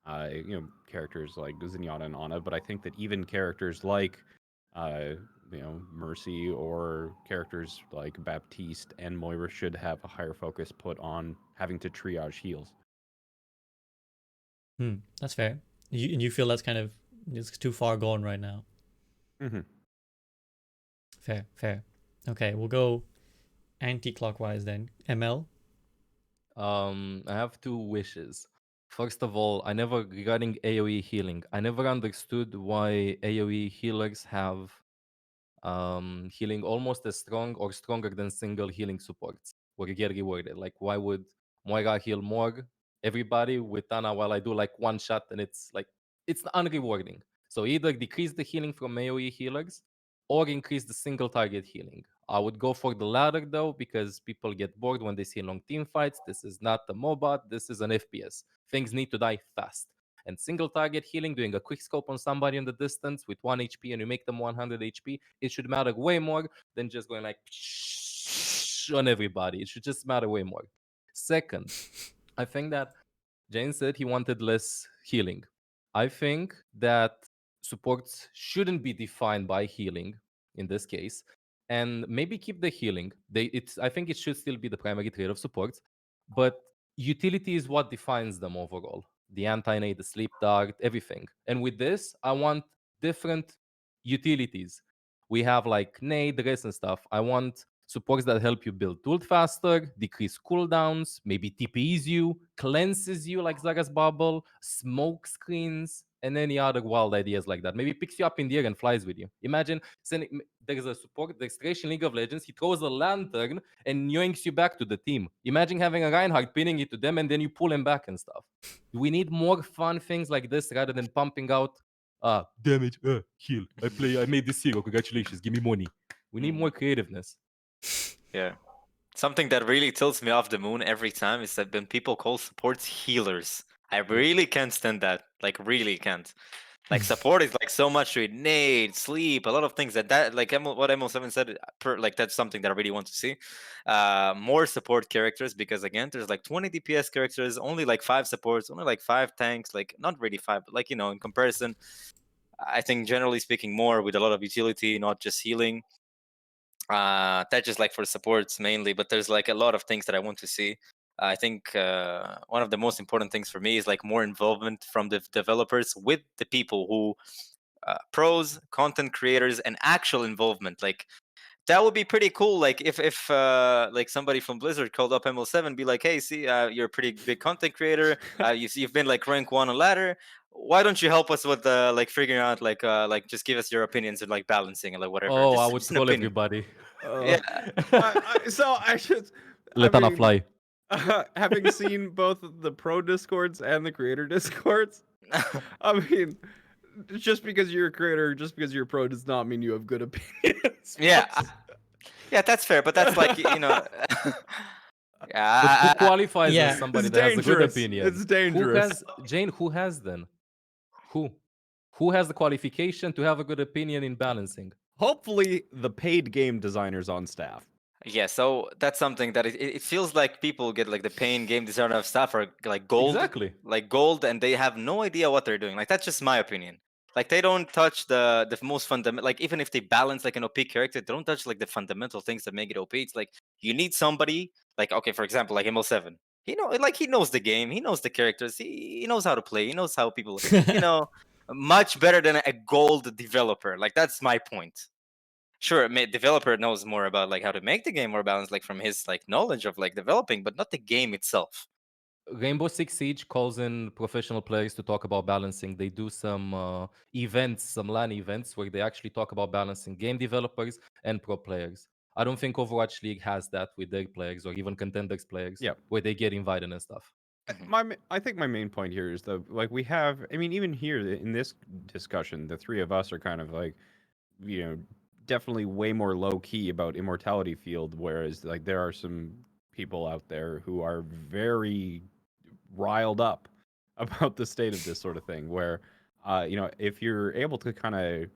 characters like Zenyatta and Ana. But I think that even characters like, Mercy, or characters like Baptiste and Moira should have a higher focus put on having to triage heals. That's fair. You feel that's kind of, it's too far gone right now. Mm-hmm. Fair. Okay, we'll go anti-clockwise then. ML? I have 2 wishes. First of all, regarding AoE healing, I never understood why AoE healers have healing almost as strong or stronger than single healing supports, where you get rewarded. Like, why would Moira heal more everybody with Ana while I do like one shot, and it's unrewarding. So either decrease the healing from AoE healers or increase the single target healing. I would go for the latter though, because people get bored when they see long team fights. This is not a MOBA, this is an FPS. Things need to die fast. And single target healing, doing a quick scope on somebody in the distance with 1 HP and you make them 100 HP, it should matter way more than just going like on everybody. It should just matter way more. Second, I think that Jayne said he wanted less healing. I think that supports shouldn't be defined by healing in this case, and maybe keep the healing. I think it should still be the primary trait of supports, but utility is what defines them overall. The anti-nade, the sleep dart, everything. And with this, I want different utilities. We have like nade, res, and stuff. I want supports that help you build ult faster, decrease cooldowns, maybe TPs you, cleanses you like Zaga's Bubble, smoke screens, and any other wild ideas like that. Maybe picks you up in the air and flies with you. Imagine there's a support, the Extraction League of Legends, he throws a lantern and yoinks you back to the team. Imagine having a Reinhardt pinning it to them and then you pull him back and stuff. We need more fun things like this rather than pumping out damage, heal. I made this hero. Congratulations. Give me money. We need more creativeness. Yeah. Something that really tilts me off the moon every time is that when people call supports healers. I really can't stand that. Like, really can't. Like support is like so much to it, nade, sleep, a lot of things that like what ML7 said. Like that's something that I really want to see. More support characters, because again, there's like 20 DPS characters, only like 5 supports, only like 5 tanks. Like not really 5, but like in comparison, I think generally speaking more with a lot of utility, not just healing. That's just like for supports mainly, but there's like a lot of things that I want to see. I think one of the most important things for me is like more involvement from the developers with the people who pros, content creators, and actual involvement. Like that would be pretty cool. Like if like somebody from Blizzard called up ML7, be like, hey, see, you're a pretty big content creator. You've been like rank 1 on ladder. Why don't you help us with like figuring out like just give us your opinions and like balancing and like whatever. Oh, I Just, would just an troll opinion. everybody. Yeah. So I should. Let Anna fly. Having seen both the pro discords and the creator discords, I mean, just because you're a creator, just because you're a pro, does not mean you have good opinions. Yeah, yeah, that's fair, but that's like But yeah. who qualifies Yeah. as somebody It's that has a good dangerous. opinion? It's dangerous. Jayne, who has then? Who has the qualification to have a good opinion in balancing? Hopefully, the paid game designers on staff. Yeah, so that's something that it feels like people get like the paying game designer of stuff are like gold, Exactly. like gold, and they have no idea what they're doing. Like that's just my opinion. Like they don't touch the most fundamental. Like even if they balance like an OP character, they don't touch like the fundamental things that make it OP. It's like you need somebody like, okay, for example, like ML7. He knows the game, he knows the characters, he knows how to play, he knows how people, much better than a gold developer. Like that's my point. Sure, developer knows more about like how to make the game more balanced, like from his like knowledge of like developing, but not the game itself. Rainbow Six Siege calls in professional players to talk about balancing. They do some events, some LAN events, where they actually talk about balancing game developers and pro players. I don't think Overwatch League has that with their players or even contenders players, Yeah. where they get invited and stuff. I think my main point here is though, like we have. I mean, even here in this discussion, the three of us are kind of like, definitely way more low key about immortality field, whereas like there are some people out there who are very riled up about the state of this sort of thing. Where, if you're able to kind of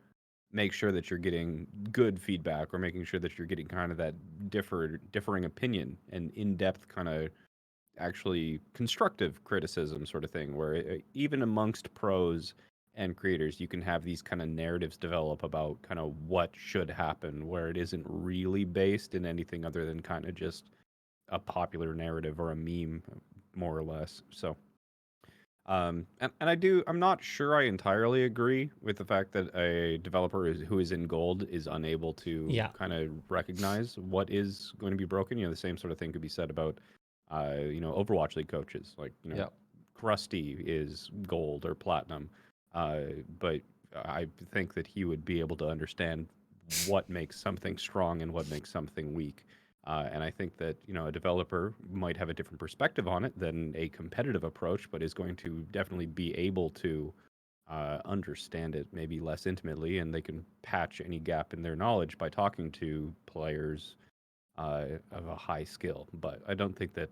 make sure that you're getting good feedback or making sure that you're getting kind of that differing opinion and in-depth kind of actually constructive criticism sort of thing where even amongst pros and creators you can have these kind of narratives develop about kind of what should happen where it isn't really based in anything other than kind of just a popular narrative or a meme more or less. So I'm not sure I entirely agree with the fact that a developer who is in gold is unable to kind of recognize what is going to be broken. The same sort of thing could be said about Overwatch League coaches. Like, Krusty is gold or platinum, but I think that he would be able to understand what makes something strong and what makes something weak. And I think that a developer might have a different perspective on it than a competitive approach, but is going to definitely be able to understand it maybe less intimately, and they can patch any gap in their knowledge by talking to players of a high skill. But I don't think that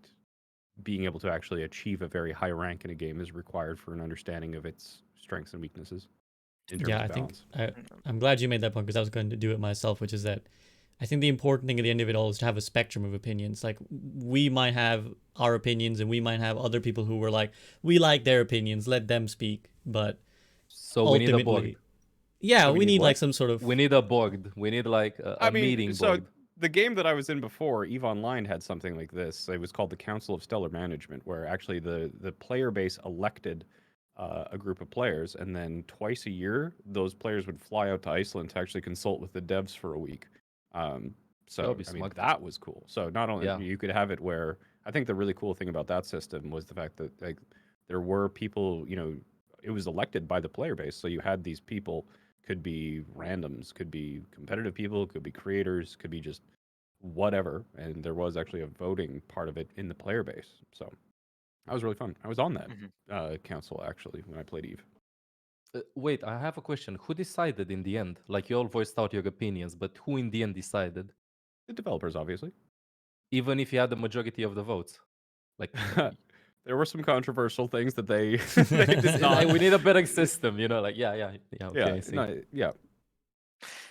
being able to actually achieve a very high rank in a game is required for an understanding of its strengths and weaknesses in terms of balance. I'm glad you made that point because I was going to do it myself, which is that I think the important thing at the end of it all is to have a spectrum of opinions. Like we might have our opinions and we might have other people who were like, we like their opinions, let them speak. But so we need a board. Yeah, So we need like some sort of. We need a board. We need like a meeting board. The game that I was in before, EVE Online, had something like this. It was called the Council of Stellar Management, where actually the player base elected a group of players, and then twice a year, those players would fly out to Iceland to actually consult with the devs for a week. So I mean, that was cool. So not only you could have it where I think the really cool thing about that system was the fact that like there were people, it was elected by the player base. So you had these people, could be randoms, could be competitive people, could be creators, could be just whatever. And there was actually a voting part of it in the player base. So that was really fun. I was on that council actually when I played EVE. Wait, I have a question. Who decided in the end? Like you all voiced out your opinions, but who in the end decided? The developers, obviously. Even if you had the majority of the votes, like there were some controversial things that they, they did not. Like, we need a better system, you know, like okay, Yeah, I see. no, yeah.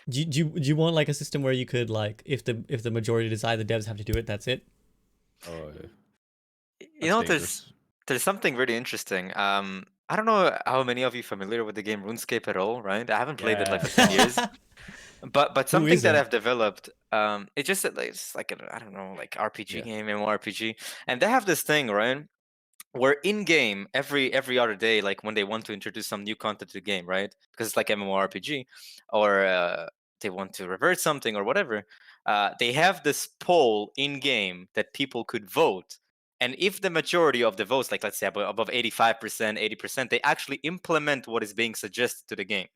Do you want like a system where you could like if the majority decide the devs have to do it, that's it? Oh, You know, dangerous. there's something really interesting. I don't know how many of you familiar with the game RuneScape at all, right? I haven't played it like for 10 years. But something that isn't? I've developed, it's like I don't know, like RPG Yeah. game, MMORPG, and they have this thing, right? Where in game every other day, like when they want to introduce some new content to the game, right? Because it's like MMORPG, or they want to revert something or whatever. They have this poll in game that people could vote, and if the majority of the votes, like let's say above 85%, 80%, they actually implement what is being suggested to the game.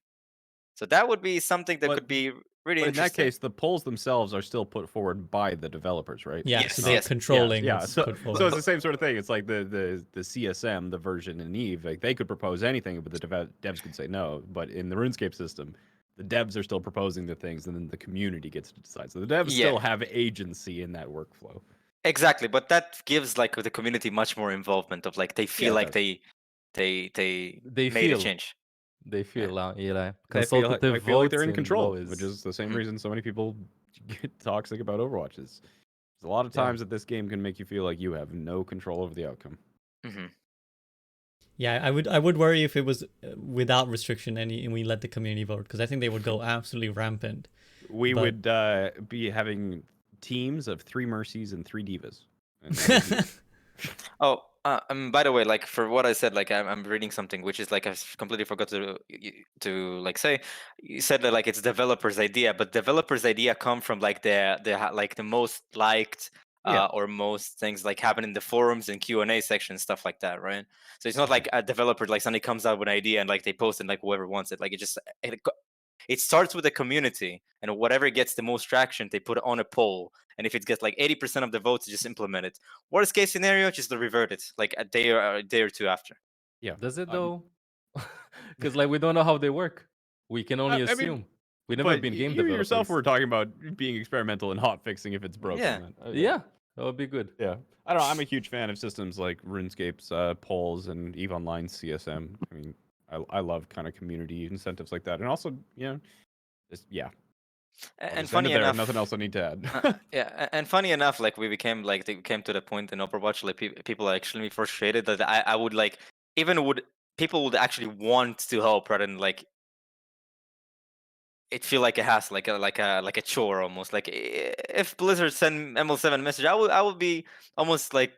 So that would be something that But- could be really But in that interesting. case, the polls themselves are still put forward by the developers, right? Yeah, Yes, so they're yes. controlling Yeah, what's so, put forward. so it's the same sort of thing. It's like the CSM, the version in Eve, like they could propose anything, but the devs could say no. But in the RuneScape system, the devs are still proposing the things, and then the community gets to decide. So the devs Yeah. still have agency in that workflow. Exactly, but that gives like the community much more involvement of like they feel Yeah, like it they They made a feel. change. They feel They consultative I feel like they're votes in control, LoL which is the same Mhm. reason so many people get toxic about Overwatch. Is there's a lot of Yeah. times that this game can make you feel like you have no control over the outcome. Hmm. Yeah, I would worry if it was without restriction and we let the community vote, because I think they would go absolutely rampant. We But- would be having teams of 3 Mercies and 3 Divas. And that would be- Oh, by the way, like for what I said, like I'm reading something which is like I completely forgot to like say. You said that like it's developers' idea, but developers' idea come from like the most liked Yeah. or most things like happen in the forums and Q&A sections, stuff like that, right? So it's not like a developer like suddenly comes out with an idea and like they post it and like whoever wants it. Like it starts with the community, and whatever gets the most traction, they put it on a poll. And if it gets like 80% of the votes, just implement it. Worst case scenario, just revert it like a day or two after. yeah. Does it Um, though? Because like we don't know how they work. We can only I mean, assume. We've never But been game you yourself developers. were talking about being experimental and hot fixing if it's broken. Yeah. man. Yeah, that would be good. Yeah. I don't know. I'm a huge fan of systems like RuneScape's polls and EVE Online's CSM. I mean, I love kind of community incentives like that. And also, yeah. I'll And just end it funny there. enough, Nothing else I need to add. yeah, and funny enough, like they came to the point in Overwatch, like people are actually frustrated that I would like people would actually want to help rather than like it feel like a hassle, like a chore almost. Like if Blizzard send ML7 message, I would be almost like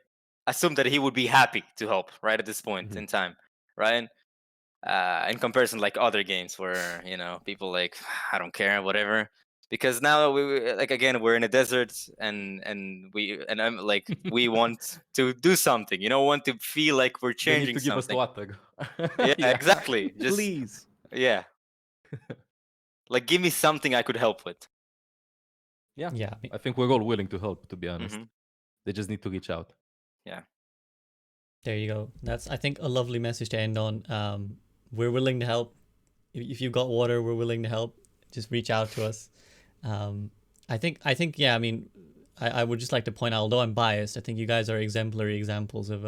assume that he would be happy to help right at this point Mhm. in time, right? In comparison, like other games where people like I don't care, whatever. Because now like again we're in a desert and I'm like we want to do something, want to feel like we're They need changing to give us something. water. Yeah, exactly. Just Please. yeah. Like give me something I could help with. Yeah, Yeah, I think we're all willing to help. To be honest, Mhm. they just need to reach out. there you go. That's, I think, a lovely message to end on. We're willing to help. If you've got water, we're willing to help. Just reach out to us. I think, yeah, I mean, I would just like to point out, although I'm biased, I think you guys are exemplary examples of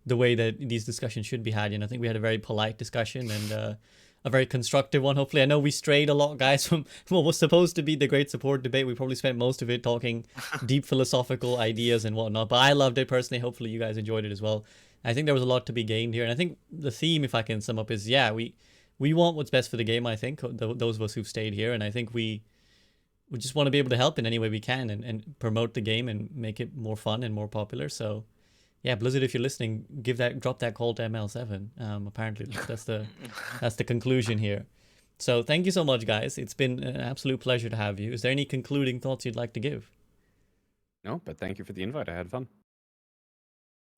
the way that these discussions should be had. I think we had a very polite discussion and a very constructive one, hopefully. I know we strayed a lot, guys, from what was supposed to be the great support debate. We probably spent most of it talking deep philosophical ideas and whatnot, but I loved it personally. Hopefully you guys enjoyed it as well. I think there was a lot to be gained here, and I think the theme, if I can sum up, is we want what's best for the game. I think those of us who've stayed here, and I think we just want to be able to help in any way we can and promote the game and make it more fun and more popular. So yeah, Blizzard, if you're listening, drop that call to ML7. Apparently that's the conclusion here. So thank you so much, guys. It's been an absolute pleasure to have you. Is there any concluding thoughts you'd like to give? No, but thank you for the invite. I had fun.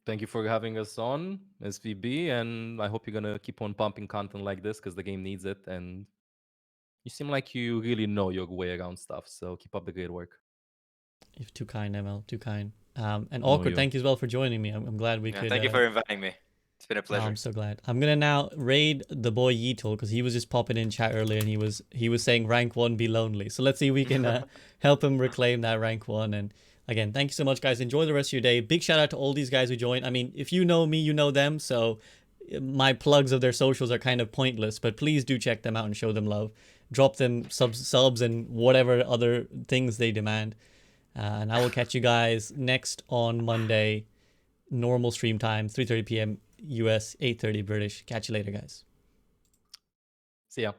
Thank you for having us on SVB, and I hope you're gonna keep on pumping content like this because the game needs it. And you seem like you really know your way around stuff. So keep up the great work. You're too kind, ML. Too kind. And No, Awkward, you. thank you as well for joining me. I'm glad we Yeah, could. thank you for inviting me. It's been a Oh, pleasure. I'm so glad. I'm gonna now raid the boy Yeetle because he was just popping in chat earlier and he was saying rank 1 be lonely. So let's see if we can help him reclaim that rank 1. And Again, thank you so much, guys. Enjoy the rest of your day. Big shout out to all these guys who joined. I mean, if you know me, you know them. So my plugs of their socials are kind of pointless, but please do check them out and show them love. Drop them subs and whatever other things they demand. And I will catch you guys next on Monday, normal stream time, 3:30 p.m. US, 8:30 British. Catch you later, guys. See ya.